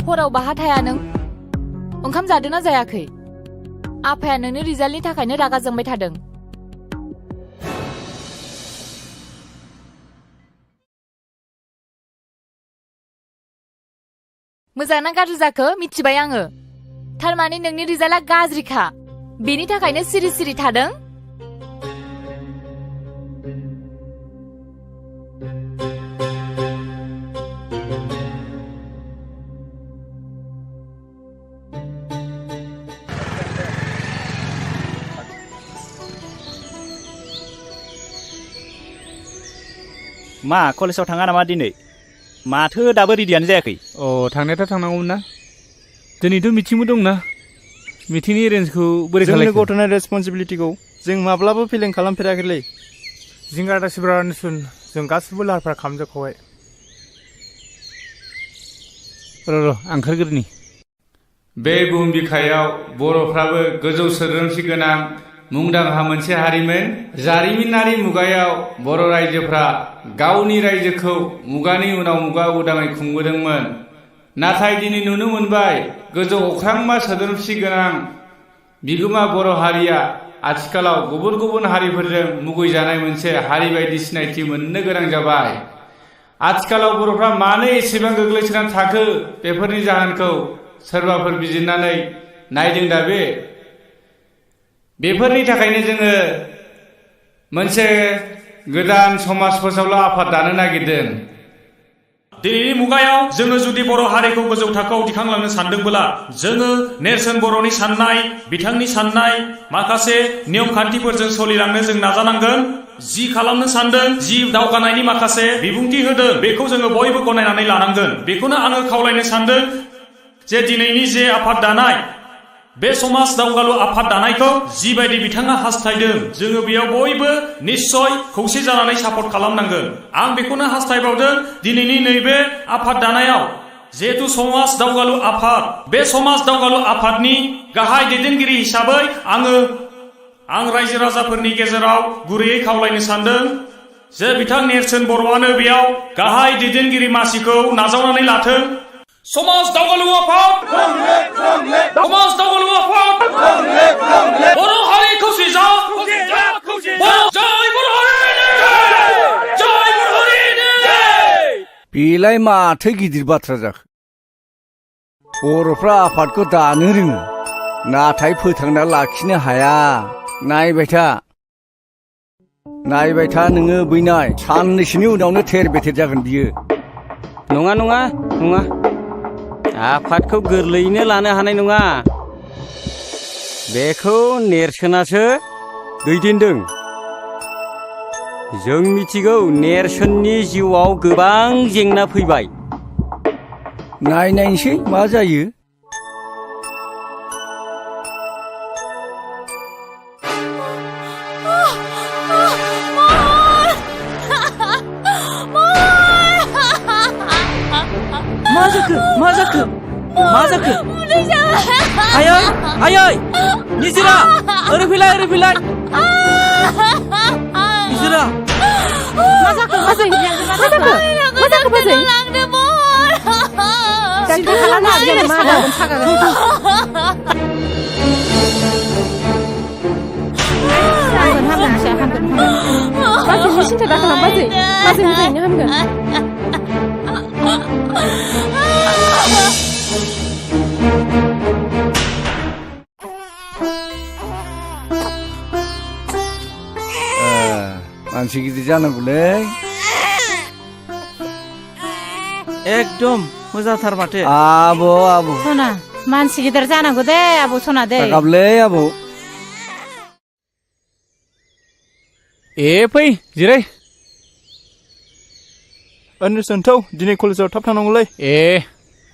हराव बाहा थाया नों ओंखाम जादोंना जायाखै आफाया नोंनि रिजाल्टनि थाखायनो रागा जोंबाय थादों मोजां ना गाज्रि जाखो मिथिबाय आङो थारमाने नोंनि रिजाल्टआ गाज्रिखा बेनि थाखायनो सिरि सिरि थादों
मा कलेजाव थाङा नामा दिनै माथो दाबो रेडियानो जायाखै
अ थांनायाथ' थांनांगौमोन ना दिनैथ' मिटिंबो दंना मिटिंनि एरेन्जखौ बोरै खालामो
जोंनि गथ'नि रेसपन्सिबिलिटिखौ जों माब्लाबो फेलें खालामफेराखैलै
जिंगा दासिब्रा सुन जों गासिबो लाहार फाहार खालामजोबखाबाय
र' ओंखारग्रोनि बे बुहुम बिखायाव बर'फ्राबो गोजौ सोद्रोमसि गोनां मुंदांखा मोनसे हारिमोन जारिमिनारि मुगायाव बर' रायजोफ्रा गावनि रायजोखौ मुगानि उनाव मुगा उदाङै खुंबोदोंमोन नाथाय दिनै नुनो मोनबाय गोजौ अख्रांमा सोद्रोमसि गोनां बिगोमा बर' हारिया आथिखालाव गुबुन गुबुन हारिफोरजों मुगैजानाय मोनसे हारि बायदि सिनायथि मोननो गोनां जाबाय आथिखालाव बर'फ्रा मानो एसेबां गोग्लैसोनानै थाखो बेफोरनि जाहोनखौ सोरबाफोर बिजिरनानै नायदों दा बेफोरनि थाखायनो जोङो मोनसे गोदान समाज फोसावलु आफाद दानो नागिरदों
दिनैनि मुगायाव जोङो जुदि बर' हारिखौ गोजौ थाखोआव दिखांलांनो सानदोंब्ला जोङो नेरसोन बर'नि साननाय बिथांनि साननाय माखासे नियम खान्थिफोरजों सोलिलांनो जों नाजानांगोन जि खालामनो सानदों जि दावगानायनि माखासे बिबुंथि होदों बेखौ जोङो बयबो गनायनानै लानांगोन बेखौनो आङो खावलायनो सानदों जे दिनैनि जे आफाद दानाय बे समाज दावगालु आफाद दानायखौ जिबायदि बिथाङा हास्थायदों जोङो बेयाव बयबो निश्चय खौसे जानानै सापर्ट खालामनांगोन आं बेखौनो हास्थायबावदों दिनैनि नैबे आफाद दानायाव जिहेतु समाज दावगालु आफाद बे समाज दावगालु आफादनि गाहाय दैदेनगिरि हिसाबै आं रायजो राजाफोरनि गेजेराव गुरैयै खावलायनो सानदों जे बिथां नेरसोन बर'आनो बेयाव गाहाय दैदेनगिरि मासिखौ नाजावनानै लाथों समाज दावगालु आफाद समाज दावगालु आफाद बर' हारि खौसे जा जय बर' हारि
बेलाय माथो गिदिर बाथ्रा जाखो बर'फ्रा आफादखौ दानो रोङो नाथाय फोथांना लाखिनो हाया नायबाय था नोङो बैनाय साननैसोनि उनावनो थेर बेथेर जागोन बियो
नङा नङा नङा आफादखौ गोरलैयैनो लानो हानाय नङा बेखौ नेरसोनासो दैदेनदों जों मिथिगौ नेरसोननि जिउआव गोबां जेंना फैबाय
नायनायसै मा जायो
मा जाखो आयै निजिरा ओरै फैलाय निजिरा
मा जाखो बाजै डाक्टार खालामनो हागोन मा जागोन सागागोन हामगोन बाजैनि सिन्था दा खालाम बाजै मोजाङैनो हामगोन
मानसि गिदिर जानांगौलै
एकदम मोजांथार माथो
आब'
सना मानसि गिदिर जानांगौ दे आब' सना दे
गाबलै आब'
फै जिराय
नेरसोन थौ दिनै कलेजाव थाब थांनांगौलै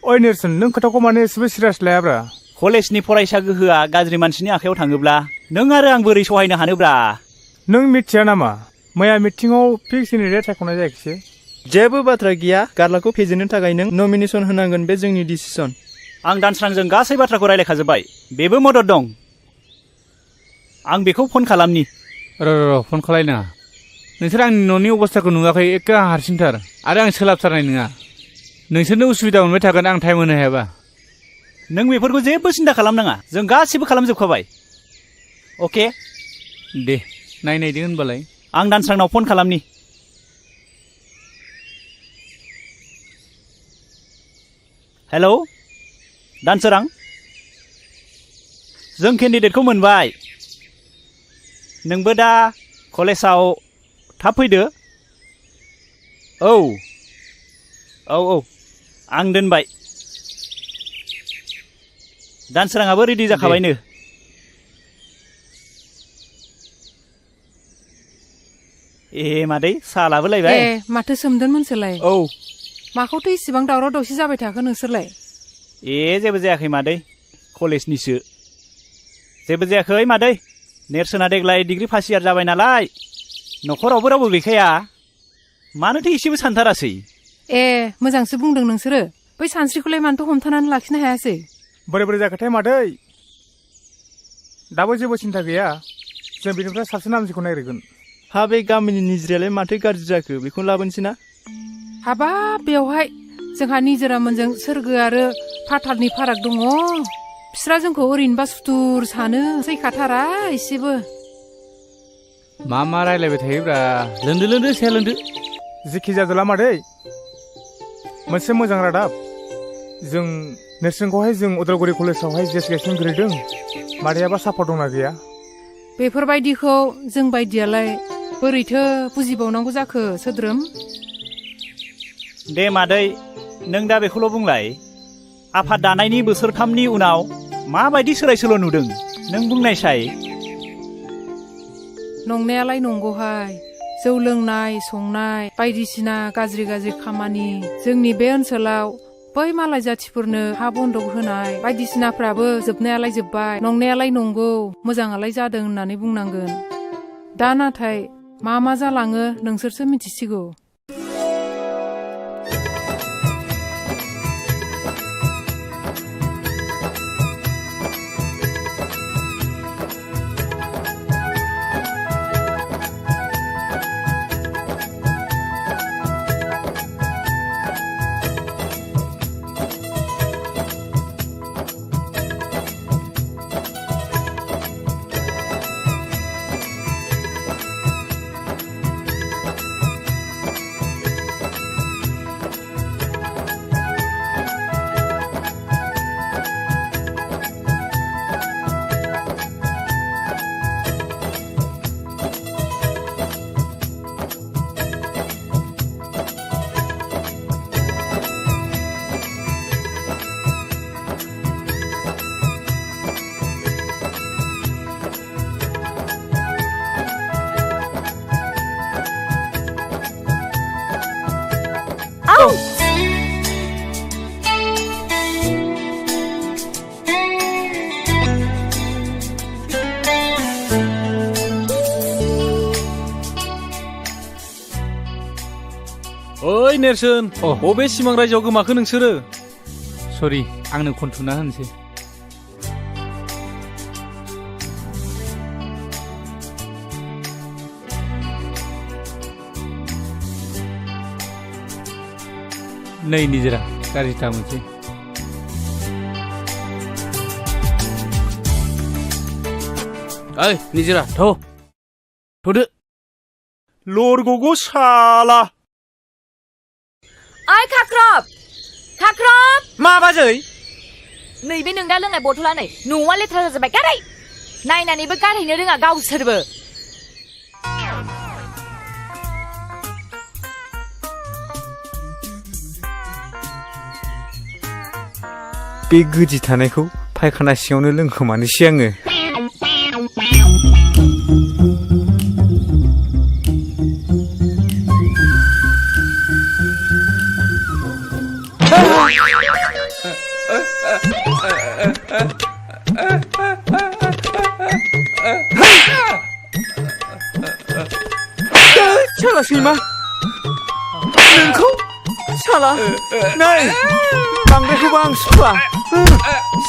ओइ नेरसोन नों खोथाखौ माने एसेबो सिरियास लायाब्रा
कलेजनि फरायसा गोहोआ गाज्रि मानसिनि आखायाव थाङोब्ला नों आरो आं बोरै सहायनो हानोब्रा
नों मिथिया नामा मैया मिटिङाव फिक्सनि रेट सायख'नाय जायाखिसै
जेबो बाथ्रा गैया गारलाखौ फेजेननो थाखाय नों नमिनेसन होनांगोन बे जोंनि डिसिसन
आं दानस्रांजों गासै बाथ्राखौ रायलायखाजोब्बाय बेबो मदद दं आं बेखौ फन खालामनि
र' फन खालायनाङा नोंसोर आंनि न'नि अबस्थाखौ नुवाखै एखे हारसिंथार आरो आं सोलाबथारनाय नङा नोंसोरनो उसुबिदा मोनबाय थागोन आं टाइम होनो हायाबा
नों बेफोरखौ जेबो सिन्था खालामनाङा जों गासिबो खालामजोबखाबाय अके
दे नायनायदो होनबालाय
आं दानस्रांनाव फन खालामनि हेलौ दानसोरां जों केन्डिडेटखौ मोनबाय नोंबो दा कलेजाव थाब फैदो औ आं दोनबाय दानसोराङाबो रेडि जाखाबायनो मादै साहा लाबोलायबाय
माथो सोमदोनमोनसोलाय
औ
माखौथो इसिबां दावराव दावसि जाबाय थाखो नोंसोरलाय
जेबो जायाखै मादै कलेजनिसो जेबो जायाखै मादै नेरसोना देग्लाय डिग्री फार्स्ट इयार जाबाय नालाय न'खरावबो रावबो गैखाया मानोथो एसेबो सानथारासै
मोजांसो बुंदों नोंसोरो बै सानस्रिखौलाय मानोथो हमथानानै लाखिनो हायासै
बोरै जाखोथाय मादै दाबो जेबो सिन्था गैया जों बेनिफ्राय साबसिन हामसिखौ नागिरगोन
हा बे गामिनि निजिरायालाय माथो गाज्रि जाखो बेखौनो लाबोनोसै ना
हाबाब बेवहाय जोंहा निजोरामोनजों सोरगो आरो फाथालनि फाराग दङ बिस्रा जोंखौ ओरैनोबा सुथुर सानो सैखाथारा एसेबो
मा रायलायबाय थायोब्रा लोंदो साया लोंदो
जेखि जादोला मादै मोनसे मोजां रादाब जों नेरसोनखौहाय जों उदालगुरि कलेजावहाय जेसगासिनो ग्रेदों मादैयाबा सापर्ट दंना गैया
बेफोरबायदिखौ जों बायदियालाय बोरैथो बुजिबावनांगौ जाखो सोद्रोम
दे मादै नों दा बेखौल' बुंलाय आफाद दानायनि बोसोरथामनि उनाव माबायदि सोलाय सोल' नुदों नों बुंनायसाय।
नंनायालाय नंगौहाय जौ लोंनाय संनाय बायदिसिना गाज्रि गाज्रि खामानि जोंनि बे ओनसोलाव बै मालाय जाथिफोरनो हा बन्दक होनाय बायदिसिनाफ्राबो जोबनायालाय जोब्बाय। नंनायालाय नंगौ मोजाङालाय जादों होननानै बुंनांगोन। दा नाथाय मा जालाङो नोंसोरसो मिथिसिगौ।
ओइ नेरसोन बबे सिमां रायजोआव गोमाखो नोंसोरो?
सरि आंनो खनथुना होनसै। नै निजोरा गाज्रि था मोनसै।
ओइ निजोरा थ'दो।
लरग'गौ साला।
ओइ खाख्रब
मा बाजै?
नैबे नों दा लोंनाय बथला नै न'आ लेथ्रा जाजोब्बाय गारै। नायनानैबो गारहैनो रोङा गावसोरबो।
बे गोदि थानायखौ फायखाना सिङावनो लोंखोमानोसै आङो।
साला सैमा नोंखौ साला नै बांद्रायखौबो आं सुखुआ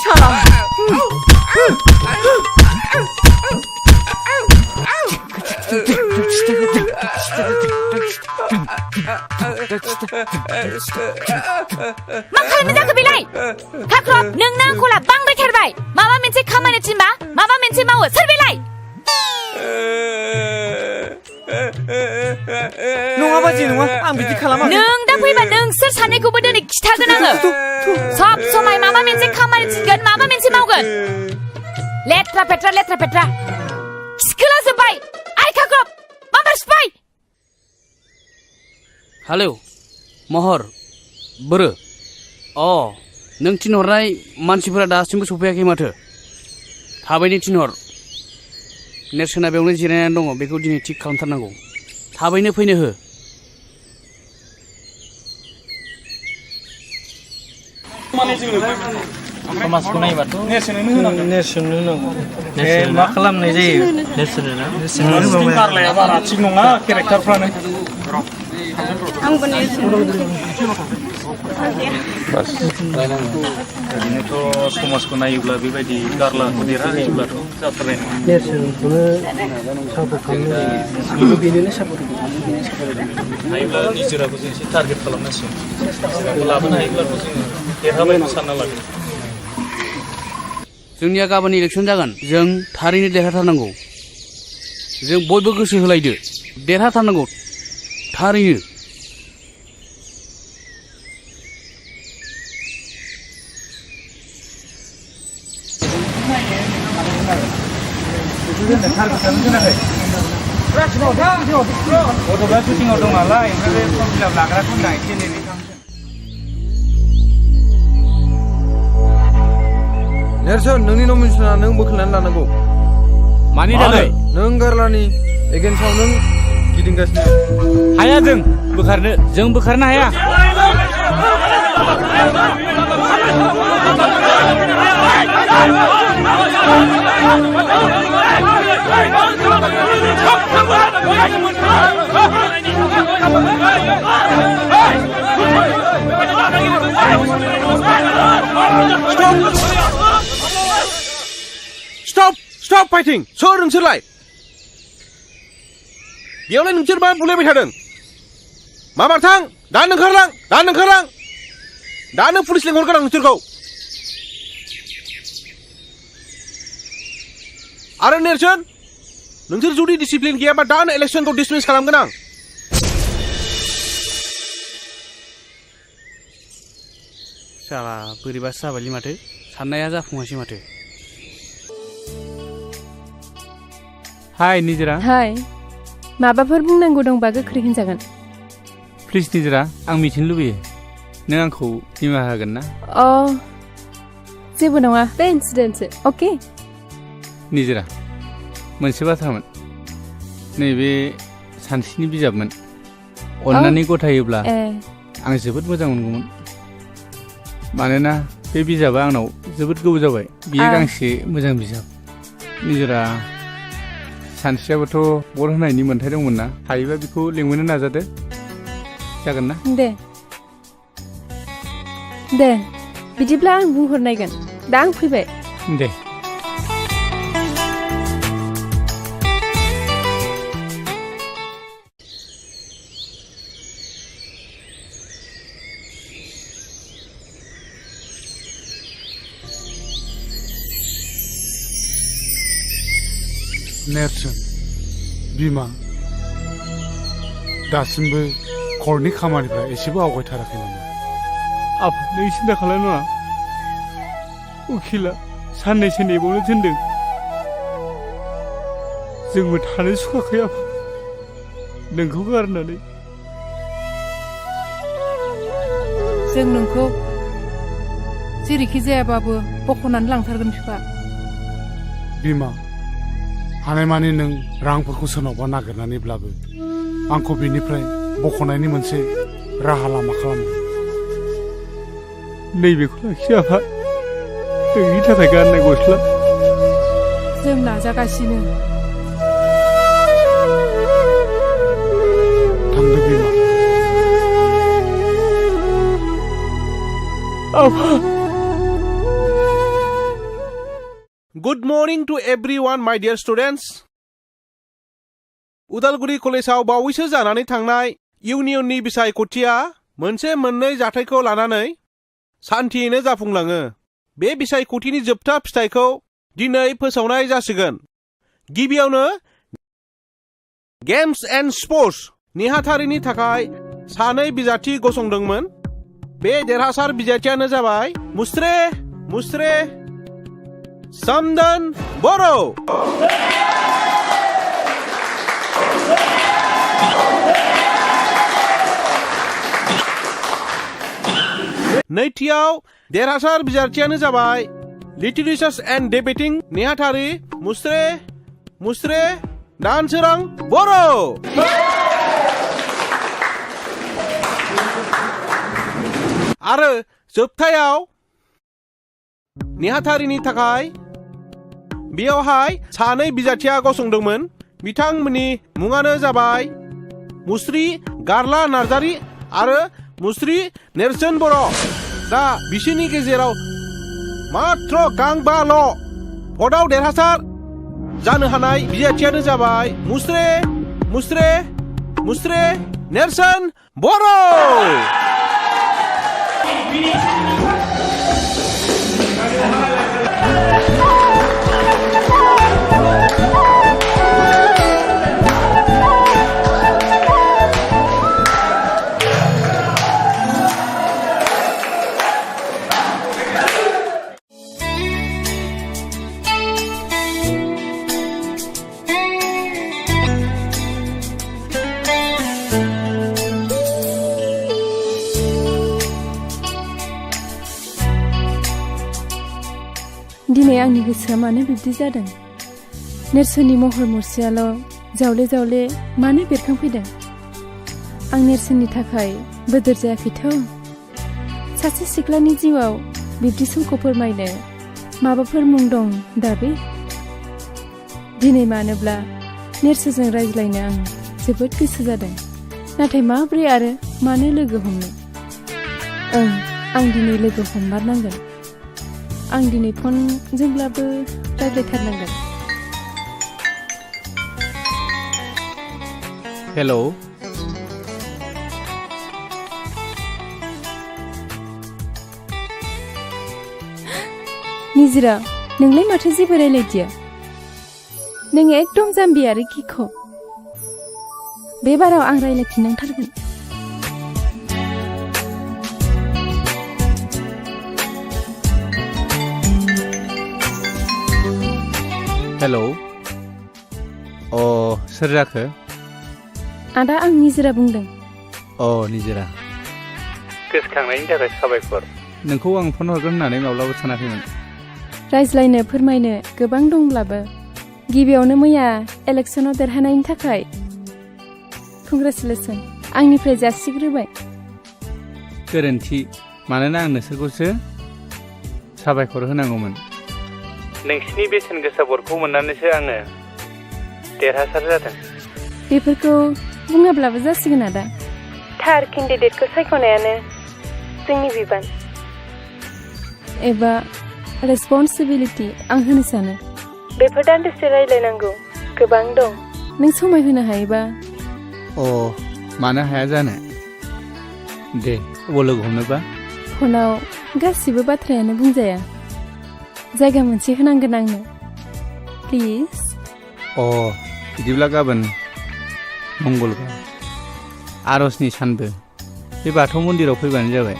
साला।
मा खालामनो जाखो बेलाय? खाख्रब नोंना आंखौला बांद्रायथारबाय। माबा मोनसे खामानि थिनबा माबा मोनसे मावो। सोर बेलाय?
नङा बाजै नङा आं बिदि खालामा।
नों दा फैबा नोंसोर सानैखौबो दिनै खिथागोन आङो। सब समाय माबा मोनसे खामानि थिनगोन माबा मोनसे मावगोन। लेथ्रा पेट्रा खिखोला जोब्बाय। आइ खाख्रब माबार सिफाय।
हेलौ महर बोरो नों थिनहरनाय मानसिफोरा दासिमबो सफैयाखै माथो। थाबैनो थिनहर। नेरसोना बेयावनो जिरायनानै दङ बेखौ दिनै थिग खालामथारनांगौ। थाबैनो फैनो हो।
समाजखौ नायबाथ' नेरसोननो होनांगौ। मा खालामनाय जायो नेरसोननो गारलाया बारा थिग नङा केरेक्टारफ्रानो।
आंबो नेरसोन।
ओरैनोथ' समाजखौ नायोब्ला बेबायदि गारलाखौ देरहाहोयोब्लाथ' जाथारनाय नङा।
नेरसोनखौनो सापर्ट खालामनो बेनोनो सापर्ट
हायोब्ला निजोराखौ जों एसे टारगेट खालामनांसिगोन। निजोराखौ लाबोनो हायोब्लाथ' जोङो देरहाबायबो सानना लागोन।
जोंनिया गाबोन इलेक्सन जागोन। जों थारैनो देरहाथारनांगौ। जों बयबो गोसो होलायदो। देरहाथारनांगौ थारैनो।
गथ'फ्रा शुटिंआव दं नालाय ओमफ्राय बे फर्म फिलाप लाग्राखौ होनदां एसे नेनानै थां।
नेरसोन नोंनि नमिनेसना नों बोखारनानै लानांगौ
मानि थाखाय
नों गारलानि एगेन्स्टआव नों गिदिंगासिनो
हाया जों बोखारनो हाया
Stop fighting! सोर नोंसोरलाय? बेयावलाय नोंसोर मा बुलायबाय थादों? मा बारथां? दानो ओंखारलां! दानो पुलिस लेंहरगोन आं नोंसोरखौ! आरो नेरसोन, नोंसोर जुदि डिसिप्लिन गैयाबा दानो इलेक्सनखौ डिसमिस खालामगोन आं।
साला बोरैबासो जाबायलै माथो साननाया जाफुङासै माथो
हाय निजोरा
हाय माबाफोर बुंनांगौ दंबा गोख्रै होनजागोन
प्लिज निजोरा आं मिथिनो लुबैयो नों आंखौ निमाहा होगोन ना
जेबो नङा बे इन्सिडेन्टसो अके
निजोरा मोनसे बाथ्रामोन नैबे सानस्रिनि बिजाबमोन अन्नानै गथायोब्ला आं जोबोद मोजां मोनगौमोन मानोना बे बिजाबा आंनाव जोबोद गोबाव जाबाय बियो गांसे मोजां बिजाब निजोरा सानस्रियाबोथ' बर होनायनि मोन्थाय दंमोन ना हायोबा बेखौ लेंहरनो नाजादो जागोन ना
दे बिदिब्ला आं बुंहरनायगोन दा आं फैबाय
दे
नेरसोन बिमा दासिमबो कर्टनि खामानिफ्रा एसेबो आवगायथाराखै नामा
आफा नों सिन्था खालामनाङा उखिला साननैसो नेबावनो थिनदों जोंबो थानो सुखुवाखै आफा नोंखौ गारनानै
जों नोंखौ जेरैखि जायाबाबो बख'नानै लांथारगोन बिफा
बिमा हानायमानि नों रांफोरखौ सोरनावबा नागिरनानैब्लाबो आंखौ बेनिफ्राय बख'नायनि मोनसे राहा लामा खालामो
नैबेखौ लाखि आफा नोंनि थाखाय गाननाय गस्ला
जों नाजागासिनो
थांदो बिमा
आफा
Good morning to everyone, my dear students. Udalguri कलेजाव बावैसो जानानै थांनाय इउनियननि बिसायख'थिया मोननै जाथायखौ लानानै सान्थियैनो जाफुंलाङो। बे बिसायख'थिनि जोबथा फिथाइखौ दिनै फोसावनाय जासिगोन। गिबियावनो गेम्स एन्ड स्पर्ट्स नेहाथारिनि थाखाय सानै बिजाथि गसंदोंमोन। बे देरहासार बिजाथियानो जाबाय मुस्रे समदन बर' नैथियाव देरहासार बिजाथियानो जाबाय लिटरेचार एन्ड डिबेटिं नेहाथारि मुस्रे दानसोरां बर' आरो जोबथायाव नेहाथारिनि थाखाय बेयावहाय सानै बिजाथिया गसंदोंमोन। बिथांमोननि मुङानो जाबाय मुस्रि गारला नार्जारि आरो मुस्रि नेरसोन बर'। दा बिसोरनि गेजेराव मात्र गांबाल' भटआव देरहासार जानो हानाय बिजाथियानो जाबाय मुस्रे नेरसोन बर'।
दिनै आंनि गोसोआ मानो बिब्दि जादों? नेरसोननि महर मुस्रियाल' जावले जावले मानो बेरखांफैदों? आं नेरसोननि थाखाय बोदोर जायाखैथ'। सासे सिख्लानि जिउआव बिब्दि समखौ फोरमायनो माबाफोर मुं दं दाबे? दिनै मानोब्ला नेरसोजों रायज्लायनो आं जोबोद गोसो जादों, नाथाय माब्रै आरो मानो लोगो हमनो? आं दिनै लोगो हममारनांगोन। आं दिनै फनजोंब्लाबो रायज्लायथारनांगोन।
हेलौ
निजिरा, नोंलाय माथो जेबो रायलायदिया? नों एकदम जाम्बि आरो गिख'। बे बाराव आं रायलायफिननांथारगोन।
हेलौ सोर जाखो?
आदा, आं निजिरा बुंदों।
निजिरा, गोसोखांनायनि थाखाय साबायखर। नोंखौ आं फन हरगोन होननानै माब्लाबा सानाखैमोन।
रायज्लायनो फोरमायनो गोबां दंब्लाबो गिबियावनो मैया इलेक्सनाव देरहानायनि थाखाय कंग्रेचुलेसन आंनिफ्राय जासिग्रोबाय।
गोरोन्थि, मानोना आं नोंसोरखौसो साबायखर होनांगौमोन। नोंसिनि बेसेन गोसा भटखौ मोननानैसो आङो देरहासार जादों।
बेफोरखौ बुङाब्लाबो जासिगोन आदा। थार केन्डिडेटखौ सायख'नायानो जोंनि बिबान एबा रेसपन्सिबिलिटि आं होनो सानो। बेफोर दान्दिसे रायज्लायनांगौ गोबां दं। नों समाय होनो हायोबा।
मानो हाया जानो? दे, अबाव लोगो हमनोबा?
फनाव गासिबो बाथ्रायानो बुंजाया। जायगा मोनसे होनांगोन आंनो, प्लिज।
बिदिब्ला गाबोन मंगलबार आर'जनि सानबो बे बाथौ मन्दिराव फैबानो जाबाय।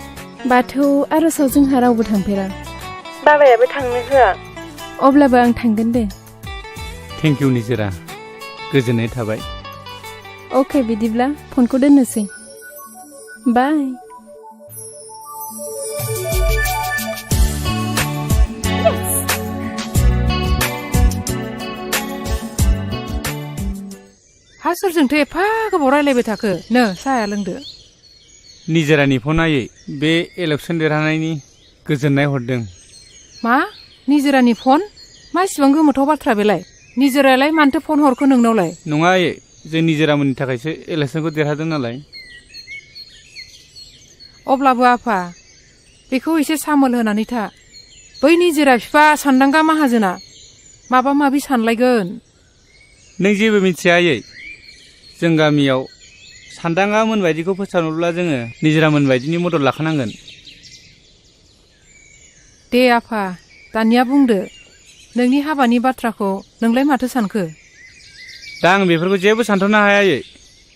बाथौ आर'जआव जोंहा रावबो थांफेरा, बाबायाबो थांनो होआ। अब्लाबो आं थांगोन दे।
थेंक इउ निजिरा, गोजोननाय थाबाय।
अके, बिदिब्ला फनखौ दोननोसै। बाय।
हा सोरजोंथो एफा गोबाव रायलायबाय थाखो? नो साहाया लोंदो।
निजिरानि फन नायै बे इलेक्सन देरहानायनि गोजोननाय हरदों।
मा? निजिरानि फन? मा इसिबां गोमोथाव बाथ्रा बेलाय? निजिरायालाय मानोथो फन हरखो नोंनावलाय?
नङा आयै, जों निजिरामोननि थाखायसो इलेक्सनखौ देरहादों नालाय।
अब्लाबो आफा, बेखौ एसे सामोल होनानै था। बै निजिरा बिफा सान्दांगा माहाजोना माबा माबि सानलायगोन।
नों जेबो मिथिया आयै। जों गामियाव सान्दाङा मोनबायदिखौ फोसावनोब्ला जोङो निजिरा मोनबायदिनि मदद लाखानांगोन।
दे आफा, दानिया बुंदो नोंनि हाबानि बाथ्राखौ नोंलाय माथो सानखो?
दा आं बेफोरखौ जेबो सानथ'नो हाया आयै।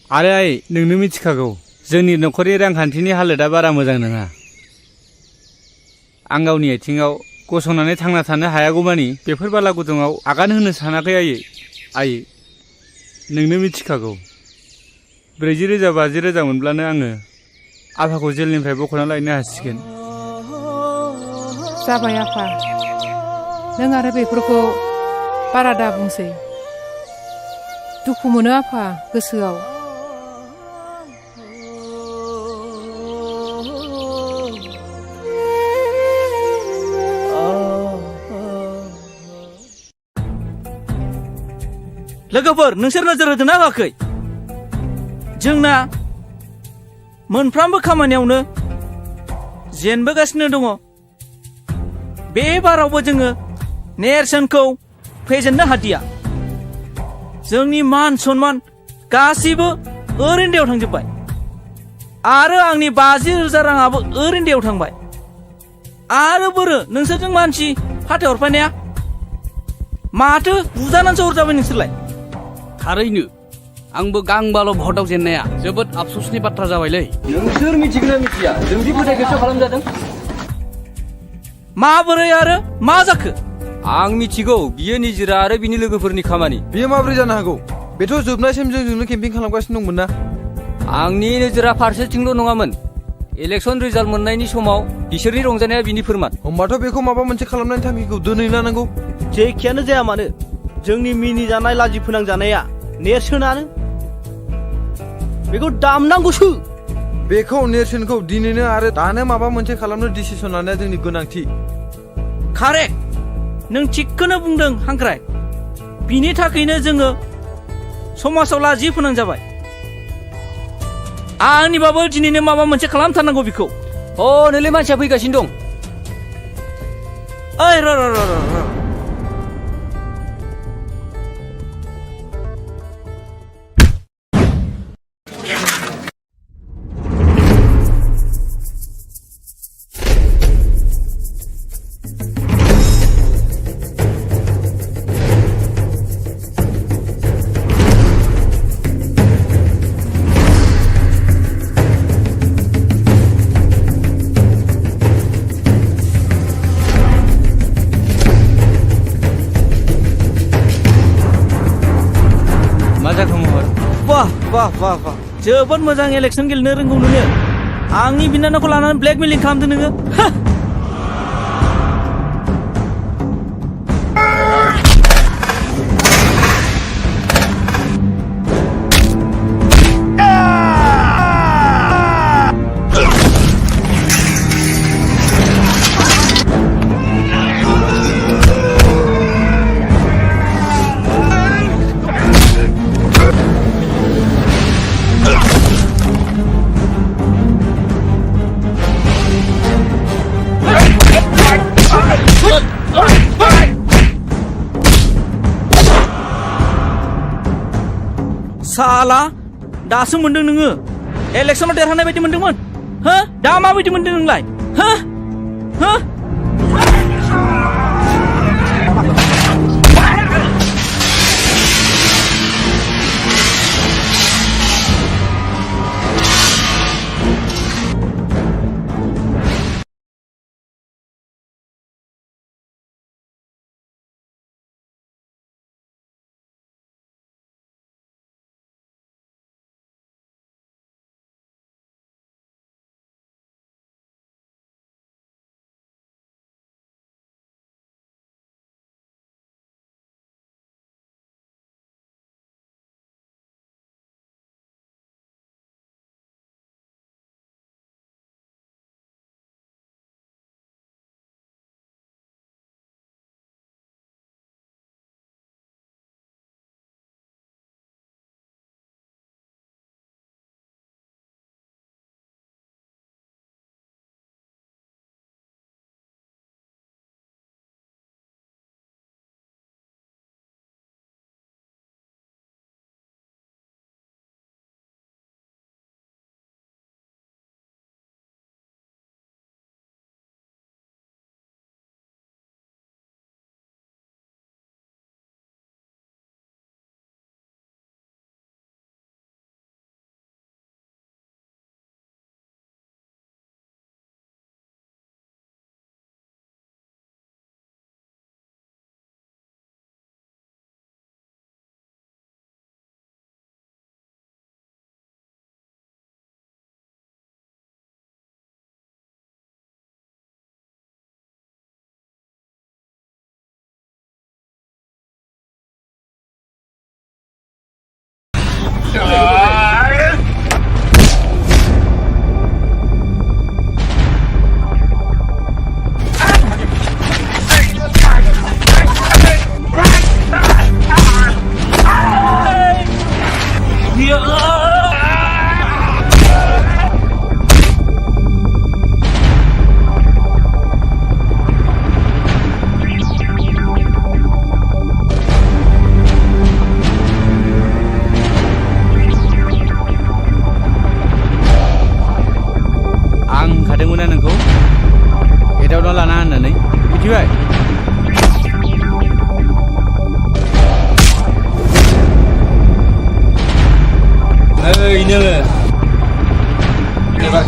आरो आयै, नोंनो मिथिखागौ जोंनि न'खरनि रांखान्थिनि हालोदा बारा मोजां नङा। आं गावनि आथिङाव गसंनानै थांना थानो हायागौमानि बेफोर बाला गुदुङाव आगान होनो सानाखै आयै। नोंनो मिथिखागौ 40,000 50,000 मोनब्लानो आङो आफाखौ जेलनिफ्राय बख'ना लायनो हासिगोन।
जाबाय आफा, नों आरो बेफोरखौ बारा दा बुंसै। दुखु मोनो आफा गोसोआव।
लोगोफोर, नोंसोर नोजोर होदोंना होआखै? जोंना मोनफ्रोमबो खामानियावनो जेनबोगासिनो दङ। बे बारावबो जोङो नेरसोनखौ फेजेननो हादिया। जोंनि मान सन्मान गासिबो ओरैनो दैयाव थांजोब्बाय। आरो आंनि 50,000 राङाबो ओरैनो दैयाव थांबाय। आरो बोरो नोंसोरजों मानसि फाथायहरफानाया माथो बुजानानैसो हरजाबाय नोंसोरलाय?
थारैनो आंबो गांबाल' भटआव जेननाया जोबोद आफसोसनि बाथ्रा जाबायलै।
नोंसोर मिथिगोन ना मिथिया जोंदि फोथायखौसो खालामजादों?
माबोरै आरो मा जाखो?
आं मिथिगौ, बियो निजिरा आरो बिनि लोगोफोरनि खामानि।
बेयो माबोरै जानो हागौ? बेथ' जोबनायसिम जोंजोंनो केम्पिं खालामगासिनो दंमोन ना।
आंनि नोजोरा फारसेथिंल' नङामोन,
इलेक्सन रिजाल्ट मोननायनि समाव बिसोरनि रंजानाया बिनि फोरमान।
होमबाथ' बेखौ माबा मोनसे खालामनायनि थांखिखौ दोनै लानांगौ।
जेखियानो जाया मानो जोंनि मिनिजानाय लाजि फोनांजानाया नेरसोनानो बेखौ दामनांगौसो।
बेखौ नेरसोनखौ दिनैनो आरो दानो माबा मोनसे खालामनो डिसिसन लानाया जोंनि गोनांथि।
कारेक्ट, नों थिगखौनो बुंदों हांख्राय। बिनि थाखायनो जोङो समाजाव लाजि फोनांजाबाय। आंनिबाबो दिनैनो माबा मोनसे खालामथारनांगौ बेखौ।
नोंलाय मानसिया फैगासिनो दं।
ओइ र' वाह जोबोद मोजां इलेक्सन गेलेनो रोंगौ नोङो। आंनि बिनानावखौ लानानै ब्लेकमेलिं खालामदों नोङो। साला दासो मोनदों नोङो। इलेक्सनाव देरहानाय बायदि मोनदोंमोन। दा माबायदि मोनदों नोंलाय?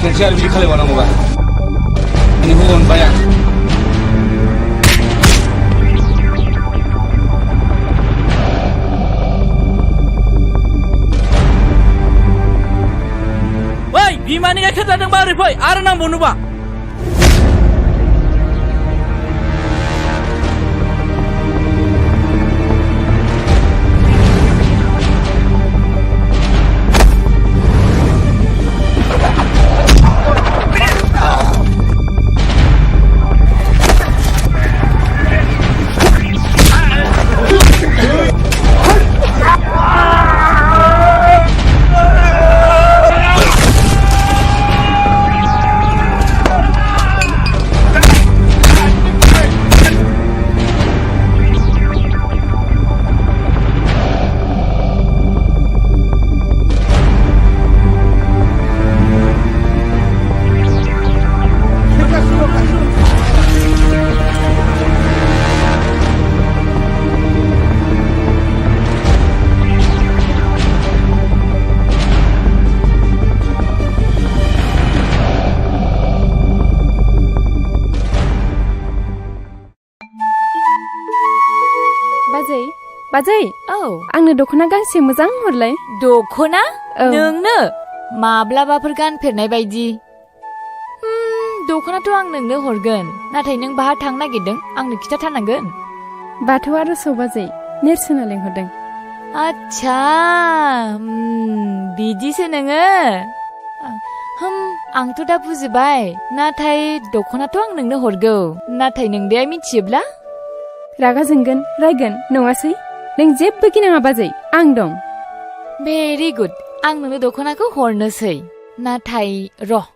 खेनसे आरो बिदि खालामबावनांगौबा नोंखौ अनबाय आं।
बिमानि गाइखेर जादों बारु ओरै फै आरो नांबावनोबा
बाजै
औ
आंनो दख'ना गांसे मोजां हरलाय
दख'ना नोंनो माब्लाबाफोर गानफेरनाय बायदि दख'नाथ' आं नोंनो हरगोन नाथाय नों बाहा थांनो नागिरदों आंनो खिथाथारनांगोन
बाथौ आर'जआव बाजै नेरसोना लेंहरदों
आच्छा बिदिसो नोङो आंथ' दा बुजिबाय नाथाय दख'नाथ' आं नोंनो हरगौ नाथाय नोंदाया मिथियोब्ला
रागा जोंगोन रायगोन नङासै नों जेबो गिनाङा बाजै आं दं
भेरि गुड आं नोंनो दख'नाखौ हरनोसै नाथाय र'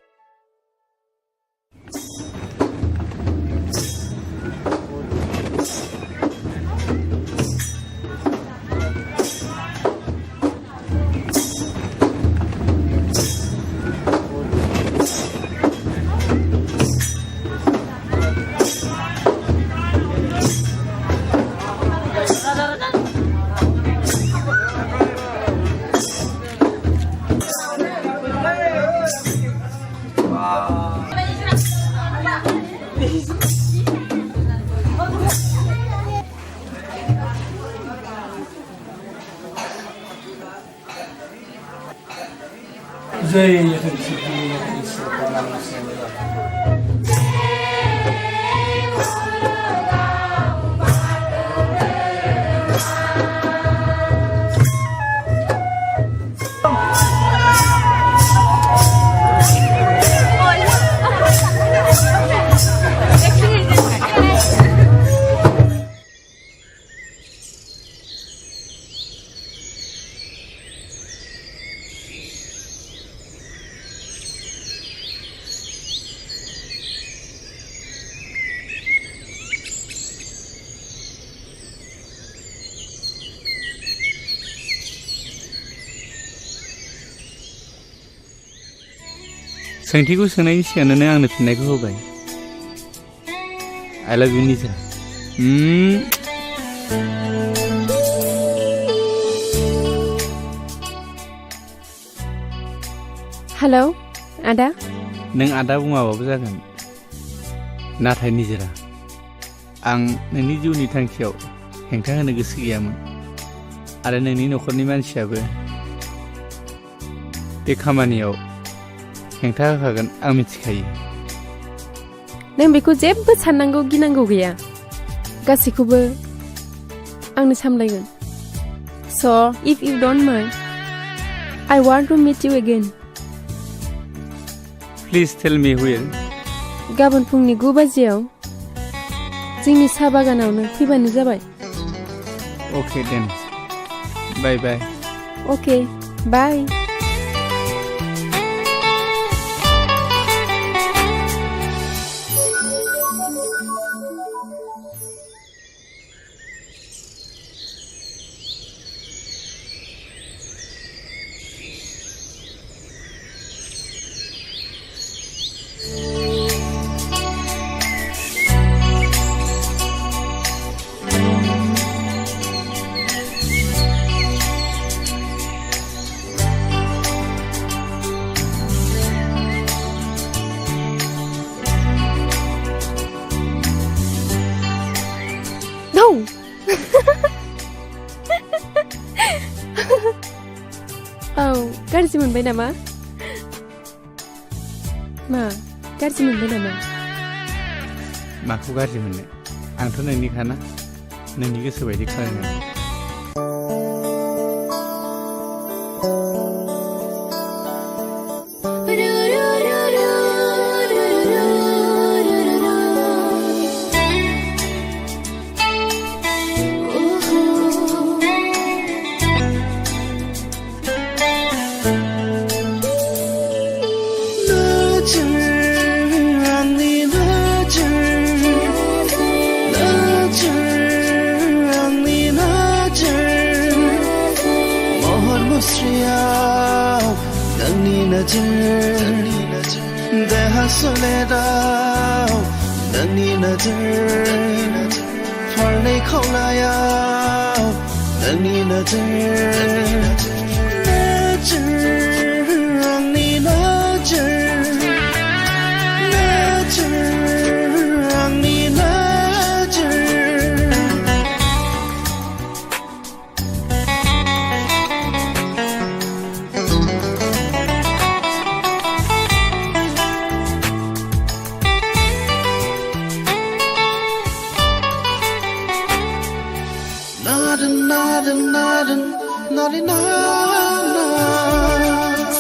सोंथिखौ सोंनायनि सिगांनो नों आंनो फिननायखौ होबाय I love you निजा
हेलौ आदा
नों आदा बुङाबाबो जागोन नाथाय निजोरा आं नोंनि जिउनि थांखियाव हेंथा होनो गोसो गैयामोन आरो नोंनि न'खरनि मानसियाबो बे खामानियाव हेंथा होखागोन आं मिथिखायो
नों बेखौ जेबो साननांगौ गिनांगौ गैया गासैखौबो आंनो सामलायगोन So if you don't mind I want to meet you again
Please tell me where
गाबोन फुंनि 9 बाजियाव जोंनि साहा बागानावनो फैबानो जाबाय
Okay then Bye bye
Okay bye गाज्रि मोनबाय नामा मा गाज्रि मोनबाय नामा?
माखौ गाज्रि मोननो आंथ' नोंनिखाना नोंनि गोसो बायदि खालामो
देहा सोलेराव नोंनि नोजोर फारनै खावलायाव नोंनि नोजोर आंनि नोजोर आंनि नोजोर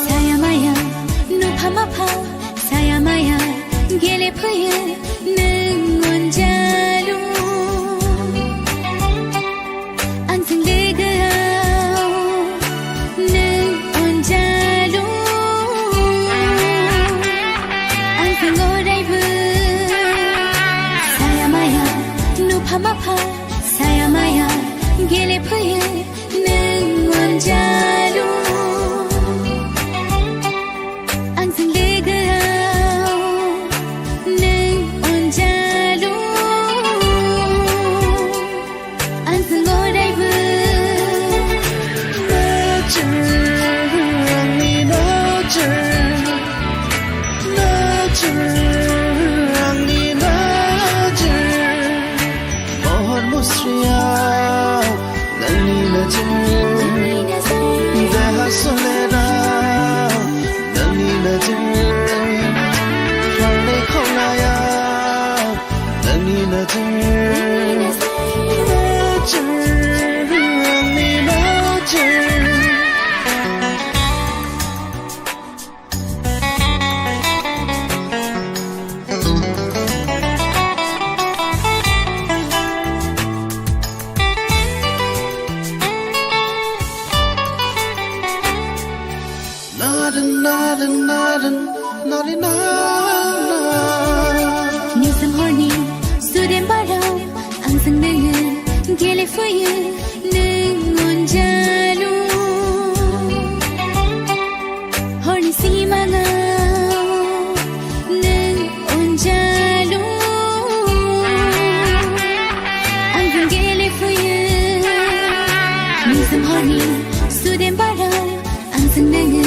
사야마야 누파마파 사야마야 गेलेफैयो नों अनजालु आंजों लोगोआव नों अनजालु आंजों अरायबो सायामाया नुफामाफा सायामाया गेलेफैयो नों अनजालु आंजों लोगोआव नों अनजालु आंजों अरायबो
आंनि नोजोर आंनि नोजोर महर मुस्रियाव नोंनि नोजोर देहा सोलेराव नोंनि नोजोर फारनै खावलायाव नोंनि नोजोर आंनि नोजोर
निजोम हरनि सुदेम बाराव आंजों नोङो गेलेफैयो नों अनजालु हरनि सिमाङाव नों अनजालु आंजों गेलेफैयो निजोम हरनि सुदेम बाराव आंजों नोङो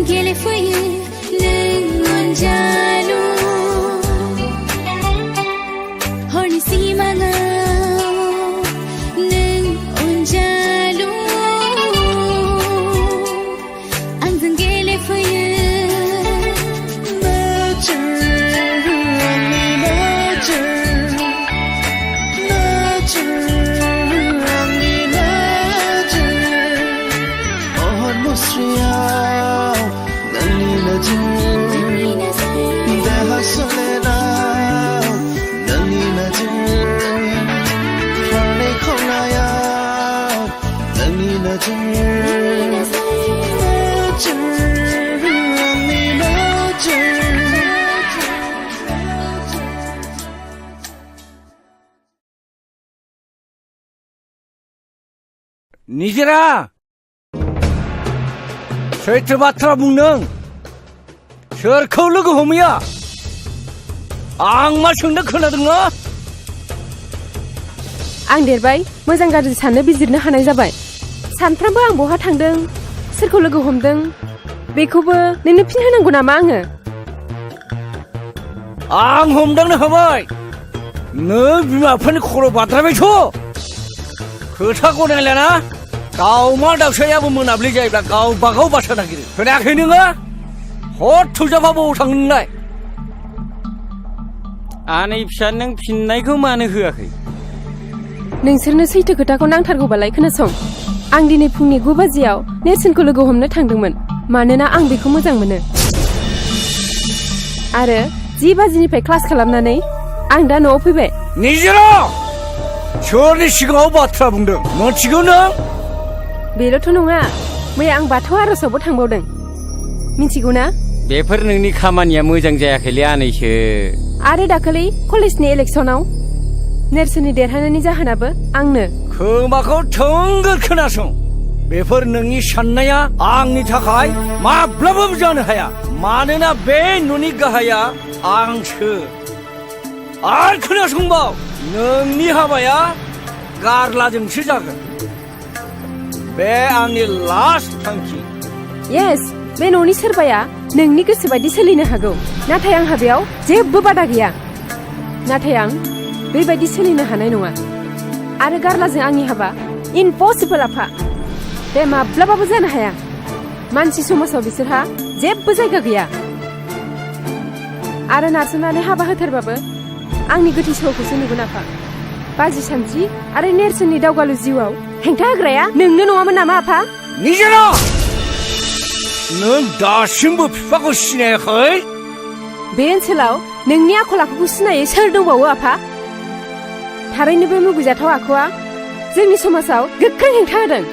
गेलेफैयो नों अनजालु हरनि सिमाङाव नों अनजालु आंजों गेलेफैयो
आंनि नोजोर आंनि नोजोर महर मुस्रियाव नोंनि नोजोर देहा सोलेराव नोंनि नोजोर फारनै खावलायाव नोंनि नोजोर आंनि नोजोर
निजिरा सैथो बाथ्रा बुंदों सोरखौ लोगो हमैया आं मा सोंनो खोनादोंना
आं देरबाय मोजां गाज्रि साननो बिजिरनो हानाय जाबाय सानफ्रामबो आं बहा थांदों सोरखौ लोगो हमदों बेखौबो नोंनो फिन होनांगौ नामा आङो
आं हमदांनो हाबाय नों बिमा बिफानि खर' बाद्रायबायथ' खोथा गनायलाना दाउमा दाउसायाबो मोनाब्लि जायोब्ला गावबागाव बासा नागिरो खोनायाखै नोङो हर थुजाबा बबाव थाङो नोंलाय
आनै फिसा नों फिननायखौ मानो होआखै
नोंसोरनो सैथो खोथाखौ नांथारगौबालाय खोनासं आं दिनै फुंनि 9 बाजियाव नेरसोनखौ लोगो हमनो थांदोंमोन मानोना आं बेखौ मोजां मोनो आरो 10 बाजिनिफ्राय क्लास खालामनानै आं दा न'आव फैबाय
निजिरा सोरनि सिगाङाव बाथ्रा बुंदों मोनथिगौ नों
बेल'थ' नङा मैया आं बाथौ आर'जावबो थांबावदों मिथिगौ ना
बेफोर नोंनि खामानिया मोजां जायाखैलै आनैसो
आरो दाखालि कलेजनि इलेक्सनाव नेरसोननि देरहानायनि जाहोनाबो आंनो
खोमाखौ थोंगोर खोनासं बेफोर नोंनि साननाया आंनि थाखाय माब्लाबाबो जानो हाया मानोना बे न'नि गाहाया आंसो आरो खोनासंबाव नोंनि हाबाया गारलाजोंसो जागोन बे आंनि लास्ट थांखि
येस बे न'नि सोरबाया नोंनि गोसो बायदि सोलिनो हागौ नाथाय आंहा बेयाव जेबो बादा गैया नाथाय आं बेबायदि सोलिनो हानाय नङा आरो गारलाजों आंनि हाबा इम्पसिबल आफा बे माब्लाबाबो जानो हाया मानसि समाजाव बिसोरहा जेबो जायगा गैया आरो नारसोमनानै हाबा होथारबाबो आंनि गोथै सहखौसो नुगोन आफा बाजि सानस्रि आरो नेरसोननि दावगालु जिउआव हेंथा होग्राया नोंनो नङामोन नामा आफा
निजेरा नों दासिमबो बिफाखौ सिनायाखै
बे ओनसोलाव नोंनि आखल आखुखौ सिनायै सोर दंबावो आफा थारैनो बे मुगैजाथाव आखुआ जोंनि समाजाव गोख्रों हेंथा होदों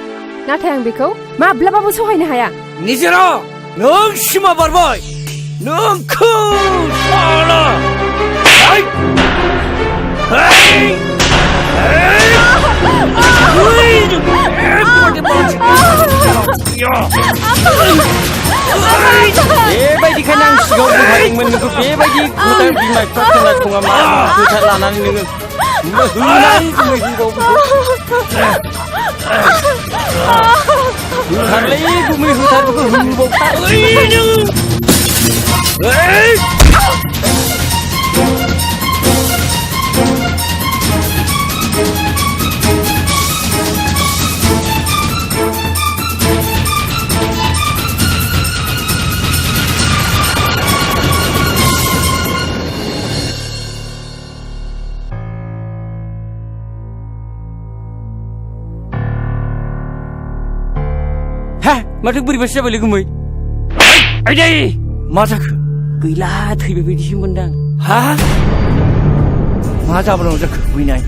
नाथाय आं बेखौ माब्लाबाबो सहायनो हाया
निजेरा नों सिमा बारबाय नोंखौ साला
बेबायदिखायनो आं सिगाङाव बुंखादोंमोन नोंखौ बेबायदि गोदान बिमा बिफा खोनासङा मा खोथा लानानै नोङो होथारलै गुमै होथारबो होबावथार माथो बोरैबासो जाबायलै गुमै आइदै
मा जाखो
गैला थैबाय बायदिसो मोनदां
हा मा जाबोनांगौ जाखो बैनाय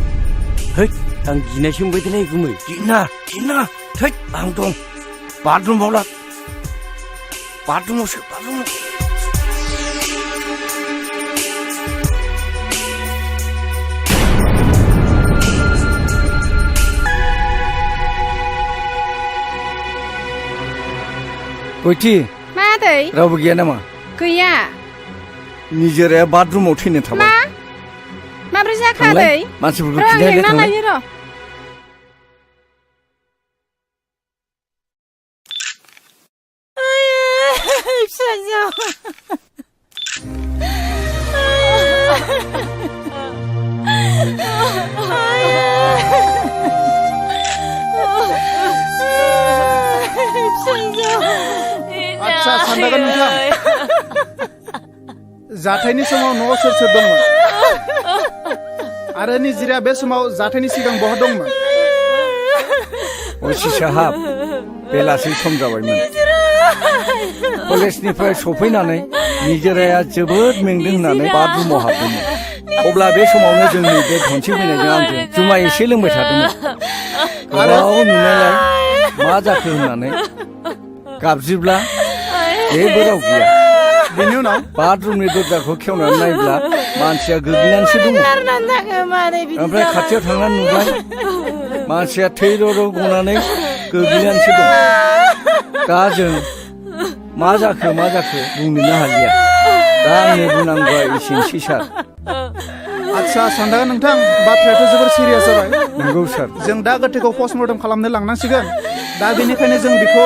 है आं गिनायसो मोनबायदोंलै गुमै
गिना थै आं दं बाथरुमावला बाथरुमावसो बाथरुमाव गयथि
मा आदै
रावबो गैया नामा
गैया
निजेराया बाथरुमाव थैनो थाबाय
माब्रै जाखो आदै
मानसिफोरखौ
र' आं
खिन्थायलाय
लेंना
थांलाय
लायो र'
फिसाजो
आच्छा सानदागोन नोंथां जाथायनि समाव न'आव सोर सोर दंमोन आरो निजिराया बे समाव जाथायनि सिगां बहा दंमोन
असि साहाब बेलासि सम जाबायमोन कलेजनिफ्राय सफैनानै निजेराया जोबोद मेंदों होननानै बाथरुमाव हाबदोंमोन अब्ला बे समावनो जोंनि बे धनसि फैनायजों आंजों जुमाय एसे लोंबाय थादोंमोन गोबाव नुनायलाय मा जाखो होननानै गाबज्रिब्ला जेबो राव गैया
बेनि उनाव
बाथरुमनि दरजाखौ खेवनानै नायब्ला मानसिया गोग्लैनानैसो दङ ओमफ्राय खाथियाव थांनानै नुबाय मानसिया थै र' गनानै गोग्लैनानैसो दं दा जों मा जाखो बुंनोनो हालिया दा आंनि बुंनांगौआ एसेनोसै सार
आच्छा सानदागोन नोंथां बाथ्रायाथ' जोबोर सिरियास जाबाय
नंगौ सार
जों दा गोथैखौ पस्टमर्टम खालामनो लांनांसिगोन दा बेनिखायनो जों बेखौ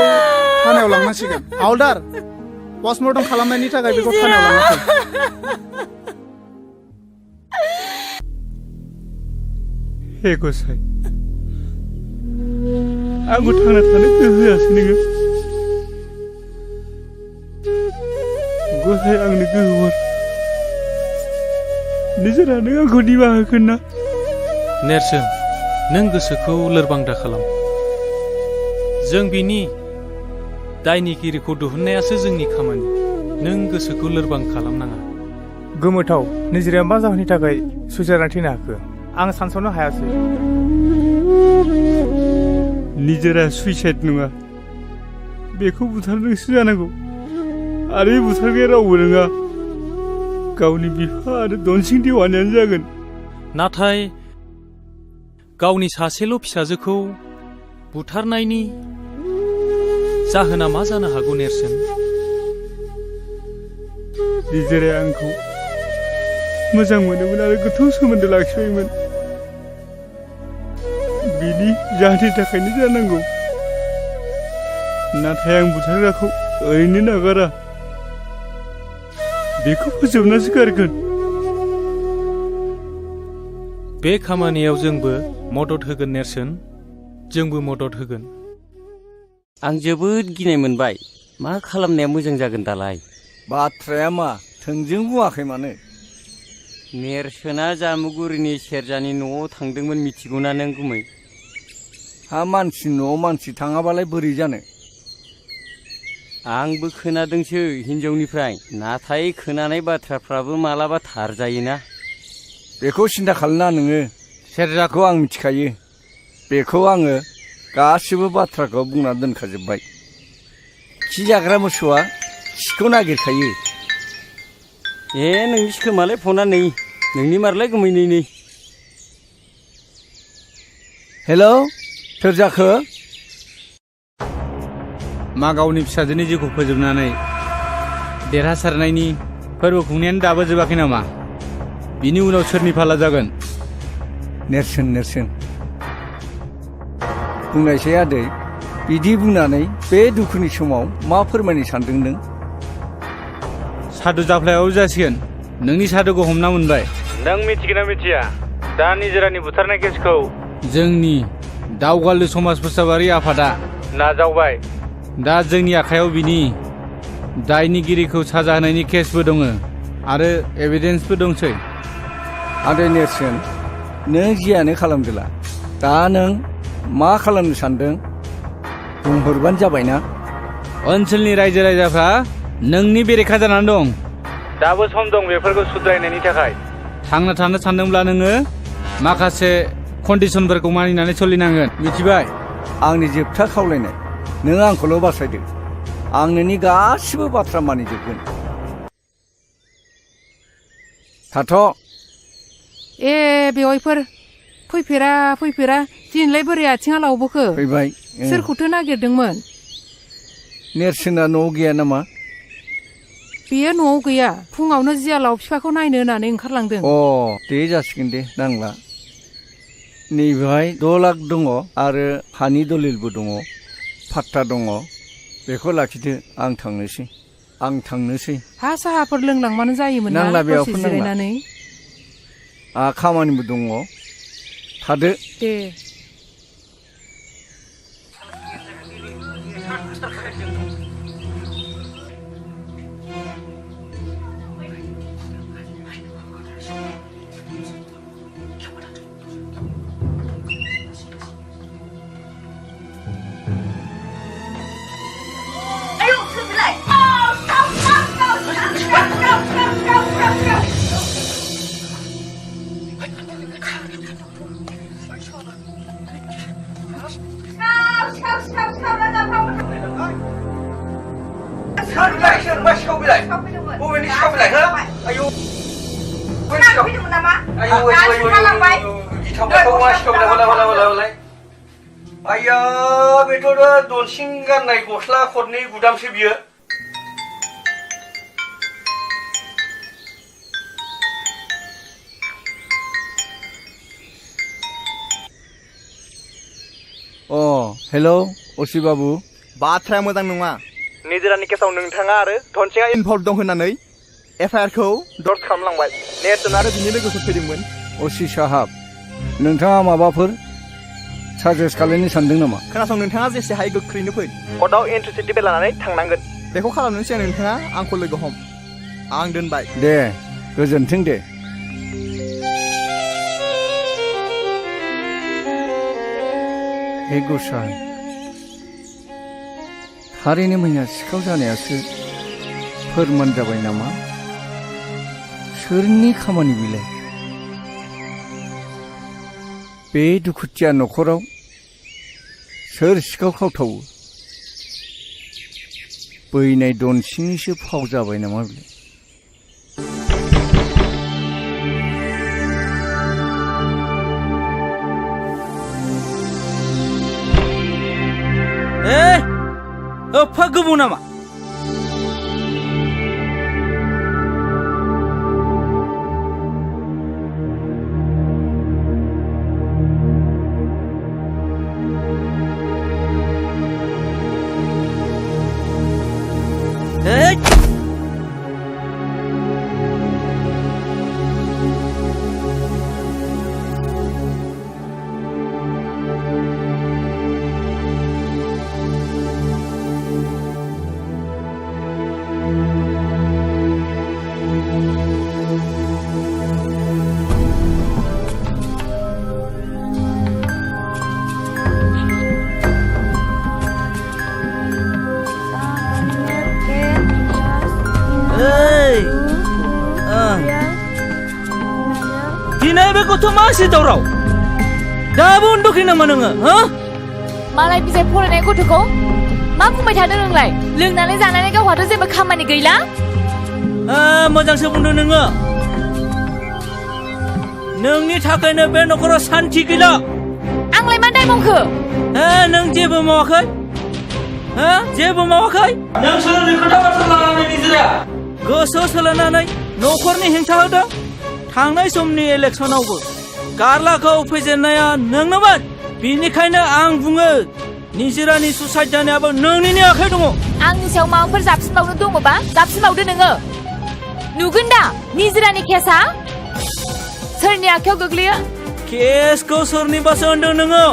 थानायाव लांनांसिगोन हावलदार पस्टमर्टम खालामनायनि थाखाय बेखौ थानायाव लांनांसिगोन
हे गसाइ आंखौ थांना थानो गोहो होआसै नोङो गसाइ आंनो गोहो हर निजोरा नों आंखौ निमाहा होगोन ना?
नेरसोन नों गोसोखौ लोरबां दा खालाम। जों बिनि दायनिगिरिखौ दिहुननायासो जोंनि खामानि। नों गोसोखौ लोरबां खालामनाङा।
गोमोथाव निजिराया मा जाहोननि थाखाय सुइसाइड जाना थैनो हाखो आं सानस'नो हायासै।
निजोरा सुइसाइड नङा, बेखौ बुथारदोंसो जानांगौ। आरो बे बुथारग्राया रावबो नङा, गावनि बिफा आरो दनसिं देवानियानो जागोन।
नाथाय गावनि सासेल' फिसाजोखौ बुथारनायनि जाहोना मा जानो हागौ नेरसोन?
निजोराया आंखौ मोजां मोनोमोन आरो गोथौ सोमोन्दो लाखिबायमोन। बिनि जाहोननि थाखायनो जानांगौ। नाथाय आं बुथारग्राखौ ओरैनो नागारा, बेखौ फोजोबनासो गारगोन।
बे खामानियाव जोंबो मदद होगोन नेरसोन, जोंबो मदद होगोन।
आं जोबोद गिनाय मोनबाय। मा खालामनाया मोजां जागोन दालाय?
बाथ्राया मा थोंजों बुङाखै मानो?
नेरसोना जामुगुरिनि सेरजानि न'आव थांदोंमोन मिथिगौना नों गुमै?
हा मानसि न'आव मानसि थाङाबालाय बोरै जानो?
आंबो खोनादोंसो हिनजावनिफ्राय, नाथाय खोनानाय बाथ्राफ्राबो मालाबा थार जायोना।
बेखौ सिन्था खालामना नोङो, सेरजाखौ आं मिथिखायो। बेखौ आङो गासिबो बाथ्राखौ बुंना दोनखाजोब्बाय। खि जाग्रा मोसौआ खिखौ नागिरखायो।
नोंनि खोमालाय फना नै, नोंनि मारलाय गुमै नै।
हेलौ सेरजाखो?
मा गावनि फिसाजोनि जिउखौ फोजोबनानै देरहासारनायनि फोरबो खुंनायानो दाबो जोबाखै नामा? बिनि उनाव सोरनि फाला जागोन?
नेरसोन बुंनायसै आदै, बिदि बुंनानै बे दुखुनि समाव मा फोरमायनो सानदों नों?
सादु जाफ्लायाव जासिगोन। नोंनि सादुखौ हमना मोनबाय। नों मिथिगोन ना मिथिया? दा निजोरानि बुथारनाय केसखौ जोंनि दावगालु समाज फोसाबारि आफादा नाजावबाय। दा जोंनि आखायाव बिनि दायनिगिरिखौ साजा होनायनि केसबो दङ आरो एभिडेन्सबो दंसै।
आदै नेरसोन, नों जियानो खालामदोला, दा नों मा खालामनो सानदों बुंहरबानो जाबायना।
ओनसोलनि रायजो राजाफ्रा नोंनि बेरेखा जानानै दं। दाबो सम दं बेफोरखौ सुद्रायनायनि थाखाय। थांना थानो सानदोंब्ला नोङो माखासे कन्डिसनफोरखौ मानिनानै सोलिनांगोन, मिथिबाय?
आंनि जोबथा खावलायनाय, नों आंखौल' बासायदो। आं नोंनि गासिबो बाथ्रा मानिजोबगोन। थाथ'।
बेवाइफोर फैफेरा दिनैलाय बोरै आथिङा लावबोखो?
फैबाय।
सोरखौथो नागिरदोंमोन?
नेरसोना न'आव गैया नामा?
बेयो न'आव गैया, फुङावनो जियालाव बिफाखौ नायनो होननानै ओंखारलांदों।
दे जासिगोन दे, नांला। नैबेहाय 6 लाख दङ आरो हानि दलिलबो दङ, फाट्टा दङ। बेखौ लाखिदो, आं थांनोसै।
हा साहाफोर लोंलांबानो जायोमोन ना?
नांला बेयाव
जिरायनानै।
खामानिबो दङ, थादो।
दे।
आया बेथ' दनसिं गाननाय गस्ला खरनै गुदामसो बियो। हेलौ असि बाबु।
बाथ्राया मोजां नङा। निजोरानि केसाव नोंथाङा आरो धनसिंआ इनभल्भ दं होननानै एफआइआरखौ दर्ज खालामलांबाय। नेरसोन आरो बिनि लोगोफोर फैदोंमोन।
असि साहाब, नोंथाङा माबाफोर साजेस्ट खालामनो सानदों नामा?
खोनासं, नोंथाङा जेसे हायो गोख्रैनो फै। कर्टआव एन्ट्रिसिटिभेट लानानै थांनांगोन। बेखौ खालामनो सिगां नोंथाङा आंखौ लोगो हम। आं दोनबाय।
दे, गोजोन्थों दे। हे गसाइ थारैनो मैया सिखाव जानायासो फोरमान जाबाय नामा सोरनि खामानि बिलाय बे दुखुथिया न'खराव सोर सिखाव खावथावो बैनाय दन सिंनिसो फाव जाबाय नामा बिलाय
एफा गोबाव नामा दिनै बे गथ' मासि दावराव दाबो उन्दुखै नामा नोङो हो
मालाय बिजाय फरायनाय गथ'खौ मा बुंबाय थादों नोंलाय लोंनानै जानानै गावहाथ' जेबो खामानि गैला
मोजांसो बुंदों नोङो नोंनि थाखायनो बे न'खराव सान्थि गैला
आंलाय मा दाय मावखो
नों जेबो मावाखै जेबो मावाखै नों सोलोंनो खोथा बाथ्रा लानानै निजिरा गोसो सोलायनानै न'खरनि हेंथा होदों थांनाय समनि इलेक्सनावबो गारलाखौ फेजेननाया नोंनोमोन बेनिखायनो आं बुङो निजिरानि सुसाइड जानायाबो नोंनिनो आखाइ दङ
आंनि सायाव माबाफोर जाबसिनबावनो दङबा जाबसिनबावदो नोङो नुगोन दा निजिरानि केसआ सोरनि आखायाव गोग्लैयो
केसखौ सोरनिबासो होनदों नोङो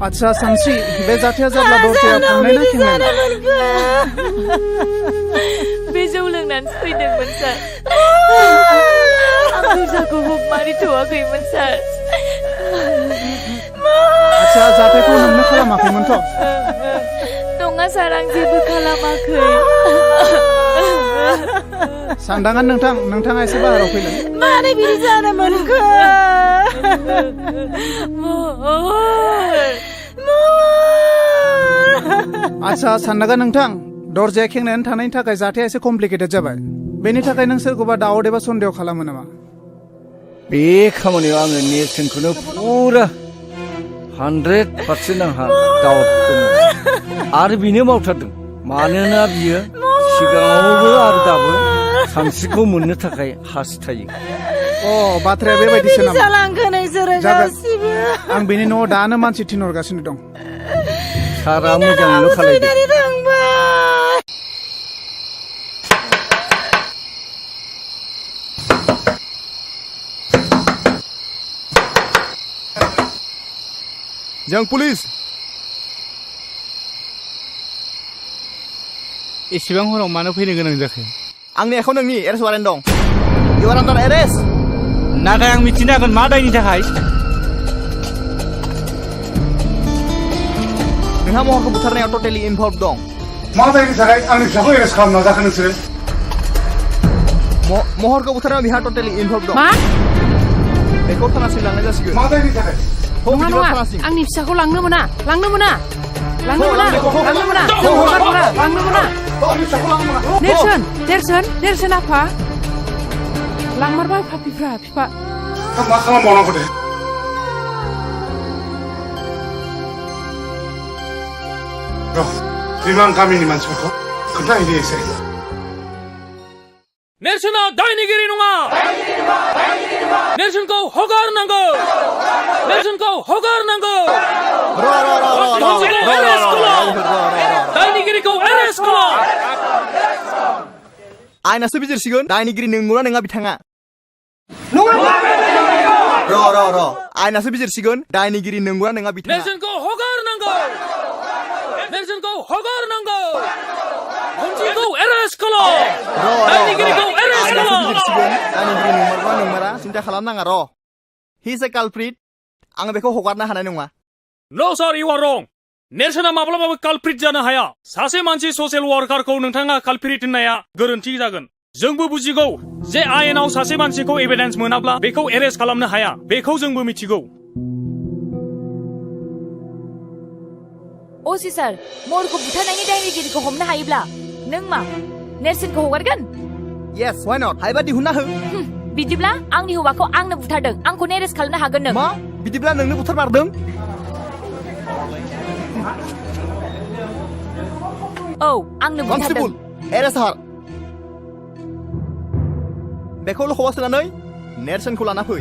आच्छा सानस्रि बे जाथाया जाब्ला दरजाया फांनाय ना खेंनाय
बे जौ लोंनानै फैदोंमोन सार आं दरजाखौ मारिथ'वाखैमोन सार
आच्छा जाथायखौ नोंनो खालामाखैमोनथ'
नङा सार आं जेबो खालामाखै
सानदांगा नोंथाङा एसे बाहेराव फैलाय
मानो बिदि जानो मोनखो
आच्छा सानदांगा नोंथां दरजाया खेंनानै थानायनि थाखाय जाथाया एसे कमप्लिकेटेड जाबाय बेनि थाखाय नों सोरखौबा दाउट एबा सन्देह खालामो नामा
बे खामानियाव आङो नेरसोनखौनो फुरा 100% आंहा दाउट दङ आरो बिनो मावथारदों मानोना बियो सिगाङावबो आरो दाबो सानस्रिखौ मोननो थाखाय हास्थायो
बाथ्राया बेबायदिसो नामा
जागोन
आं बेनि न'आव दानो मानसि थिनहरगासिनो दं
सारा मोजाङैल' खालायदो
जों पुलिस
एसेबां हराव मानो फैनो गोनां जाखो
आंनि आखायाव नोंनि एरेस्ट वारेन्ट दं इउ आर आन्डार एरेस्ट
नाथाय आं मिथिनो हागोन मा दायनि थाखाय
नोंहा महरखौ बुथारनायाव टटेलि इनभल्भ दं
मा दायनि थाखाय आंनि फिसाखौ एरेस्ट खालामना जाखो नोंसोरो
महरखौ बुथारनायाव बिहा टटेलि इनभल्भ दं बेखौ थानासिम लांनाय जासिगोन
मा दायनि थाखाय
नङा नङा आंनि फिसाखौ लांनो मोना लांनो मोना लांनो मोना लांनो मोना जों हगार हरा लांनो मोना नेरसोन आफा लांमारबाय फापिफ्रा फिफा
मा खालामबावनांगौ दे र' गामिनि मानसिफोरखौ खोन्थाहैदो एसे
नेरसोना दायनिगिरि नङा नेरसोनखौ हगारनांगौ नेरसोनखौ हगारनांगौ दायनिगिरिखौ एरेस्ट खालाम
आयनासो बिजिरसिगोन दायनिगिरि नंगौना नङा बिथाङा र' आयनासो बिजिरसिगोन दायनिगिरि नंगौना नङा बिथाङा
नेरसोनखौ हगारनांगौ नेरसोनखौ हगारनांगौ हमजिखौ एरेस्ट खालाम दायनिगिरिखौ एरेस्ट खालाम
बिजिरसिगोन दायनिगिरि नंमारगौना नंमारा सिन्था खालामनाङा र' हि इज ए कालप्रिट आं बेखौ हगारनो हानाय नङा
नो सार इउ आर रं नेरसोना माब्लाबाबो कालप्रिट जानो हाया सासे मानसि ससियेल वार्कारखौ नोंथाङा कालप्रिट होननाया गोरोन्थि जागोन जोंबो बुजिगौ जे आयेनाव सासे मानसिखौ एभिडेन्स मोनाब्ला बेखौ एरेस्ट खालामनो हाया बेखौ जोंबो मिथिगौ
असी सार महरखौ बुथारनायनि दायनिगिरिखौ हमनो हायोब्ला नों मा नेरसोनखौ हगारगोन
यस व्हाई नट हायोबा दिहुनना हो
बिदिब्ला आंनि हौवाखौ आंनो बुथारदों आंखौ एरेस्ट खालामनो हागोन नों
मा बिदिब्ला नोंनो बुथारमारदों
औ आंनो बुथारदों
एरेस्ट हार बेखौ लखबा सोनानै नेरसोनखौ लाना फै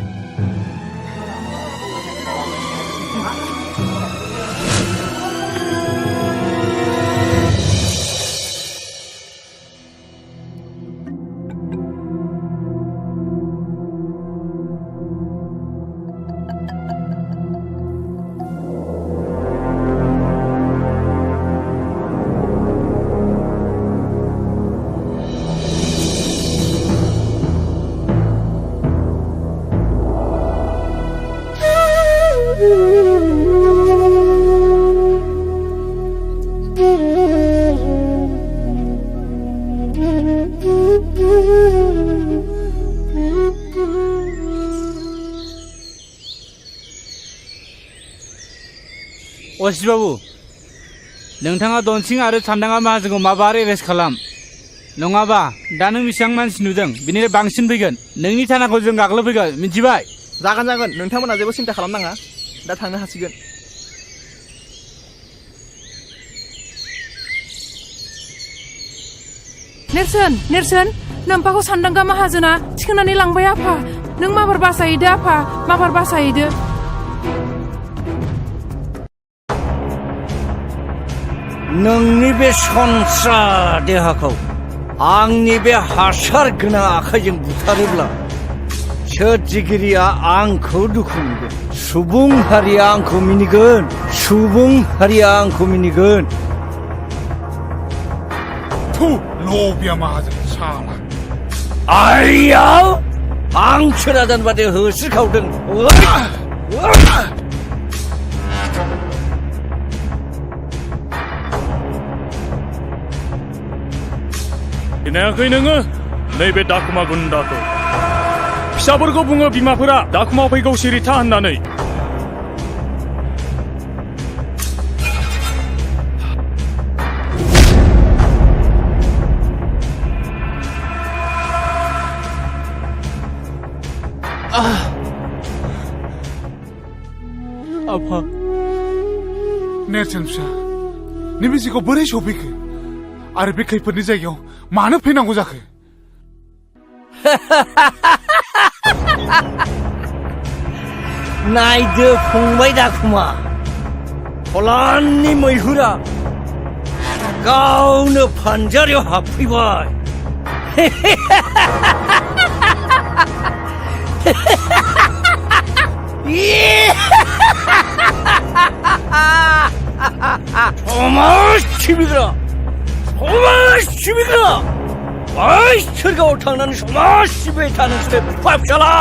असी बाबु नोंथाङा दनसिं आरो सान्दाङा माहाजोनखौ माबार एरेस्ट खालाम नङाबा दा नों बेसेबां मानसि नुदों बिनिफ्राय बांसिन फैगोन नोंनि थानाखौ जों गाग्लोबफैगोन मिथिबाय
जागोन नोंथांमोना जेबो सिन्था खालामनाङा दा थांनो हासिगोन
नेरसोन नोम्फाखौ सान्दांगा माहाजोना थिखोनानै लांबाय आफा नों माबार बासायदो आफा माबार बासायदो
नोंनि बे सनस्रा देहाखौ आंनि बे हासार गोनां आखाइजों बुथारोब्ला सोरजिगिरिया आंखौ दुखु मोनगोन सुबुं हारिया आंखौ मिनिगोन सुबुं हारिया आंखौ मिनिगोन
थु लबिया माहाजोन साला
आइयाव हांसो राजान बादि होस्रिखावदों
खोनायाखै नोङो नैबे दाखुमा गुन्दाखौ फिसाफोरखौ बुङो बिमाफोरा दाखुमा फैगौ सिरिथा होननानै
आफा नेरसोन फिसा नैबे जिखौ बोरै सफैखो आरो बे खैफोदनि जायगायाव मानो फैनांगौ जाखो
नायदो फंबाय दाखुमा फलाननि मैहुरा गावनो फानजारियाव हाबफैबाय समाज सिबिग्रा बै सोरगोआव थांनानै समाज सिबिबाय था नोंसोर बिफा फिसाला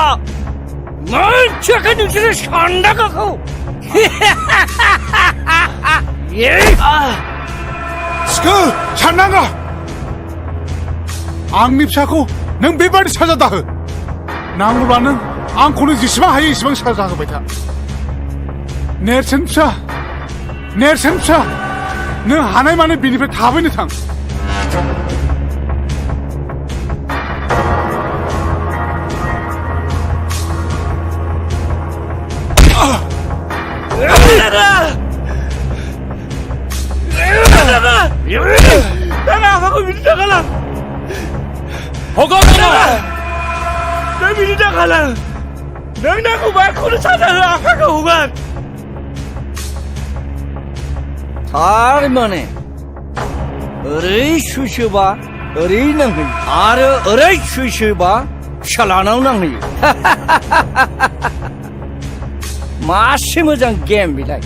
मोनथियाखै नोंसोरो सान्दांगाखौ
सिखो सान्दांगा आंनि फिसाखौ नों बेबादि साजा दाहो नांगौब्ला नों आंखौनो जेसेबां हायो एसेबां साजा होबाय था नेरसोन फिसा नों हानाय माने बेनिफ्राय थाबैनो थां
दाखालाम नों बिदि दाखालाम नों नांगौबा आंखौनो साजा हो आफाखौ हगार
थारमाने ओरै सुइसोबा ओरै नांहैयो आरो ओरै सुइसोबा फिसालानाव नांहैयो मासे मोजां गेम बेलाय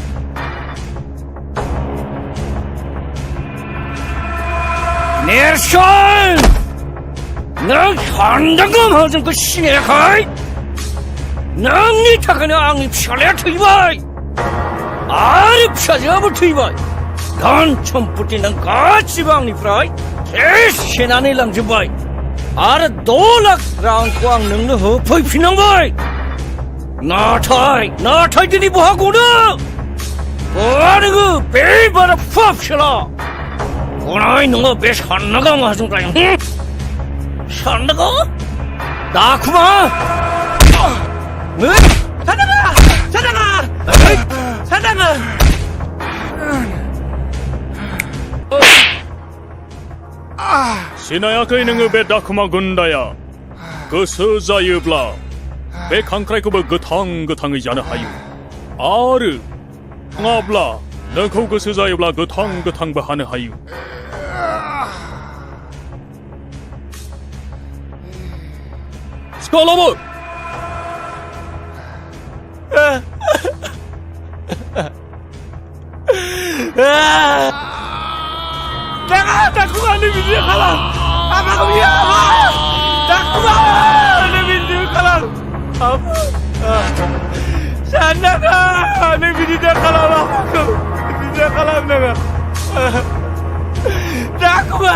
नेरसोन नों सानदांगौ जोंखौ सिनायाखै नोंनि थाखायनो आंनि फिसालाया थैबाय आरो फिसाजोआबो थैबाय धन सम्पति नों गासिबो आंनिफ्राय सेस सेनानै लांजोब्बाय आरो 2 लाख रांखौ आं नोंनो होफैफिननांबाय नाथाय दिनै बहा गनो बहा नोङो बे बारा फुवा फिसाला गनाय नङा बे साननांगौ माहाजोनफ्राय साननांगौ दाखुमा साननाङा
सिनायाखै नोङो बे दाखुमा गुन्दाया गोसो जायोब्ला बे खांख्राइखौबो गोथाङै जानो हायो आरो नङाब्ला नोंखौ गोसो जायोब्ला गोथांबो हानो हायो सिखालाबो
दाखुमा नों बिदि खालाम आफाखौ बियो दाखुमा नों बिदि खालाम साननाङा नों बिदि दा खालाम आफाखौ बिदि दा खालाम नोङो दाखुमा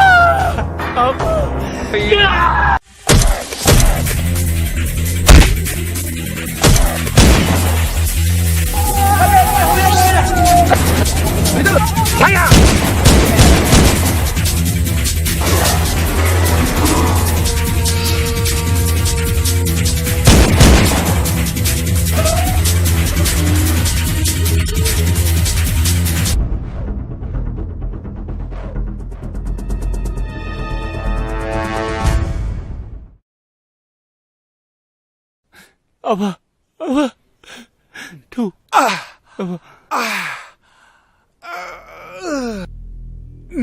Fire!
Apa? Tuh. Apa?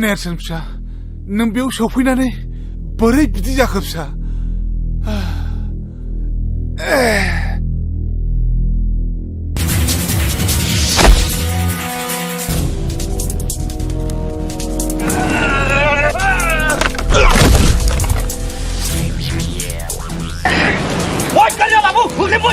नेरसोन फिसा नों बेयाव सफैनानै बोरै बिदि जाखो फिसा
Ôi, cái nào mà bố, hụt lên bố.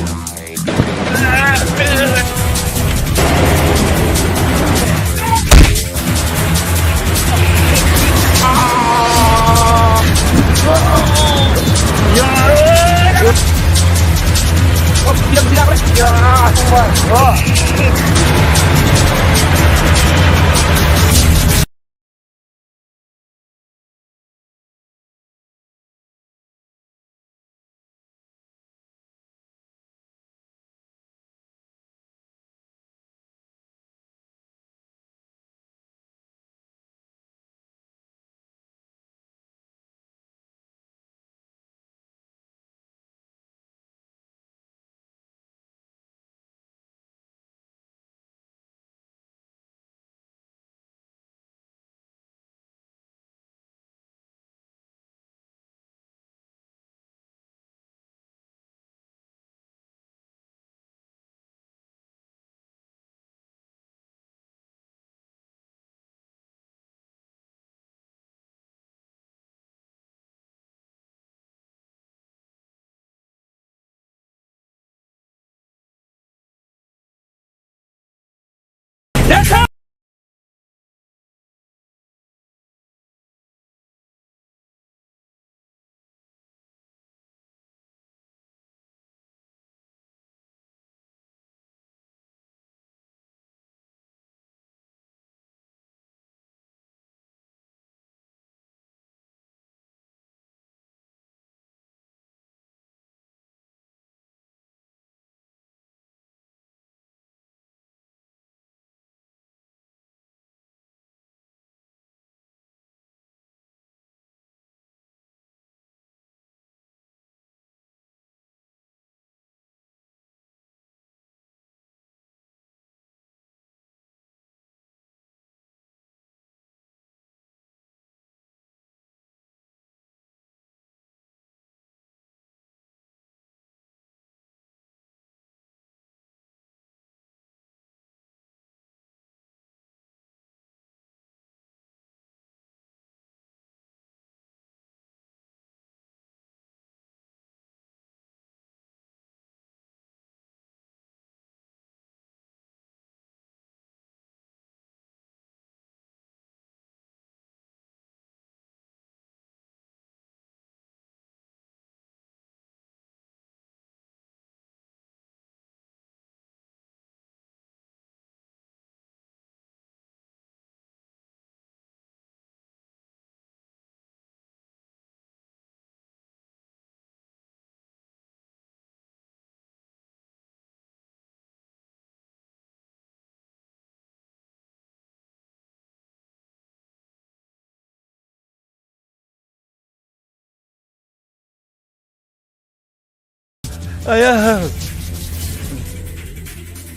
आया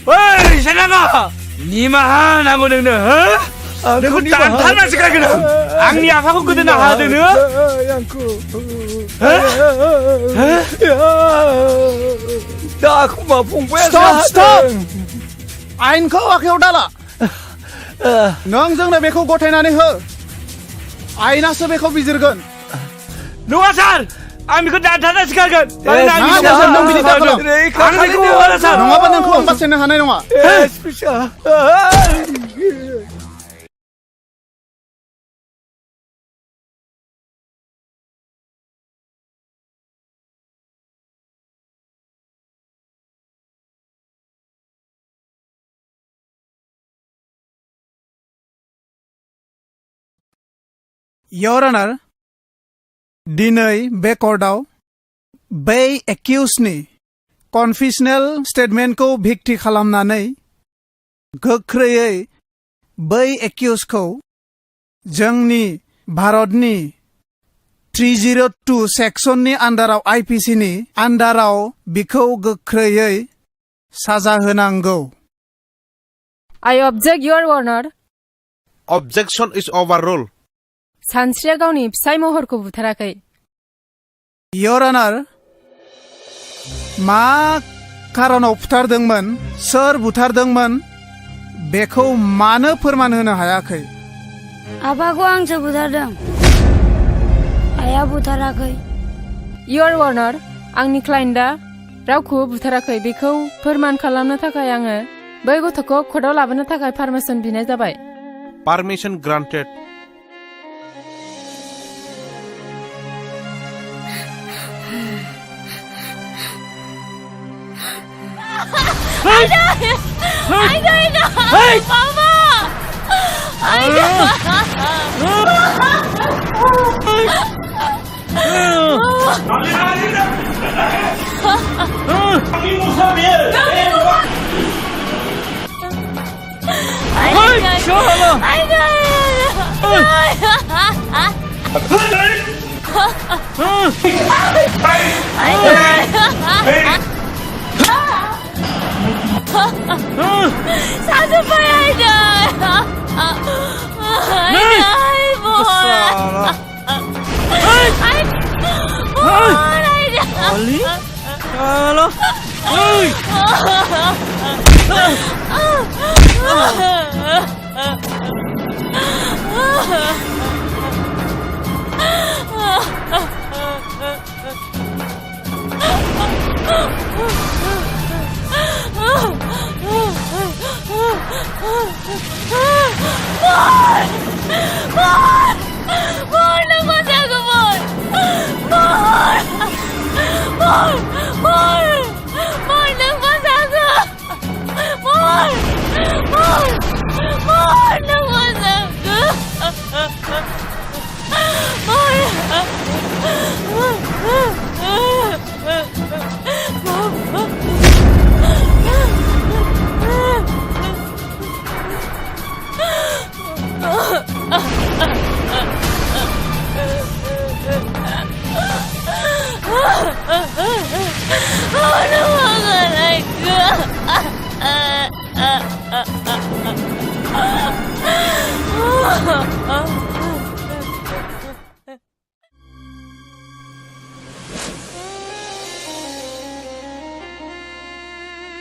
ओइ सेनागा निमाहा नांगौ नोंनो हो नोंखौ दानथारनासो गारगोन आं आंनि आफाखौ गोदोना हादों नोङो
दाखुमा फंबाया
स्टप आयेनखौ आखायाव दाला नों जोंनो बेखौ गथायनानै हो आयेनासो बेखौ बिजिरगोन
नङा सार आं बेखौ दानथारनासो गारगोन
नों बिदि दाखालाम नङाबा नोंखौ आं बासायनो हानाय नङा
Your Honor, दिनै बे कर्टआव बै एक्यूजनि कनफेसनेल स्टेटमेन्टखौ भिक्ति खालामनानै गोख्रैयै बै एक्यूजखौ जोंनि भारतनि 302 सेक्सननि आन्डाराव आईपीसीनि आन्डाराव बिखौ गोख्रैयै साजा होनांगौ।
I object, Your Honor.
Objection is overruled.
सानस्रिया गावनि फिसाय महरखौ बुथाराखै।
Your Honor, मा खारनाव बुथारदोंमोन सोर बुथारदोंमोन बेखौ मानो फोरमान होनो हायाखै?
आफाखौ आंसो बुथारदों आइया बुथाराखै।
Your Honor, आंनि क्लाइन्टआ रावखौबो बुथाराखै बेखौ फोरमान खालामनो थाखाय आङो बै गथ'खौ कर्टआव लाबोनो थाखाय पारमिसन बिनाय जाबाय।
Permission granted.
Aida! Mama! Aida! Satu Aida.
Ali? Halo? Oi!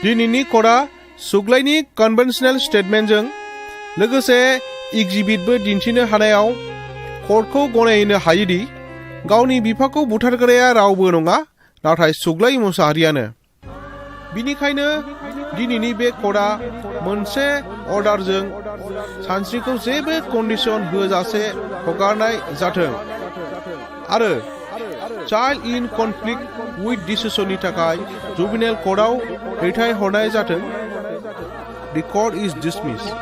दिनैनि कर्टआ सुग्लायनि कन्वेन्शनेल स्टेटमेन्टजों लोगोसे एग्जिबिटबो दिन्थिनो हानायाव कर्टखौ गनायनो हायोदि गावनि बिफाखौ बुथारग्राया रावबो नङा नाथाय सुग्लाय मुसाहारियानो। बिनिखायनो दिनैनि बे कर्टआ मोनसे अर्डारजों सानस्रिखौ जेबो कन्डिशन होजासे हगारनाय जाथों आरो चाइल्ड इन कनफ्लिक्ट विथ डिसिसननि थाखाय जुबिनेल कर्टआव दैथायहरनाय जाथों। The court is dismissed.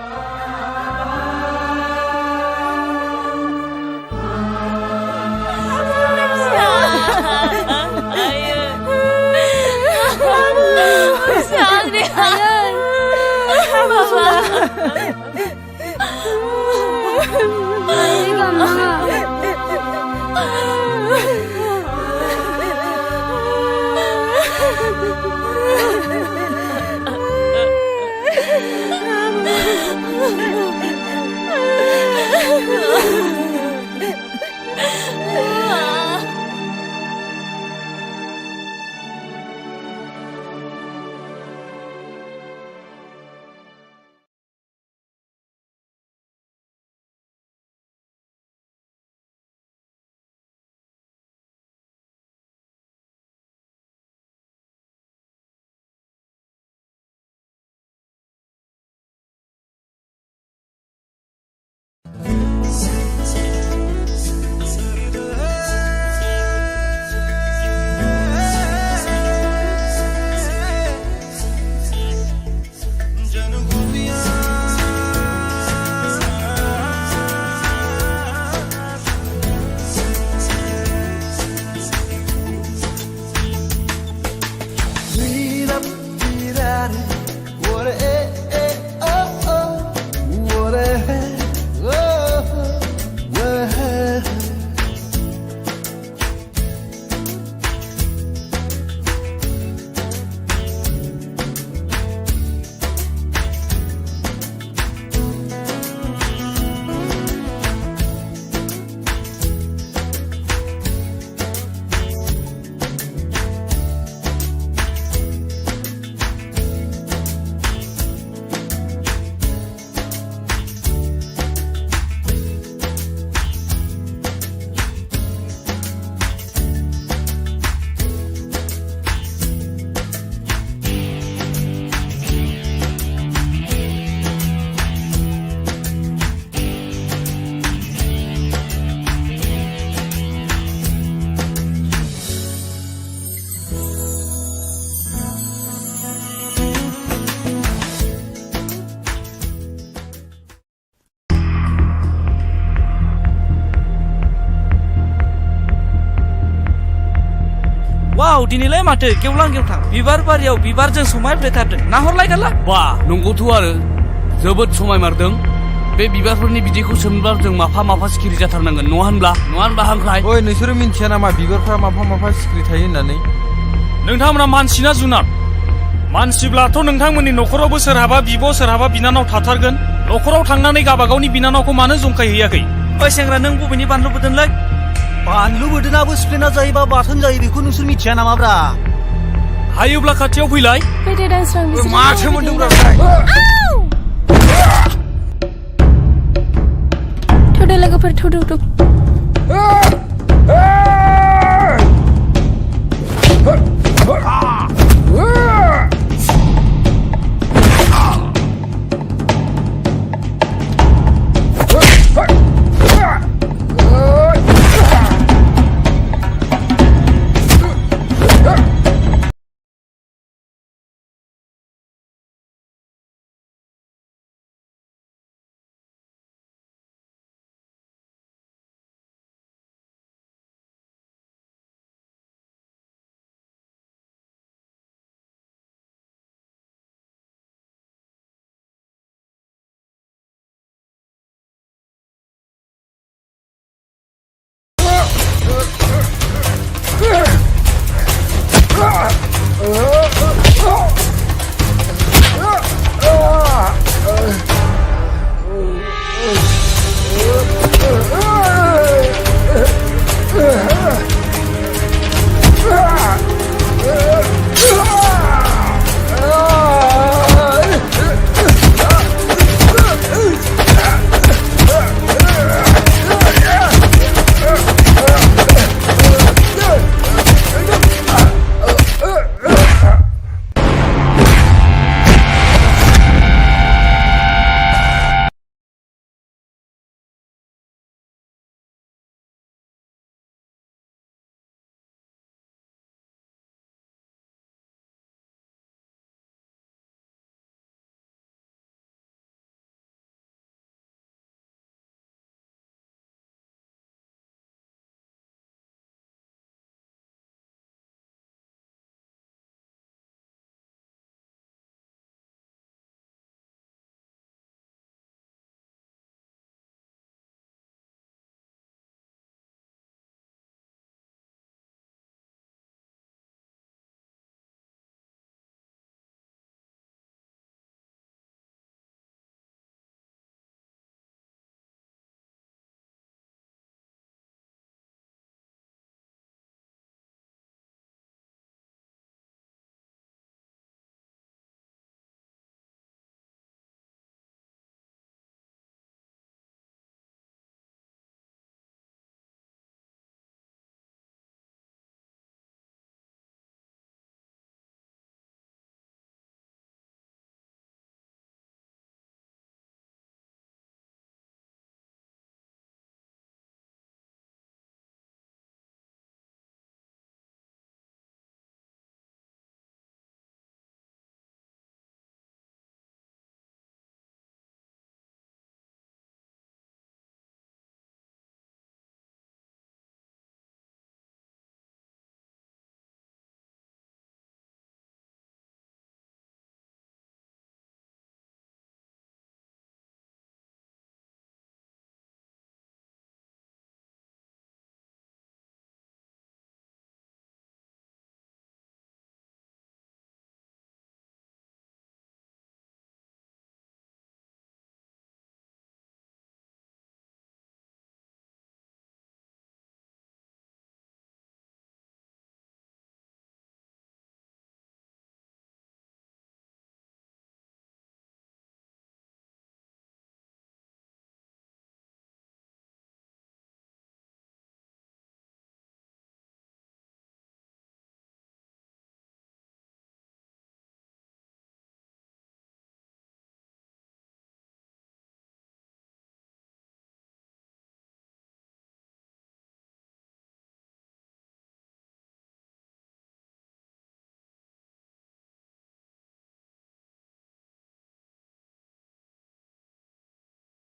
वाव दिनैलाय माथो गेवलां गेवथां बिबार बारियाव बिबारजों समायफ्लेथारदों नाहरलायगोनला
बा नंगौथ' आरो जोबोद समायमारदों बे बिबारफोरनि बिदैखौ सोमब्ला जों माफा माफा सिखिरि जाथारनांगोन नङा होनब्ला हांख्राय
ओइ नोंसोरो मिन्थिया नामा बिबारफ्रा माफा माफा सिखिरि थायो होननानै
नोंथांमोना मानसि ना जुनार मानसिब्लाथ' नोंथांमोननि न'खरावबो सोरहाबा बिब' सोरहाबा बिनानाव थाथारगोन न'खराव थांनानै गाबागावनि बिनानावखौ मानो जंखायहैयाखै
ओइ सेंग्रा नों बबेनि बानलु बोदोंलै
बानलु बोरदोनाबो सिफ्लेना जायोबा बाथोन जायो बेखौ नोंसोर मिथिया नामाब्रा
हायोब्ला खाथियाव फैलाय
फैदो दानस्रां बिसोर
माथो मोनदोंब्रा
थौदो लोगोफोर थौदो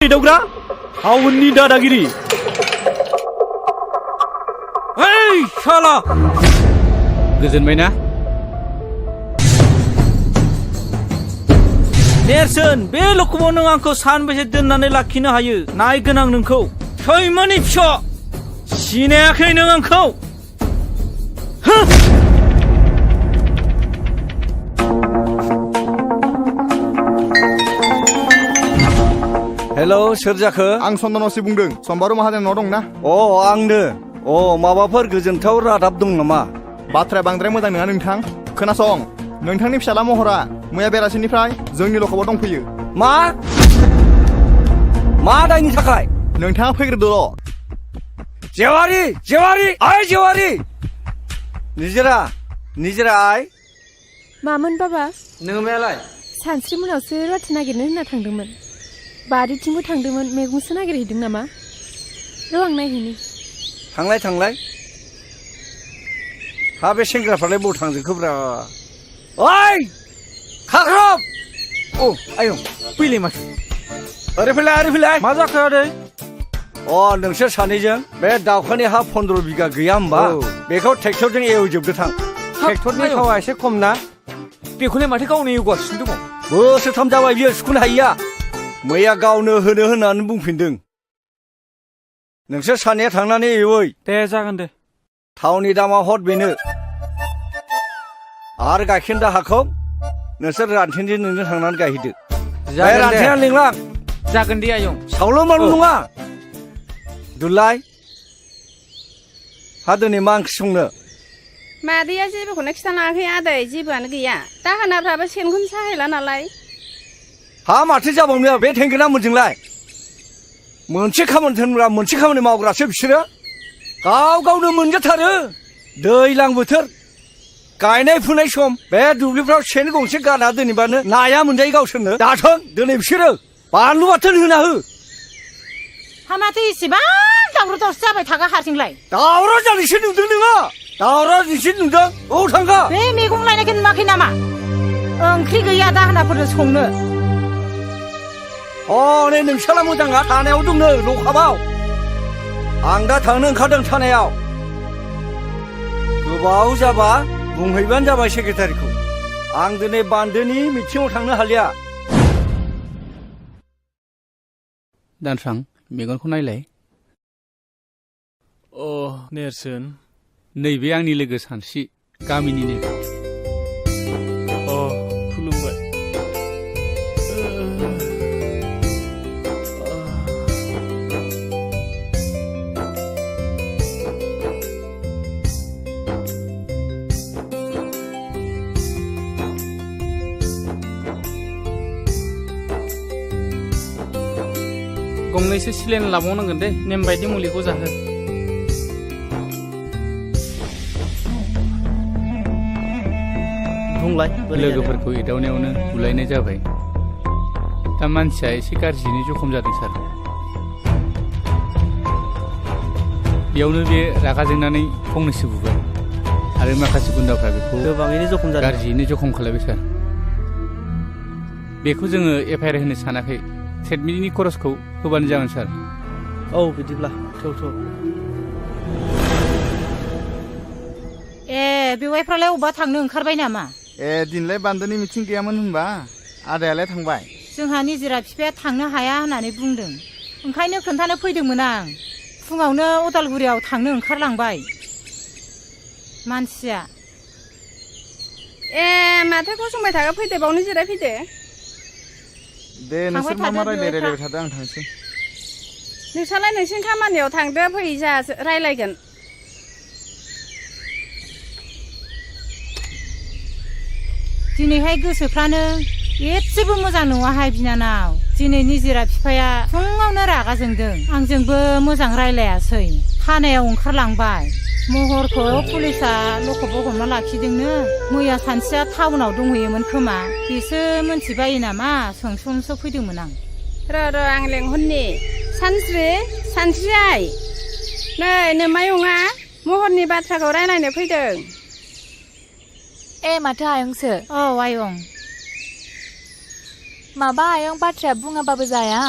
दावग्रा हावननि दादागिरि ओइ शाला
गोजोनबायना?
नेरसोन बे लखबाव नों आंखौ सानबेसे दोननानै लाखिनो हायो नायगोन आं नोंखौ सैमानि फिसा सिनायाखै नों आंखौ
हेलौ सोर जाखो
आं चन्दनसि बुंदों सम्बारु माहाजोन न' दंना
आंनो माबाफोर गोजोनथाव रादाब दं नामा
बाथ्राया बांद्राय मोजां नङा नोंथां खोनासं नोंथांनि फिसाला महरा मैया बेलासिनिफ्राय जोंनि लखबाव दंफैयो
मा दायनि थाखाय
नोंथाङा फैग्रोदोल'
जेवारि निजिरा आइ
मामोन बाबा
नोङो मायालाय
सानस्रि मोनावसो रुवाथि नागिरनो होनना थांदोंमोन बारिथिंबो थांदोंमोन मैगंसो नागिरहैदों नामा र' आं नायहैनि
थांलाय हा बे सेंग्राफ्रालाय बबाव थांजोबखोब्रा ओइ खाख्रब आयं
फैलाय माथो
ओरै फैलाय
मा जाखो आदै
नोंसोर सानैजों बे दावखानि हा 15 बिगा गैया होमबा बेखौ ट्रेक्टरजों एवजोबदो थां
ट्रेक्टरनि थावा एसे खम ना बेखौलाय माथो गावनो एवगासिनो दङ
बोसोरथाम जाबाय बियो सुखुनो हायिया मैया गावनो होनो होननानै बुंफिनदों नोंसोर सानैया थांनानै एवै
दे जागोन दे
थावनि दामा हर बेनो आरो गाइखेर दाहाखौ नोंसोर रानथेनजों नोंजों थांनानै गायहैदो रानथेना लिंलां
जागोन दे आयं
सावल' माल नङा दुलाय हा दिनै मा ओंख्रि संनो
मादैया जेबोखौनो खिथानाङाखै आदै जेबोआनो गैया दाहोनाफ्राबो सेनखौनो साहैला नालाय
हा माथो जाबावनो बे थेंगोना मोनजोंलाय मोनसे खामानि थोनग्रा मोनसे खामानि मावग्रासो बिसोरो गावनो मोनजाथारो दैज्लां बोथोर गायनाय फुनाय सम बे दुब्लिफ्राव सेन गंसे गारना दोनैबानो नाया मोनजायो गावसोरनो दाथों दिनै बिसोरो बानलु बाथोन होना हो
हा माथो इसेबां दावराव दावसि जाबाय थागा हारसिंलाय
दावराव जानायसो नुदों नोङो दावराव नोंसो नुदों थांगा
बे मैगं लायनायखौ नुवाखै नामा ओंख्रि गैया दाहोनाफोरनो संनो
नै नोंसाला मोजाङा थानायाव दंनो लकाबाव आं दा थांनो ओंखारदों थानायाव गोबाव जाबा बुंहैबानो जाबाय सेक्रेटारिखौ आं दिनै बान्दोनि मिटिङाव थांनो हालिया
दानस्रां मेगनखौ नायलाय
नेरसोन
नैबे आंनि लोगो सानस्रि गामिनिनो
खुलुमबाय
गंनैसो सिलेन लाबावनांगोन दे नेम बायदि मुलिखौ जाहो
बुंलाय
लोगोफोरखौ एदावनायावनो बुलायनाय जाबाय दा मानसिया एसे गाज्रियैनो जखम जादों सार बेयावनो बे रागा जोंनानै फंनैसो बुबाय आरो माखासे गुन्दाफ्रा बेखौ
गोबाङैनो जखम जादों
गाज्रियैनो जखम खालायबाय सार बेखौ जोङो एफआइआर होनो सानाखै ट्रिटमेन्टनि खरसखौ होबानो जागोन सार
बिदिब्ला थौ
बेवाइफ्रालाय अबा थांनो ओंखारबाय नामा
दिनलाय बान्दोनि मिथिं गैयामोन होनबा आदायालाय थांबाय
जोंहा निजिरा बिफाया थांनो हाया होननानै बुंदों ओंखायनो खोन्थानो फैदोंमोन आं फुङावनो उदालगुरियाव थांनो ओंखारलांबाय मानसिया
माथो गसंबाय थाखा फैदो बावनो जिरायफैदो
दे नोंसोर मा रायलायबाय थादो आं थांसै
नोंसालाय नोंसिनि खामानियाव थांदो फै जा रायलायगोन
दिनैहाय गोसोफ्रानो एसेबो मोजां नङाहाय बिनानाव दिनै निजिरा बिफाया फुङावनो रागा जोंदों आंजोंबो मोजां रायलायासै थानायाव ओंखारलांबाय महरखौ पुलिसा लकबाव हमना लाखिदोंनो मैया सानसेया टाउनाव दंहैयोमोन खोमा बेसो मोनथिबायो नामा सोंस'नोसो फैदोंमोन आं
र' आं लेंहरनि सानस्रि आइ नै नोमायंआ महरनि बाथ्राखौ रायलायनो फैदों
माथो आयंसो
आयं
माबा आयं बाथ्राया बुङाबाबो जाया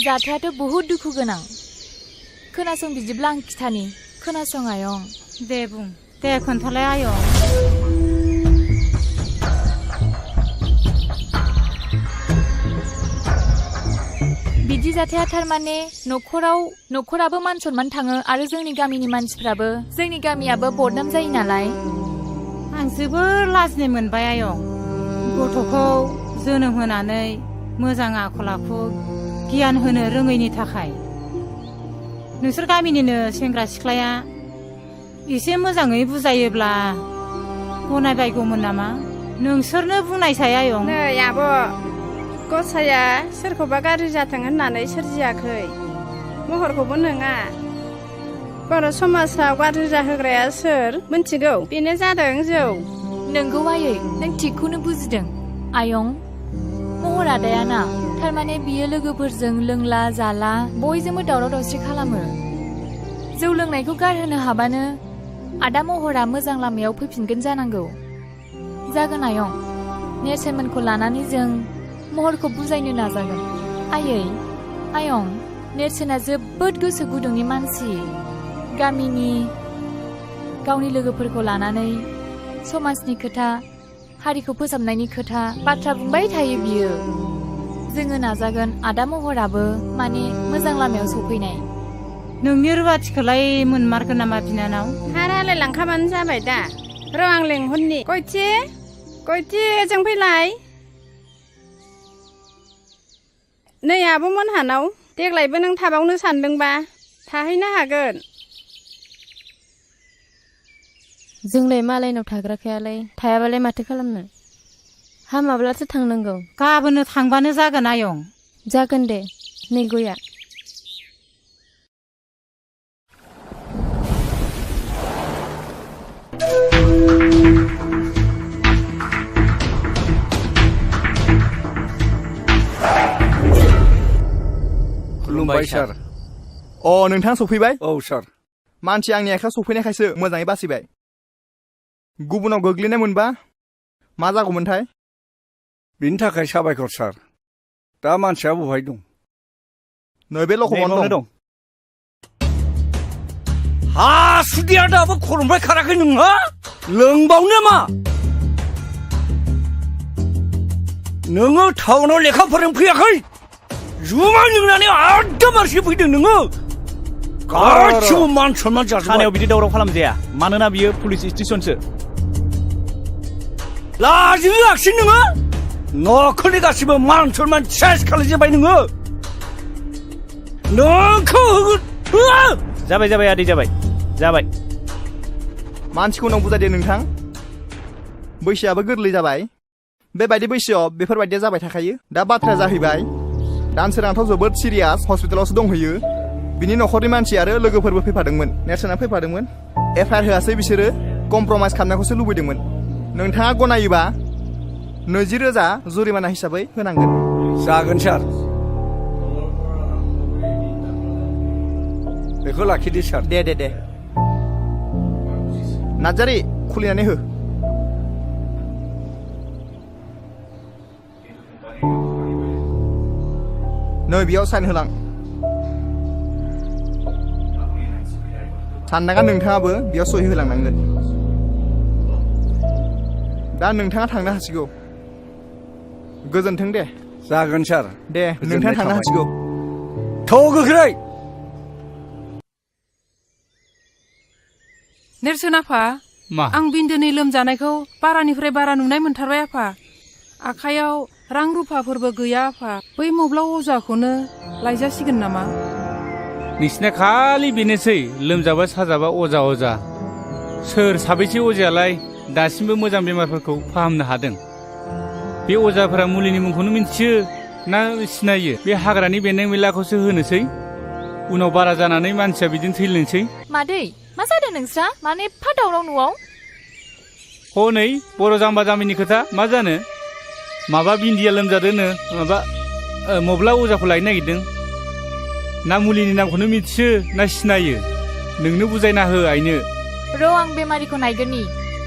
जाथायाथ' बहुद दुखु गोनां खोनासं बिदिब्ला आं खिथानि खोनासं आयं
दे बुं दे खोन्थालाय आयं
बिदि जाथाया थारमाने न'खराबो मान सनमान थाङो आरो जोंनि गामिनि मानसिफ्राबो जोंनि गामियाबो बदनाम जायो नालाय
आं जोबोर लाजिनाय मोनबाय आयं गथ'खौ जोनोम होनानै मोजां आखल आखु गियान होनो रोङैनि थाखाय नोंसोर गामिनिनो सेंग्रा सिख्लाया एसे मोजाङै बुजायोब्ला गनायबायगौमोन नामा नोंसोरनो बुंनायसाय आयं
नै आब' गसाया सोरखौबा गाज्रि जाथों होननानै सोरजियाखै महरखौबो नङा बर' समाजाव गाज्रि जाहोग्राया सोर मिन्थिगौ बेनो जादों जौ
नोंगौ आयै नों थिगखौनो बुजिदों आयं महर आदायाना थारमाने बियो लोगोफोरजों लोंला जाला बयजोंबो दावराव दावसि खालामो जौ लोंनायखौ गारहोनो हाबानो आदा महरा मोजां लामायाव फैफिनगोन जानांगौ जागोन आयं नेरसोनमोनखौ लानानै जों महरखौ बुजायनो नाजागोन आयं नेरसोना जोबोद गोसो गुदुंनि मानसि गामिनि गावनि लोगोफोरखौ लानानै समाजनि खोथा हारिखौ फोसाबनायनि खोथा बाथ्रा बुंबाय थायो बियो जोङो नाजागोन आदा महराबो माने मोजां लामायाव सफैनाय
नोंनि रुवाथिखौलाय मोनमारगोन नामा बिनानाव
हारालाय लांखाबानो जाबाय दा र' आं लेंहरनि गयथि जों फैलाय नै आब'मोनहानाव देग्लायबो नों थाबावनो सानदोंबा थाहैनो हागोन
जोंलाय मालायनाव थाग्राखायालाय थायाबालाय माथो खालामनो हामाब्लासो थांनांगौ
गाबोननो थांबानो जागोन आयं
जागोन दे नै गया
खुलुमबाय सार
नोंथाङा सफैबाय
औ सार
मानसि आंनि आखायाव सफैनायखायसो मोजाङै बासिबाय गुबुनाव गोग्लैनाय मोनबा मा जागौमोनथाय
बिनि थाखाय साबायखर सार दा मानसिया बहाय दं
नैबे लखबावनो दं
हासुदिया दाबो खर'निफ्राय खाराखै नोंहा लोंबावनो मा नोङो टाउनाव लेखा फोरों फैयाखै जुमाय लोंनानै आद्दा मानसि फैदों नोङो गासिबो मान सनमान जाजोब्बाय
थानायाव बिदि दावराव खालामजाया मानोना बियो पुलिस स्टेसनसो
लाजिनो लाखिन नोङो न'खरनि गासिबो मान सनमान सेस खालामजोब्बाय नोङो नोंखौ
जाबाय आदै जाबाय
मानसिखौ नों बुजायदो नोंथां बैसोआबो गोरलै जाबाय बेबायदि बैसोआव बेफोरबायदिया जाबाय थाखायो दा बाथ्राया जाहैबाय दानसोरांथ' जोबोद सिरियास हस्पिटालावसो दंहैयो बिनि न'खरनि मानसि आरो लोगोफोरबो फैफादोंमोन नेरसोना फैफादोंमोन एफआइआर होआसै बिसोरो कमप्रमाइस खालामनायखौसो लुबैदोंमोन नोंथाङा गनायोबा 20,000 जुरिमाना हिसाबै होनांगोन
जागोन सार बेखौ लाखिदो सार
दे नार्जारि खुलिनानै हो नै बेयाव साइन होलां साननाङा नोंथाङाबो बेयाव सहि होलांनांगोन दा नोंथाङा थांनो हासिगौ गोजोन्थों दे
जागोन सार
दे नोंथाङा थांनो हासिगौ
थौ गोख्रै
नेरसोन आफा
मा
आं बिन्दोनि लोमजानायखौ बारानिफ्राय बारा नुनाय मोनथारबाय आफा आखायाव रां रुफाफोरबो गैया आफा बै मब्लाव अजाखौनो लायजासिगोन नामा
नोंसिना खालि बेनोसै लोमजाबा साजाबा अजा सोर साबैसे अजायालाय दासिमबो मोजां बेमारफोरखौ फाहामनो हादों बे अजाफोरा मुलिनि मुंखौनो मिन्थियो ना सिनायो बे हाग्रानि बेन्दों बेनलाखौसो होनोसै उनाव बारा जानानै मानसिया बिदिनो थैलांसै
मादै मा जादों नोंस्रा माने एफा दावराव न'आव
हनै बर' जाम्बा जाम्बिनि खोथा मा जानो माबा बिन्दिया लोमजादोंनो माबा मब्ला अजाखौ लायनो नागिरदों ना मुलिनि नामखौनो मिथियो ना सिनायो नोंनो बुजायना हो आइनो
र' आं बेमारिखौ नायगोननि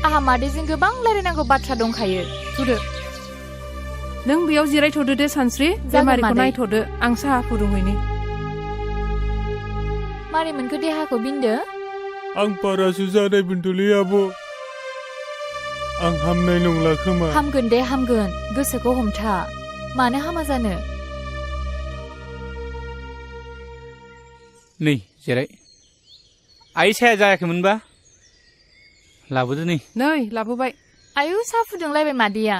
आहा मादैजों गोबां रायलायनांगौ बाथ्रा दंखायो
थुदो नों बेयाव जिरायथ'दो दे सानस्रि बेमारिखौ नायथ'दो आं साहा फुदुंहैनि
मारै मोनखो देहाखौ बिन्दो
आं बारासो जानाय बेन्थ'लै आब' आं हामनाय नंला खोमा
हामगोन दे हामगोन गोसोखौ हमथा मानो हामा जानो
नै जिराय आइ साया जायाखैमोनबा लाबोदो नै
लाबोबाय
आयु साहा फुदुंलायबाय मादैया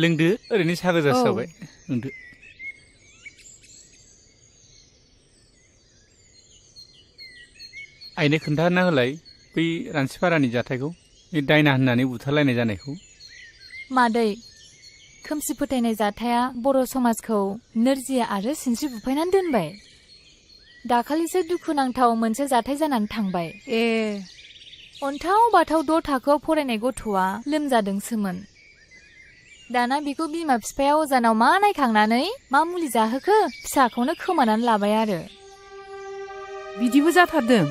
लोंदो ओरैनो साहा गोजासो जाबाय लोंदो आइनो खोन्थाना होलाय बै रानसिपारानि जाथायखौ दायना होननानै बुथारलायनाय जानायखौ
मादै खोमसि फोथायनाय जाथाया बर' समाजखौ नोरजिया आरो सिनस्रि बुफायनानै दोनबाय दाखालिसो दुखुनांथाव मोनसे जाथाय जानानै थांबाय अन्थाव बाथाव 6 थाखोआव फरायनाय गथ'आ लोमजादोंसोमोन दाना बेखौ बिमा बिफाया अजानाव मा नायखांनानै मा मुलि जाहोखो फिसाखौनो खोमानानै लाबाय आरो
बिदिबो जाथारदों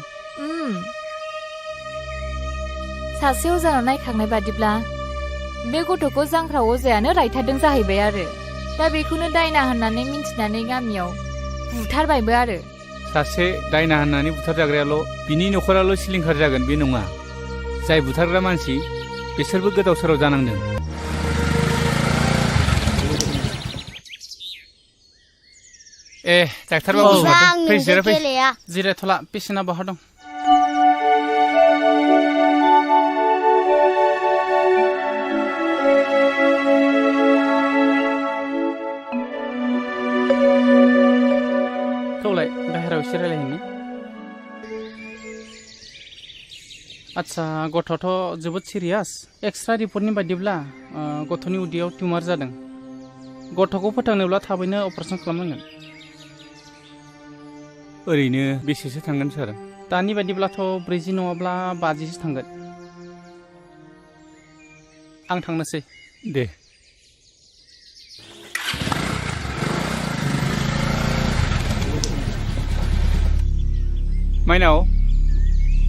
सासे अजानाव नायखांनाय बादिब्ला बे गथ'खौ जांख्रा अजायानो रायथारदों जाहैबाय आरो दा बेखौनो दायना होननानै मिन्थिनानै गामियाव बुथारबायबो आरो
सासे दायना होननानै बुथारजाग्रायाल' बिनि न'खराल' सिलिंखार जागोन बे नङा जाय बुथारग्रा मानसि बिसोरबो गोदाव सोराव जानांदों डाक्टार बाबु फै जिरायथ'ला पेसेन्टआ बहा दं थौलाय बाहेरायाव एसे रायलायहैनि आच्छा गथ'थ' जोबोद सिरियास एक्सट्रा रिपर्टनि बायदिब्ला गथ'नि उदैयाव टिउमार जादों गथ'खौ फोथांनोब्ला थाबैनो अपारेसन खालामनांगोन ओरैनो बेसेसो थांगोन सार दानि बायदिब्लाथ' 40 नङाब्ला 50सो थांगोन आं थांनोसै दे माइनाव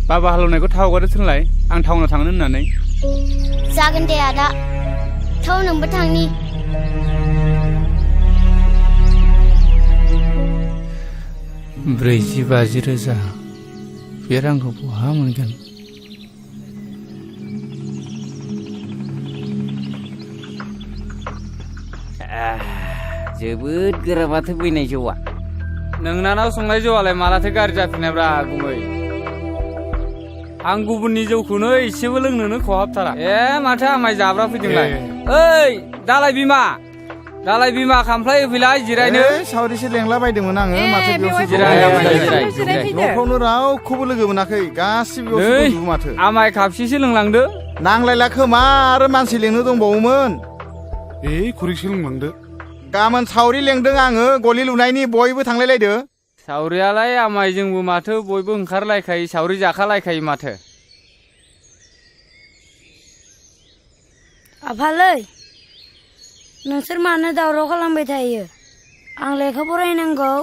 बाबा हालेवनायखौ थाव हगारदो थोनलाय आं टाउनाव थांनो होननानै
जागोन दे आदा थाव नोंबो थांनि
40-50 रोजा बे रांखौ बहा मोनगोन
जोबोद गोरा माथो बैनाय जौआ
नोंनानाव संनाय जौआलाय मालाथो गाज्रि जाफिननायब्रा गुमै आं गुबुननि जौखौनो एसेबो लोंनोनो खहाबथारा माथो आमाय जाब्रा फैदोंलाय ओइ दालाय बिमा खामफ्लाय होफैलाय जिरायनो
सावरिसो लेंला बायदोंमोन आङो माथो बेयावसो
जिराय
न'फ्रावनो रावखौबो लोगो मोनाखै गासिबो बेयावसो दंजोबो माथो
आमाय खापसेसो लोंलांदो
नांलायला खोमा आरो मानसि लेंनो दंबावोमोन
खुरैसो लोंलांदो
गाबोन सावरि लेंदों आङो गलि लुनायनि बयबो थांलायलायदो
सावरियालाय आमाय जोंबो माथो बयबो ओंखारलायखायो सावरि जाखालायखायो माथो
आफालै नोंसोर मानो दावराव खालामबाय थायो आं लेखा फरायनांगौ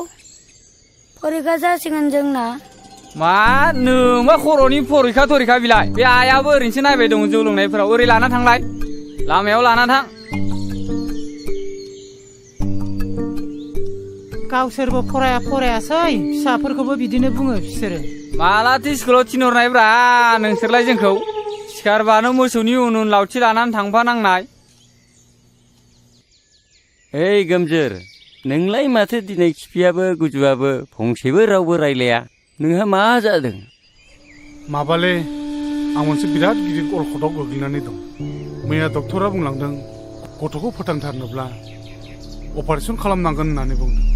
फरिखा जासिगोन जोंना
मा नोंबा खर'नि फरिखा बिलाय बे आयाबो ओरैनोसो नायबाय दं जौ लोंनायफोराव ओरै लाना थांलाय लामायाव लाना थां
गावसोरबो फरायासै फिसाफोरखौबो बिदिनो बुङो बिसोरो
मालाथो स्कुलाव थिनहरनायब्रा नोंसोरलाय जोंखौ सिखारबानो मोसौनि उन लावथि लानानै थांफानांनाय
ओइ गोमजोर नोंलाय माथो दिनै खिफियाबो गुजुआबो फंसेबो रावबो रायलाया नोंहा मा जादों
माबाले आं मोनसे बिराद गिदिर अलखदाव गोग्लैनानै दं मैया डक्टरा बुंलांदों गथ'खौ फोथांथारनोब्ला अपारेसन खालामनांगोन होननानै बुंदों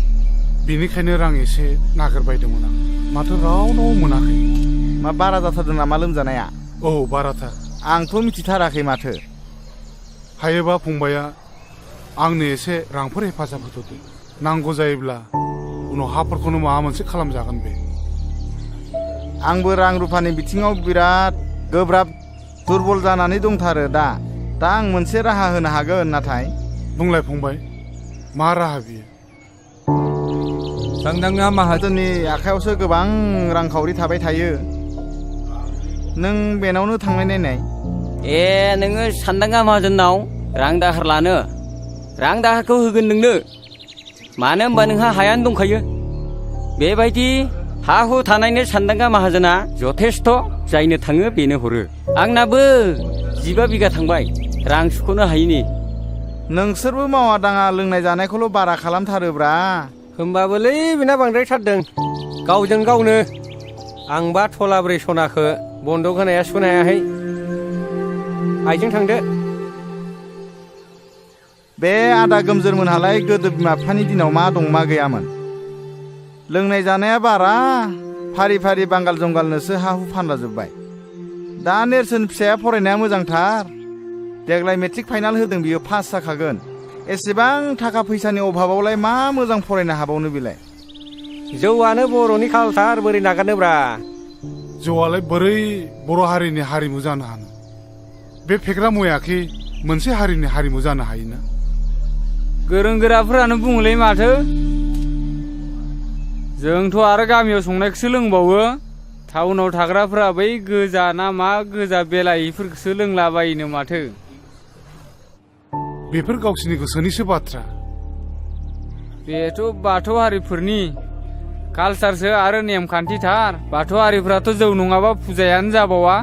बेनिखायनो रां एसे नागिरबायदोंमोन आं माथो रावनाव मोनाखै
मा बारा जाथारदों नामा लोमजानाया
बाराथार
आंथ' मिथिथाराखै माथो
हायोबा फंबाया आंनो एसे रांफोर हेफाजाब होथ'दो नांगौ जायोब्ला उनाव हाफोरखौनो माबा मोनसे खालामजागोन बे
आंबो रां रुफानि बिथिङाव बिराद गोब्राब दुरबल जानानै दंथारो दा आं मोनसे राहा होनो हागोन नाथाय
बुंलाय फंबाय मा राहा बियो
सानदांगा माहाजोननि आखायावसो गोबां रांखावरि थाबाय थायो नों बेनावनो थांनाय नायनाय
नोङो सानदांगा माहाजोननाव रां दाहार लानो रां दाहारखौ होगोन नोंनो मानो होनबा नोंहा हायानो दंखायो बेबायदि हा हु थानायनो सानदांगा माहाजोना जथेस्थ जायनो थाङो बेनो हरो आंनाबो 15 बिगा थांबाय रां सुख'नो हायिनि
नोंसोरबो मावा दाङा लोंनाय जानायखौल' बारा खालामथारोब्रा
होमबाबोलै बेना बांद्रायथारदों गावजों गावनो आंबा थलाब्रै सनाखो बन्दक होनाया सुख'नो हायाखै आइजों थांदो
बे आदा गोमजोरमोनहालाय गोदो बिमा बिफानि दिनाव मा दं मा गैयामोन लोंनाय जानाया बारा फारि फारि बांगाल जंगालनोसो हा हु फानलाजोब्बाय दा नेरसोन फिसाया फरायनाया मोजांथार देग्लाय मेट्रिक फाइनाल होदों बियो पास जाखागोन एसेबां थाखा फैसानि अभाबावलाय मा मोजां फरायनो हाबावनो बेलाय
जौआनो बर'नि कालसार बोरै नागारनोब्रा
जौआलाय बोरै बर' हारिनि हारिमु जानो हानो बे फेग्रा मुवायाखि मोनसे हारिनि हारिमु जानो हायोना
गोरों गोराफोरानो बुङोलै माथो जोंथ' आरो गामियाव संनायखौसो लोंबावो टाउनाव थाग्राफोरा बै गोजा ना मा गोजा बेलायिफोरखौसो लोंलाबायोनो माथो
बेफोर गावसिनि गोसोनिसो बाथ्रा
बेथ' बाथौ हारिफोरनि कालसारसो आरो नेमखान्थिथार बाथौ हारिफ्राथ' जौ नङाबा फुजायानो जाबावा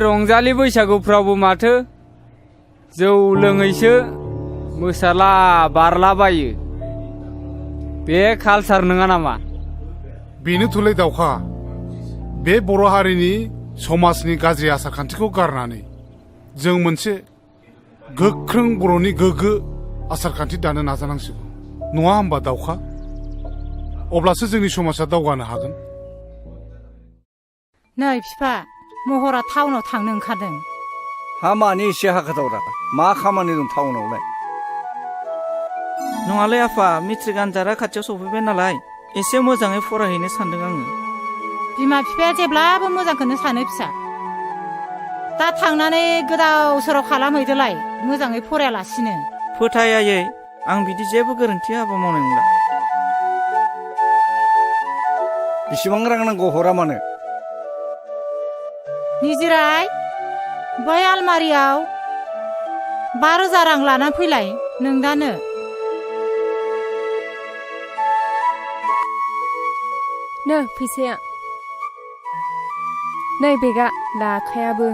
रंजालि बैसागुफ्रावबो माथो जौ लोङैसो मोसाला बारलाबायो बे कालसार नङा नामा
बेनोथ'लै दावखा बे बर' हारिनि समाजनि गाज्रि आसार खान्थिखौ गारनानै जों मोनसे गोख्रों बर'नि गोग्गो आसार खान्थि दानो नाजानांसिगौ नङा होमबा दावखा अब्लासो जोंनि समाजा दावगानो हागोन
नै बिफा महरा टाउनाव थांनो ओंखारदों
हा मानि एसे हाखोदावरा मा खामानि दं टाउनावलाय
नङालै आफा मेट्रिक आनजादा खाथियाव सफैबाय नालाय एसे मोजाङै फरायहैनो सानदों आङो
बिमा बिफाया जेब्लाबो मोजांखौनो सानो फिसा दा थांनानै गोदाव सोराव खालामहैदोलाय मोजाङै फरायालासिनो
फोथायायै आं बिदि जेबो गोरोन्थि हाबा मावनाय नंला
बेसेबां रां नांगौ हरा मानो
निजिराय बै आलमारियाव 5,000 रां लाना फैलाय नोंदानो
नो फैसाया नै बेगा लाखायाबो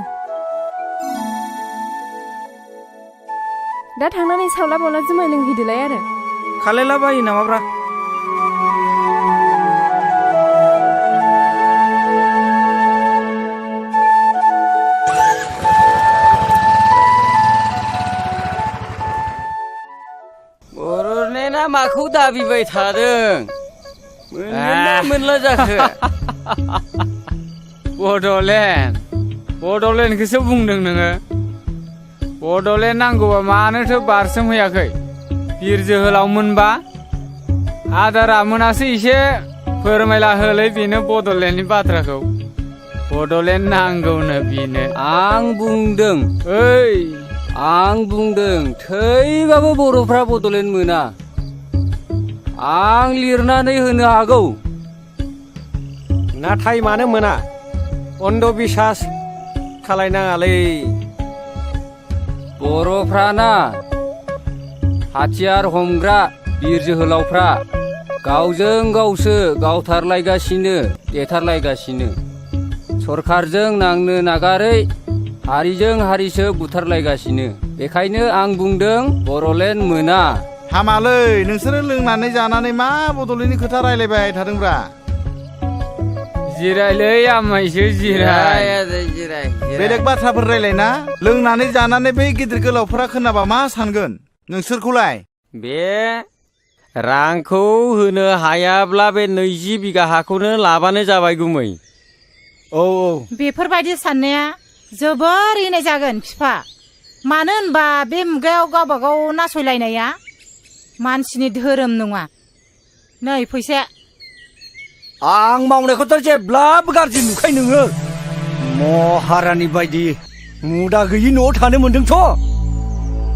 दा थांनानै सावला बावला जुमाय लोंहैदोलाय आरो
खालायला बायो नामाब्रा
बर'लेण्डआ माखौ दाबिबाय थादों मोनगोनना मोनला जाखो
बड'लेण्डखौसो बुंदों नोङो बड'लेण्ड नांगौबा मानोथो बारसोमहैयाखै बिर जोहोलाव मोनबा आदारा मोनासो एसे फोरमायला होलै बेनो बड'लेण्डनि बाथ्राखौ बड'लेण्ड नांगौनो बेनो
आं बुंदों थैबाबो बर'फ्रा बड'लेण्ड मोना आं लिरनानै होनो हागौ
नाथाय मानो मोना अन्धबिश्वास खालायनाङालै
बर'फ्राना हाथियार हमग्रा बिर जोहोलावफ्रा गावजों गावसो गावथारलायगासिनो देथारलायगासिनो सरखारजों नांनो नागारै हारिजों हारिसो बुथारलायगासिनो बेखायनो आं बुंदों बर'लेण्ड मोना
हामालै नोंसोरो लोंनानै जानानै मा बड'लेण्डनि खोथा रायलायबाय थादोंब्रा
जिरायलै आमायसो जिराय
बेलेग बाथ्राफोर रायलायना लोंनानै जानानै बै गिदिर गोलावफोरा खोनाबा मा सानगोन नोंसोरखौलाय
बे रांखौ होनो हायाब्ला बे 20 बिगा हाखौनो लाबानो जाबाय गुमै
औ
बेफोरबायदि साननाया जोबोर इनाय जागोन बिफा मानो होनबा बे मुगायाव गावबा गाव नासयलायनाया मानसिनि धोरोम नङा नै फैसाया
आं मावनायखौथ' जेब्लाबो गाज्रि नुखाय नोङो महारानि बायदि मुदा गैयि न'आव थानो मोन्दोंथ'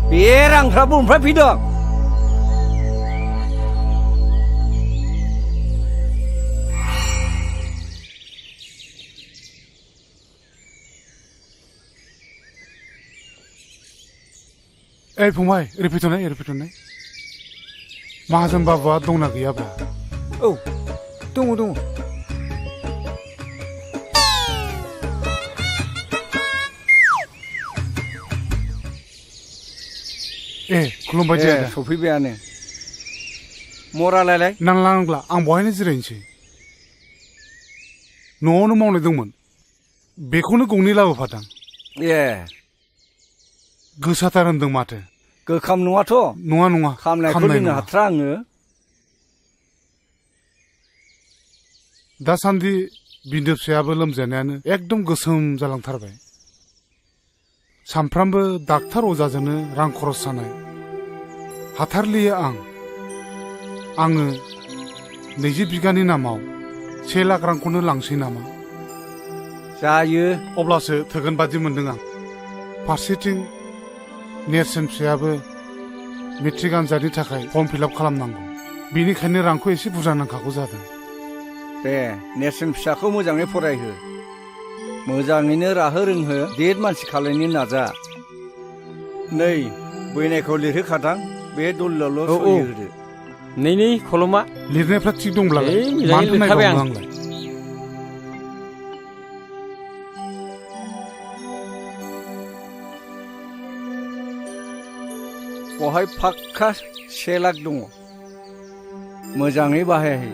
बे रांफ्राबो ओमफ्राय फैदों
फंबाय ओरै फैथ'नाय माहाजोन बाबुआ दंना गैयाब्रा
औ दङ
खुलुमबाय दे आदा
सफैबायानो मरालायलाय
नांला आं बहायनो जिरायनोसै न'आवनो मावनाय दंमोन बेखौनो गंनै लाबोफादां
ए
गोसाथार होनदों माथो
गोखाम नङाथ'
नङा
खामनायखौ लोंनो हाथ्रा आङो
दासान्दि बिन्दो फिसायाबो लोमजानायानो एकदम गोसोम जालांथारबाय सानफ्रामबो डाक्टार अजाजोंनो रां खरस जानाय हाथारलियो आङो 20 बिगानि नामाव 1 लाख रांखौनो लांसै नामा
जायो
अब्लासो थोगोन बादि मोनदों आं फारसेथिं नेरसोन फिसायाबो मेट्रिक आनजादनि थाखाय फर्म फिलआप खालामनांगौ बेनिखायनो रांखौ एसे बुरजा नांखागौ जादों
दे नेरसोन फिसाखौ मोजाङै फरायहो मोजाङैनो राहो रोंहो देर मानसि खालायनो नाजा नै बैनायखौ लिरहोखादां बे दलिलावल' सहि होदो
नै खलमा
लिरनायफ्रा थिग दंब्लालाय मानोथो नायबावनो आंलाय
बहाय फाक्का 1 लाख दङ मोजाङै बाहायाखै